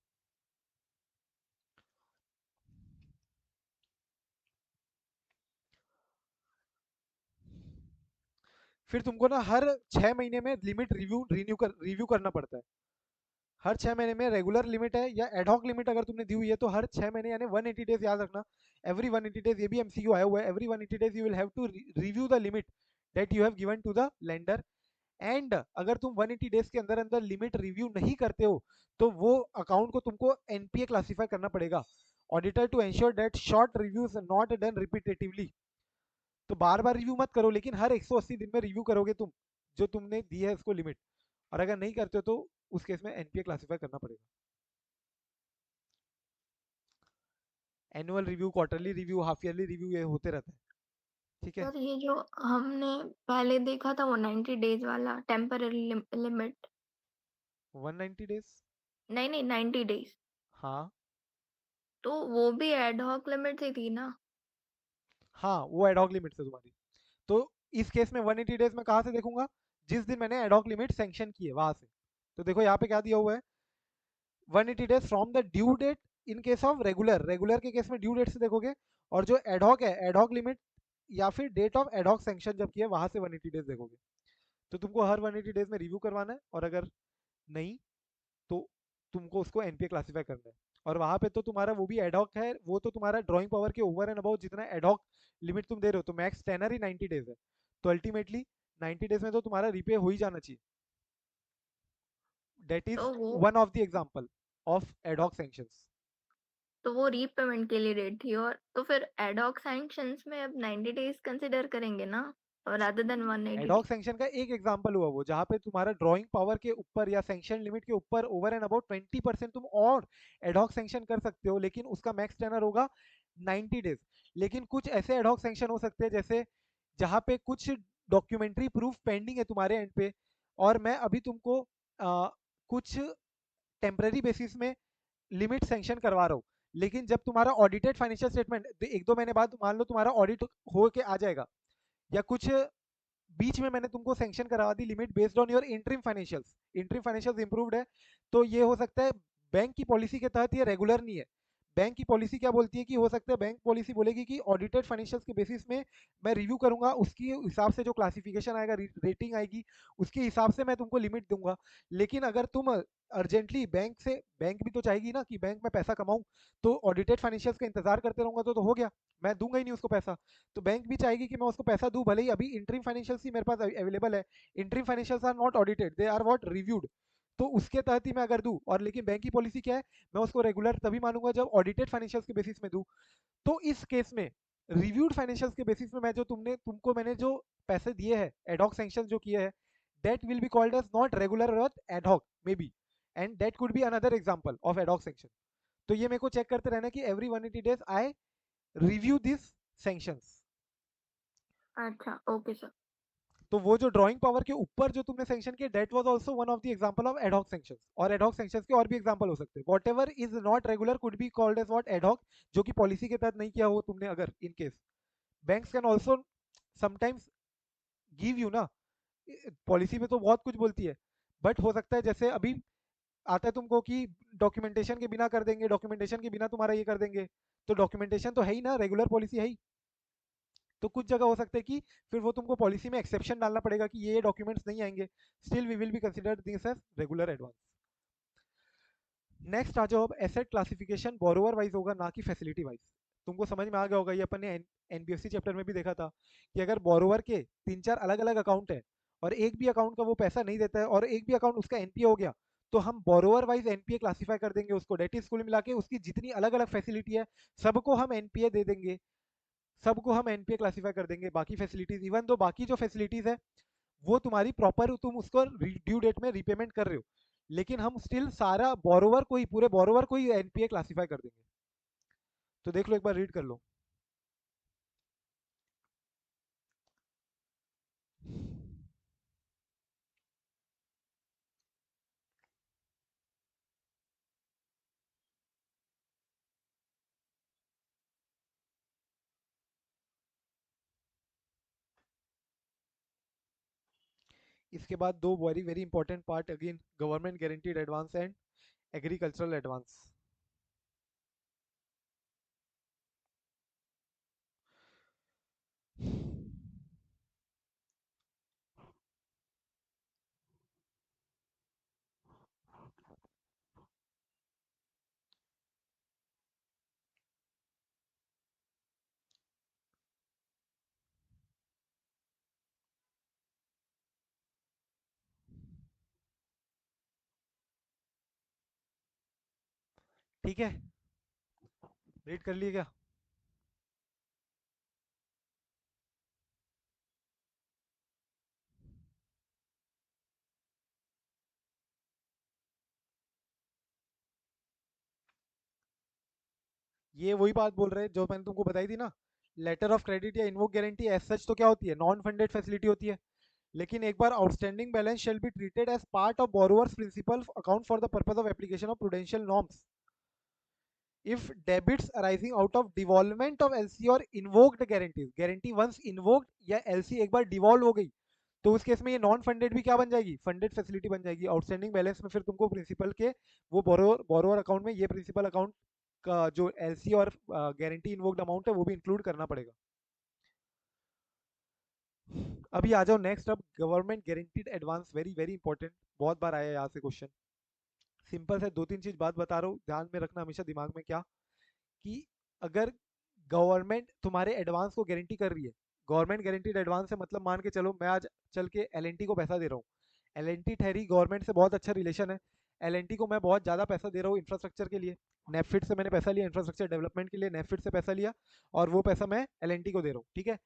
फिर तुमको ना हर 6 महीने में लिमिट रिव्यू करना पड़ता है। हर 6 महीने में रेगुलर लिमिट है या एडहॉक लिमिट अगर तुमने दी हुई है तो हर 6 महीने यानी 180 डेज, याद रखना एवरी 180 डेज, ये भी एमसीक्यू आया हुआ है, every 180 days you will have to review the limit that you have given to the lender. And अगर तुम 180 डेज के अंदर अंदर लिमिट रिव्यू नहीं करते हो तो वो अकाउंट को तुमको एनपीए क्लासिफाई करना पड़ेगा। Auditor to ensure that short reviews not done repetitively, तो बार बार रिव्यू मत करो लेकिन हर 180 दिन में रिव्यू करोगे तुम जो तुमने दी है उसको लिमिट, और अगर नहीं करते हो तो उस केस में एनपीए क्लासिफाई करना पड़ेगा। Annual review, quarterly review, half yearly review ये होते रहता है, ठीक है। सर ये जो हमने पहले देखा था वो 90 डेज वाला टेम्पररी लिमिट, 190 डेज, नहीं नहीं 90 डेज, हाँ तो वो भी एडहॉक लिमिट से थी ना? हाँ वो एडहॉक लिमिट से तुम्हारी, तो इस केस में 180 डेज में कहाँ से देखूंगा, जिस दिन मैंने एडहॉक लिमिट सैंक्शन की है वहां से। तो देखो यहाँ पे क्या दिया हुआ है, 180 days from the due date in case of regular, regular के केस में ड्यू डेट से देखोगे, और जो एडहॉक है एडहॉक लिमिट या फिर डेट ऑफ एडहॉक सैंक्शन जब किया वहां से 180 डेज देखोगे। तो तुमको हर 180 डेज में रिव्यू करवाना है, और अगर नहीं तो तुमको उसको एनपीए क्लासिफाई करना है। और वहां पे तो तुम्हारा वो भी एडहॉक है, वो तो तुम्हारा ड्राइंग पावर के ओवर एंड अबाउट जितना एडहॉक लिमिट तुम दे रहे हो, तो मैक्स टेनर ही 90 डेज है, तो अल्टीमेटली 90 डेज में तो तुम्हारा रिपे हो ही जाना चाहिए। दैट इज तो वो one of the example of ad hoc sanctions. तो वो रीपेमेंट के लिए डेट थी, और तो फिर एडहॉक सैंक्शंस में अब 90 डेज कंसिडर करेंगे ना, और rather than 180 ad hoc days. Sanction का एक एग्जांपल हुआ वो जहां पे तुम्हारा ड्राइंग पावर के ऊपर या सैंक्शन लिमिट के ऊपर ओवर एंड अबाउट 20% तुम और एडहॉक सैंक्शन कर सकते हो, लेकिन उसका मैक्स टेनर होगा 90 डेज। लेकिन कुछ ऐसे एडहॉक सैंक्शन हो सकते हैं जैसे जहां पे कुछ डॉक्यूमेंट्री प्रूफ पेंडिंग है तुम्हारे एंड पे, और मैं अभी तुमको कुछ टेम्पररी बेसिस में लिमिट सैंक्शन करवा रहा हूँ, लेकिन जब तुम्हारा ऑडिटेड फाइनेंशियल स्टेटमेंट 1-2 महीने बाद मान लो तुम्हारा ऑडिट हो के आ जाएगा, या कुछ बीच में मैंने तुमको सैंक्शन करवा दी limit based on your interim financials, interim financials improved है, तो ये हो सकता है बैंक की पॉलिसी के तहत ये रेगुलर नहीं है। बैंक की पॉलिसी क्या बोलती है कि हो सकता है बैंक पॉलिसी बोलेगी कि ऑडिटेड फाइनेंशियल्स के बेसिस में मैं रिव्यू करूंगा, उसके हिसाब से जो क्लासिफिकेशन आएगा, रेटिंग आएगी, उसके हिसाब से मैं तुमको लिमिट दूंगा। लेकिन अगर तुम अर्जेंटली बैंक से, बैंक भी तो चाहेगी ना कि बैंक में पैसा कमाऊं, तो ऑडिटेड फाइनेंशियल्स का इंतजार करते रहूंगा तो हो गया, मैं दूंगा ही नहीं उसको पैसा। तो बैंक भी चाहेगी कि मैं उसको पैसा दूं, भले ही अभी इंटरिम फाइनेंशियल्स ही मेरे पास अवेलेबल है, interim financials are not audited, they are what reviewed, तो उसके तहत ही मैं अगर दूं। और लेकिन बैंक की पॉलिसी क्या है, मैं उसको रेगुलर तभी मानूंगा जब ऑडिटेड फाइनेंशियल्स के बेसिस में दूं। तो इस केस में रिव्यूड फाइनेंशियल्स के बेसिस में मैं जो तुमको मैंने जो पैसे दिए हैं, एडहॉक सैंक्शन जो किए हैं, that will be called as not regular or ad hoc maybe, and that could be another example of ad hoc sanction। तो ये मेरे को चेक करते रहना कि every 180 days I review these sanctions। अच्छा ओके सर। तो वो जो ड्राइंग पावर के ऊपर जो तुमने सैंक्शन किया, that was also one of the example of ad hoc sanctions, और एड हॉक सैंक्शंस के और भी एग्जांपल हो सकते हैं। Whatever is not regular could be called as what ad hoc, जो कि पॉलिसी के तहत नहीं किया हो तुमने, अगर in case banks can also sometimes give you ना, पॉलिसी में तो बहुत कुछ बोलती है, बट हो सकता है जैसे अभी आता है तुमको कि डॉक्यूमेंटेशन के बिना कर देंगे, डॉक्यूमेंटेशन के बिना तुम्हारा ये कर देंगे, तो डॉक्यूमेंटेशन तो है ही ना, रेगुलर पॉलिसी है ही। तो कुछ जगह हो सकता है कि फिर वो तुमको पॉलिसी में एक्सेप्शन डालना पड़ेगा कि ये डॉक्यूमेंट्स नहीं आएंगे, still we will be consider this as regular advance. Next आ जाओ, अब एसेट क्लासिफिकेशन बोरोवर वाइज होगा ना कि फैसिलिटी वाइज। तुमको समझ में आ गया होगा, ये अपन ने एनबीएफसी चैप्टर में भी देखा था कि अगर बोरोवर के 3-4 अलग अलग अकाउंट है और एक भी अकाउंट का वो पैसा नहीं देता है और एक भी अकाउंट उसका एनपीए हो गया, तो हम बोरोवर वाइज एनपीए क्लासिफाई कर देंगे उसको, डेट इज कुल मिला के उसकी जितनी अलग अलग फैसिलिटी है सबको हम एनपीए दे देंगे, सबको हम एनपीए क्लासिफाई कर देंगे। बाकी फैसिलिटीज, इवन दो बाकी जो फैसिलिटीज है वो तुम्हारी प्रॉपर, तुम उसको ड्यू डेट में रीपेमेंट कर रहे हो, लेकिन हम स्टिल सारा बोरोवर को ही, पूरे बोरोवर को ही एनपीए क्लासिफाई कर देंगे। तो देख लो, एक बार रीड कर लो। इसके बाद दो very very important part again, government guaranteed advance and agricultural advance. ठीक है, रीड कर लिए क्या? ये वही बात बोल रहे हैं जो मैंने तुमको बताई थी ना, लेटर ऑफ क्रेडिट या इन्वोक गारंटी एज सच तो क्या होती है, नॉन फंडेड फैसिलिटी होती है, लेकिन एक बार outstanding balance shall be treated as part of borrowers principal account for the purpose of application of prudential norms if debits arising out of devolvement of LC और invoked guarantees, guarantee once invoked या LC एक बार devolve हो गई तो उस case में ये non funded भी क्या बन जाएगी, फंडेड फैसिलिटी बन जाएगी। आउटस्टैंडिंग बैलेंस में फिर तुमको प्रिंसिपल के वो बोरोवर अकाउंट में ये प्रिंसिपल अकाउंट का जो एलसी और गारंटी इन्वोक्ड अमाउंट है वो भी इंक्लूड करना पड़ेगा। अभी आ जाओ नेक्स्ट, अब government guaranteed advance, very very important, बहुत बार आया यहाँ से क्वेश्चन। सिंपल से दो तीन चीज बात बता रहा हूँ, ध्यान में रखना हमेशा दिमाग में, क्या कि अगर गवर्नमेंट तुम्हारे एडवांस को गारंटी कर रही है, गवर्नमेंट गारंटीड एडवांस है मतलब मान के चलो मैं आज चल के एलएनटी को पैसा दे रहा हूँ, एलएनटी ठहरी गवर्नमेंट से बहुत अच्छा रिलेशन है, एलएनटी को मैं बहुत ज़्यादा पैसा दे रहा हूँ इंफ्रास्ट्रक्चर के लिए, नेफिट से मैंने पैसा लिया इंफ्रास्ट्रक्चर डेवलपमेंट के लिए, नेफिट से पैसा लिया और वो पैसा मैं एलएनटी को दे रहा हूँ, ठीक है।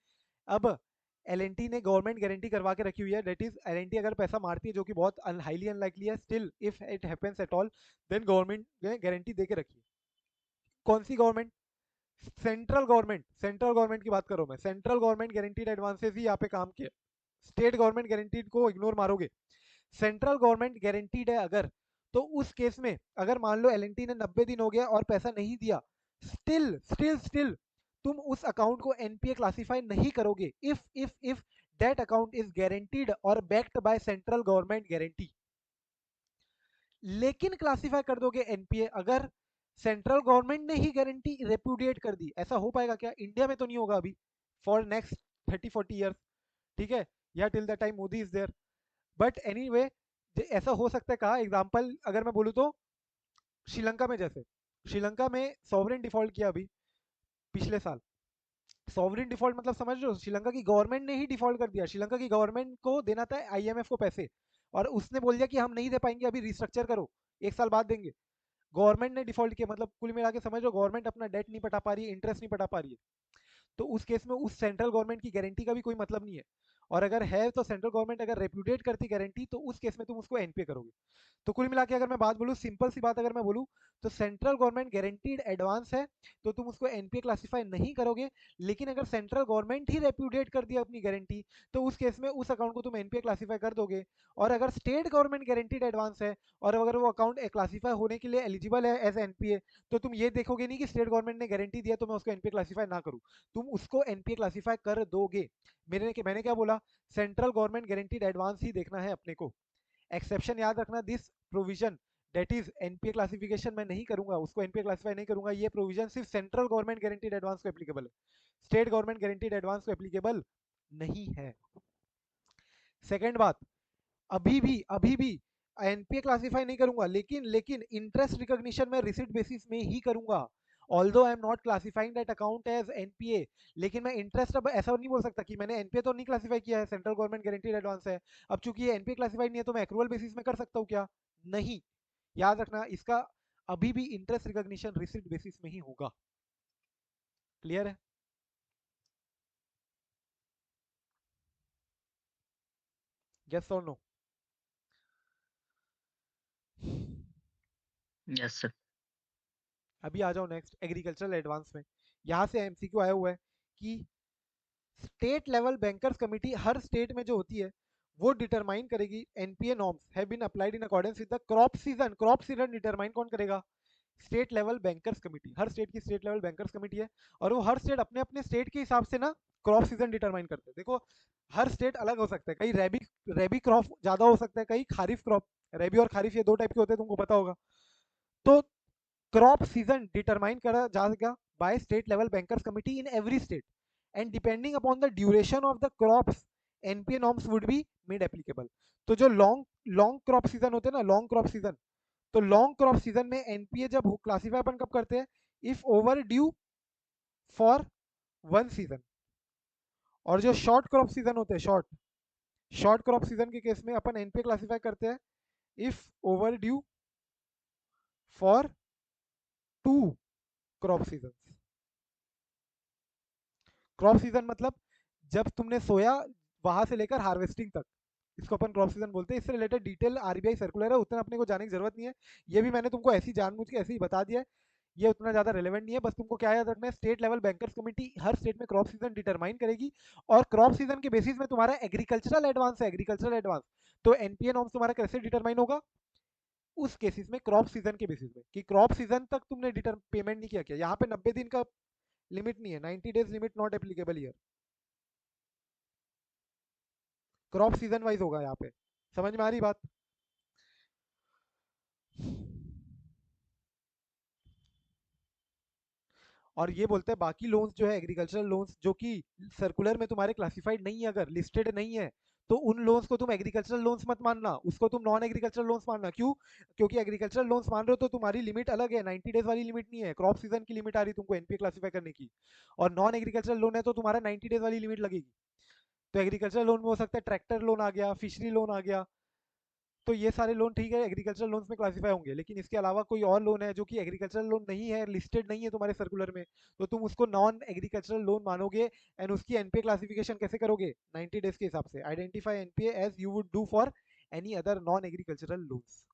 अब एलएनटी ने गवर्नमेंट गारंटी करवा के रखी हुई है, दैट इज एलएनटी अगर पैसा मारती है जो कि बहुत हाईली अनलाइकली है, still if it happens at all then government ने गारंटी दे के रखी है। कौन सी government? Central government, central government की बात कर रहा हूं मैं, सेंट्रल गवर्नमेंट गारंटीड एडवांसेस ही यहाँ पे काम किया, स्टेट गवर्नमेंट गारंटीड को इग्नोर मारोगे, सेंट्रल गवर्नमेंट गारंटीड है अगर, तो उस केस में अगर मान लो एलएनटी ने 90 दिन हो गया और पैसा नहीं दिया, स्टिल स्टिल स्टिल तुम उस अकाउंट को एनपीए क्लासिफाई नहीं करोगे if that account is guaranteed और backed by central government guarantee, लेकिन क्लासिफाई कर दोगे एनपीए अगर सेंट्रल गवर्नमेंट ने ही गारंटी रेपुडिएट कर दी। ऐसा हो पाएगा क्या? इंडिया में तो नहीं होगा अभी फॉर नेक्स्ट 30-40 ईयर्स, ठीक है, या till the time Modi is there, but anyway ऐसा हो सकता है। कहा एग्जांपल अगर मैं बोलूँ तो श्रीलंका में, जैसे श्रीलंका में सॉवरेन डिफॉल्ट किया अभी पिछले साल, सॉवरेन डिफॉल्ट मतलब समझ रहे हो, श्रीलंका की गवर्नमेंट ने ही डिफॉल्ट कर दिया, श्रीलंका की गवर्नमेंट को देना था आईएमएफ को पैसे और उसने बोल दिया कि हम नहीं दे पाएंगे, अभी रिस्ट्रक्चर करो, एक साल बाद देंगे। गवर्नमेंट ने डिफॉल्ट किया, मतलब कुल मिला के समझ लो गवर्नमेंट अपना डेट नहीं पटा पा रही है, इंटरेस्ट नहीं पटा पा रही है, तो उस केस में उस सेंट्रल गवर्नमेंट की गारंटी का भी कोई मतलब नहीं है, और अगर है तो सेंट्रल गवर्नमेंट अगर रेप्यूटेट करती गारंटी तो उस केस में तुम उसको एनपीए करोगे। तो कुल मिला के अगर मैं बात बोलूँ, सिंपल सी बात अगर मैं बोलूँ तो सेंट्रल गवर्नमेंट गारंटीड एडवांस है तो तुम उसको एनपीए क्लासिफाई नहीं करोगे, लेकिन अगर सेंट्रल गवर्नमेंट ही रेप्यूटेट कर दिया अपनी गारंटी तो उस केस में उस अकाउंट को तुम एनपीए क्लासिफाई कर दोगे। और अगर स्टेट गवर्नमेंट गारंटीड एडवांस है और अगर वो अकाउंट क्लासिफाई होने के लिए एलिजिबल है एज एनपीए, तो तुम ये देखोगे नहीं कि स्टेट गवर्नमेंट ने गारंटी दिया तो मैं उसको एनपीए क्लासिफाई ना करूँ, तुम उसको एनपीए क्लासिफाई कर दोगे। मैंने क्या बोला, सेंट्रल गवर्नमेंट गारंटीड एडवांस ही देखना है अपने को। एक्सेप्शन याद रखना, this provision that is NPA classification मैं नहीं करूंगा, उसको एनपीए क्लासिफाई नहीं करूंगा, ये प्रोविजन सिर्फ सेंट्रल गवर्नमेंट गारंटीड एडवांस को एप्लीकेबल है, स्टेट गवर्नमेंट गारंटीड एडवांस को एप्लीकेबल नहीं है। सेकेंड बात, अभी भी एनपीए क्लासिफाई नहीं करूंगा, लेकिन इंटरेस्ट रिकॉग्निशन में रिसिट बेसिस में ही करूंगा, although I am not classifying that account as NPA, लेकिन मैं इंटरेस्ट अब ऐसा नहीं बोल सकता कि मैंने एनपीए तो नहीं क्लासिफाई किया है, सेंट्रल गवर्नमेंट गारंटीड एडवांस है, अब चूंकि ये एनपीए क्लासिफाइड नहीं है तो मैं एक्रूअल बेसिस में कर सकता हूँ क्या? नहीं, याद रखना इसका, अभी भी इंटरेस्ट रिकॉग्निशन रिसिट बेसिस में ही होगा। क्लियर है? यस और नो? Yes sir. अभी आ जाओ नेक्स्ट, एग्रीकल्चरल एडवांस में, यहां से एमसीक्यू आया हुआ है कि स्टेट लेवल बैंकर्स कमेटी हर स्टेट में जो होती है वो डिटरमाइन करेगी NPA norms have been applied in accordance with the crop season. Crop season determine कौन करेगा? स्टेट लेवल बैंकर्स कमेटी, हर स्टेट की स्टेट लेवल बैंकर्स कमेटी है और वो हर स्टेट अपने अपने स्टेट के हिसाब से ना क्रॉप सीजन डिटरमाइन करते हैं। देखो हर स्टेट अलग हो सकता है, कहीं रेबी क्रॉप ज्यादा हो सकता है, कहीं खारिफ क्रॉप, रेबी और खारिफ ये दो टाइप के होते हैं, तुमको पता होगा। तो क्रॉप सीजन डिटरमाइन करा जाएगा by state level bankers committee in every state and depending upon the duration of the crops NPA norms would be made applicable. तो जो लॉन्ग लॉन्ग क्रॉप सीजन होते हैं ना, लॉन्ग क्रॉप सीजन, तो long crop season में NPA जब classify अपन कब करते हैं? If overdue for one season. और जो शॉर्ट क्रॉप सीजन होते हैं, शॉर्ट क्रॉप सीजन के केस में अपन एनपीए क्लासिफाई करते हैं if overdue for two crop season. Crop season मतलब जब तुमने सोया वहां से लेकर हार्वेस्टिंग तक, इसको अपन क्रॉप सीजन बोलते हैं। इससे रिलेटेड डिटेल आरबीआई सर्कुलर है, उतना अपने को जाने की जरूरत नहीं है। ये भी मैंने तुमको ऐसी जानबूझ के ऐसे ही बता दिया है, ये उतना ज्यादा रेलेवेंट नहीं है। बस तुमको क्या याद रखना है, स्टेट लेवल बैंकर्स कमेटी हर स्टेट में क्रॉप सीजन डिटरमाइन करेगी, और क्रॉप सीजन के बेसिस में तुम्हारा एग्रीकल्चरल एडवांस है, एग्रीकल्चरल एडवांस, तो एनपीए नॉर्म्स तुम्हारा कैसे डिटरमाइन होगा, उस केसेस में क्रॉप सीजन के बेसिस में, कि क्रॉप सीजन तक तुमने डिटर पेमेंट नहीं किया क्या। यहाँ पे 90 दिन का लिमिट नहीं है, 90 days limit not applicable here, crop season wise होगा यहाँ पे। समझ में आ रही बात। और ये बोलते हैं बाकी लोन्स जो है एग्रीकल्चरल लोन्स जो कि सर्कुलर में तुम्हारे क्लासिफाइड नहीं है, अगर लिस्टेड नहीं है, तो उन लोन्स को तुम एग्रीकल्चरल लोन्स मत मानना, उसको तुम नॉन एग्रीकल्चरल लोन्स मानना। क्यों? क्योंकि एग्रीकल्चरल लोन्स मान रहे हो तो तुम्हारी लिमिट अलग है, 90 डेज वाली लिमिट नहीं है, क्रॉप सीजन की लिमिट आ रही तुमको एनपीए क्लासिफाई करने की। और नॉन एग्रीकल्चरल लोन है तो तुम्हारा 90 डेज वाली लिमिट लगेगी। तो एग्रीकल्चरल लोन में हो सकता है ट्रैक्टर लोन आ गया, फिशरी लोन आ गया, तो ये सारे लोन ठीक है एग्रीकल्चरल लोन्स में क्लासिफाई होंगे। लेकिन इसके अलावा कोई और लोन है जो कि एग्रीकल्चरल लोन नहीं है, लिस्टेड नहीं है तुम्हारे सर्कुलर में, तो तुम उसको नॉन एग्रीकल्चरल लोन मानोगे। एंड उसकी एनपीए क्लासिफिकेशन कैसे करोगे, 90 डेज के हिसाब से। Identify NPA as you would do for any other non agricultural loans.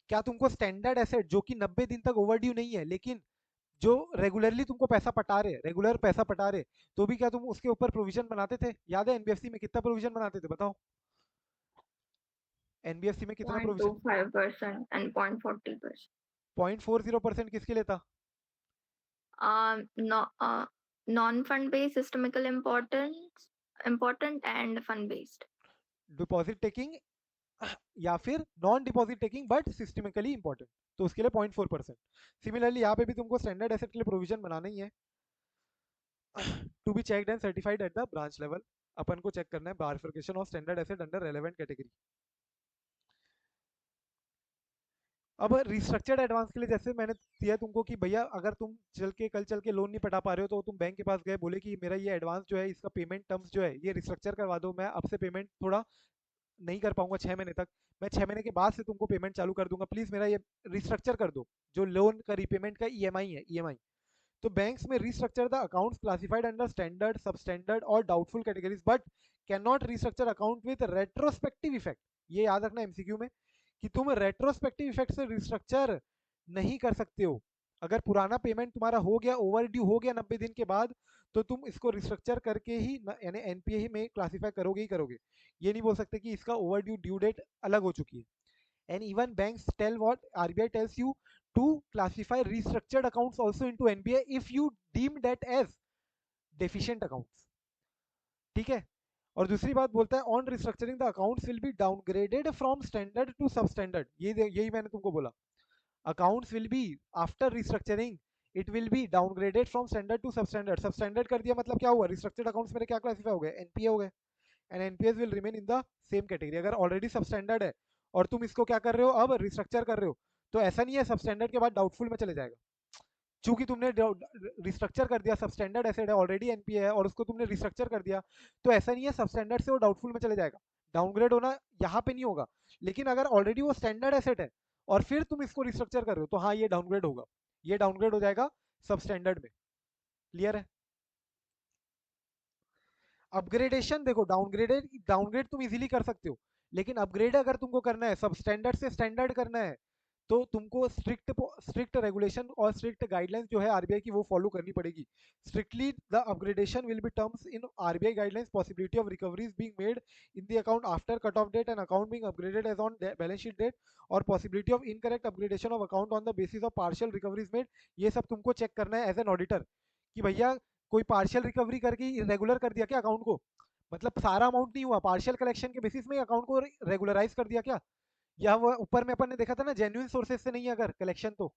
क्या तुमको स्टैंडर्ड एसेट जो कि 90 दिन तक ओवरड्यू नहीं है, लेकिन जो रेगुलरली तुमको पैसा पटा रहे, रेगुलर पैसा पटा रहे, तो भी क्या तुम उसके ऊपर प्रोविजन बनाते थे? याद है एनबीएफसी में कितना प्रोविजन बनाते थे, बताओ। एनबीएफसी में कितना प्रोविजन? 0.25% and 0.40%. 0.40% किसके लिए था? No, non-fund based, systemical important and fund based. Deposit taking या फिर non deposit taking but systemically important, तो उसके लिए 0.4%। सिमिलरली यहाँ पे भी तुमको स्टैंडर्ड एसेट के लिए प्रोविजन बनाना ही है, to be checked and certified at the branch level. अपन को चेक करना है bifurcation of standard asset under relevant category. अब रिस्ट्रक्चर्ड एडवांस के लिए जैसे मैंने दिया तुमको कि भैया अगर तुम कल चल के लोन नहीं पटा पा रहे हो, तो तुम बैंक के पास गए, बोले कि मेरा ये एडवांस जो है इसका पेमेंट टर्म्स जो है ये रिस्ट्रक्चर करवा दो, मैं अब से पेमेंट थोड़ा नहीं कर पाऊंगा 6 महीने तक, मैं 6 महीने के बाद से तुमको पेमेंट चालू कर दूंगा, प्लीज मेरा ये रिस्ट्रक्चर कर दो, जो लोन का रीपेमेंट का ईएमआई है, ईएमआई। तो बैंक्स में restructure the accounts classified under standard, sub standard और doubtful categories, but can not restructure account with retrospective effect. ये याद रखना एमसीक्यू में कि तुम रेट्रोस्पेक्टिव इफेक्ट से रिस्ट्रक्चर नहीं कर सकते हो। अगर पुराना पेमेंट तुम्हारा हो गया, ओवर ड्यू हो गया 90 दिन के बाद, तो तुम इसको रिस्ट्रक्चर करके ही यानी एनपीए ही में क्लासिफाई करोगे ही करोगे। ये नहीं बोल सकते कि इसका ओवर ड्यू डेट अलग हो चुकी है। And even banks tell what RBI tells you to classify restructured accounts also into NPA if you deem that as deficient accounts। ठीक है। और दूसरी बात बोलता है on restructuring the accounts will be downgraded from standard to sub standard. यही मैंने तुमको बोला, accounts will be after restructuring it will be downgraded from standard to sub standard. Sub standard कर दिया मतलब क्या हुआ, रिस्ट्रक्चर्ड अकाउंट्स मेरे क्या क्लासिफाई हो गए, एनपीए हो गए। And NPS will remain in the same category. अगर ऑलरेडी सब स्टैंडर्ड है और तुम इसको क्या कर रहे हो, अब रिस्ट्रक्चर कर रहे हो, तो ऐसा नहीं है सब स्टैंडर्ड के बाद डाउटफुल में चले जाएगा। चूंकि तुमने रिस्ट्रक्चर कर दिया, सब स्टैंडर्ड एसेट है, ऑलरेडी एनपीए है, और उसको तुमने रिस्ट्रक्चर कर दिया, तो ऐसा नहीं है सब स्टैंडर्ड से वो डाउटफुल में चले जाएगा। डाउनग्रेड होना यहाँ पे नहीं होगा। लेकिन अगर ऑलरेडी वो स्टैंडर्ड एसेट है और फिर तुम इसको रिस्ट्रक्चर कर रहे हो, तो हाँ ये डाउनग्रेड होगा, ये डाउनग्रेड हो जाएगा सब स्टैंडर्ड में। क्लियर है? अपग्रेडेशन देखो, डाउनग्रेड तुम इजीली कर सकते हो, लेकिन अपग्रेड अगर तुमको करना है, सब स्टैंडर्ड से स्टैंडर्ड करना है, तो तुमको स्ट्रिक्ट रेगुलेशन और स्ट्रिक्ट गाइडलाइंस जो है आरबीआई की वो फॉलो करनी पड़ेगी। Strictly the upgradation will be terms in RBI guidelines, possibility of recoveries being made in the account after cut off date and account being upgraded as on balance sheet date, और possibility of incorrect upgradation of account on the basis of partial recoveries made. ये सब तुमको check करना है as an auditor कि भैया कोई partial recovery करके इरेगुलर कर दिया क्या अकाउंट को, मतलब सारा अमाउंट नहीं हुआ, पार्शियल कलेक्शन के बेसिस में अकाउंट को रेगुलराइज कर दिया क्या, या वो ऊपर में अपन ने देखा था ना जेन्युइन सोर्सेज से नहीं है अगर कलेक्शन, तो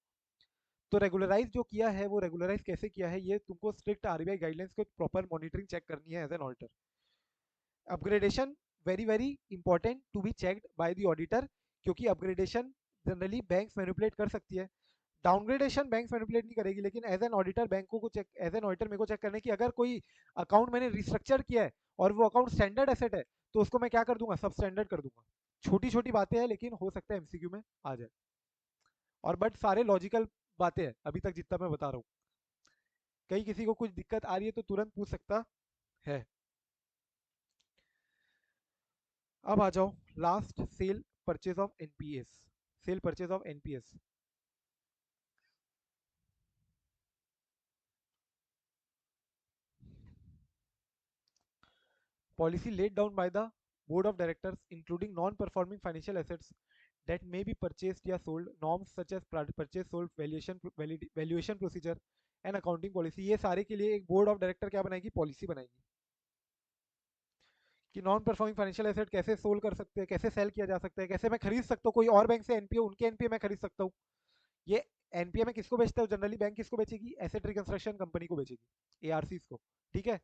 रेगुलराइज जो किया है वो रेगुलराइज कैसे किया है, ये तुमको स्ट्रिक्ट आरबीआई गाइडलाइंस को प्रॉपर मॉनिटरिंग चेक करनी है as an auditor. Upgradation very very important to be checked by the auditor, क्योंकि अपग्रेडेशन जनरली बैंक्स मैनिपुलेट कर सकती है, डाउनग्रेडेशन बैंक्स मैनिपुलेट नहीं करेगी। लेकिन एज एन ऑडिटर बैंकों को चेक, एज एन ऑडिटर मेरे को चेक करने की, अगर कोई अकाउंट मैंने रिस्ट्रक्चर किया है और वो अकाउंट स्टैंडर्ड एसेट है, तो उसको मैं क्या कर दूंगा, सब स्टैंडर्ड कर दूंगा। छोटी छोटी बातें हैं लेकिन हो सकता है एमसीक्यू में आ जाए, और बट सारे लॉजिकल बातें हैं अभी तक जितना मैं बता रहा हूँ। कहीं किसी को कुछ दिक्कत आ रही है तो तुरंत पूछ सकता है। अब आ जाओ last, cell purchase of NPS. Cell purchase of NPS, policy laid down by the board of directors including non-performing financial assets that may be purchased या sold, norms such as purchase sold valuation procedure and accounting policy, ये सारे के लिए एक board of director क्या बनाएगी, policy बनाएगी कि नॉन परफॉर्मिंग फाइनेंशियल एसेट कैसे सोल्ड कर सकते हैं, कैसे सेल किया जा सकता है, कैसे मैं खरीद सकता हूँ, कोई और बैंक से एनपीए, उनके एनपीए मैं खरीद सकता हूँ। ये एनपीए में किसको बेचता है जनरली बैंक, किसको बेचेगी, एसेट रिकंस्ट्रक्शन कंपनी को बेचेगी, एआरसीज को, ठीक है।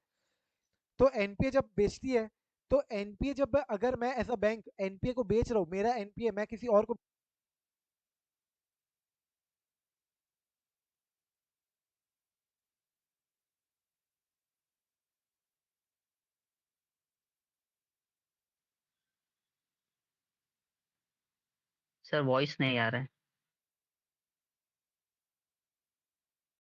तो एनपीए जब बेचती है, तो एनपीए जब अगर मैं एज अ बैंक एनपीए को बेच रहा हूँ, मेरा एनपीए मैं किसी और को सर वॉइस नहीं आ रहा है।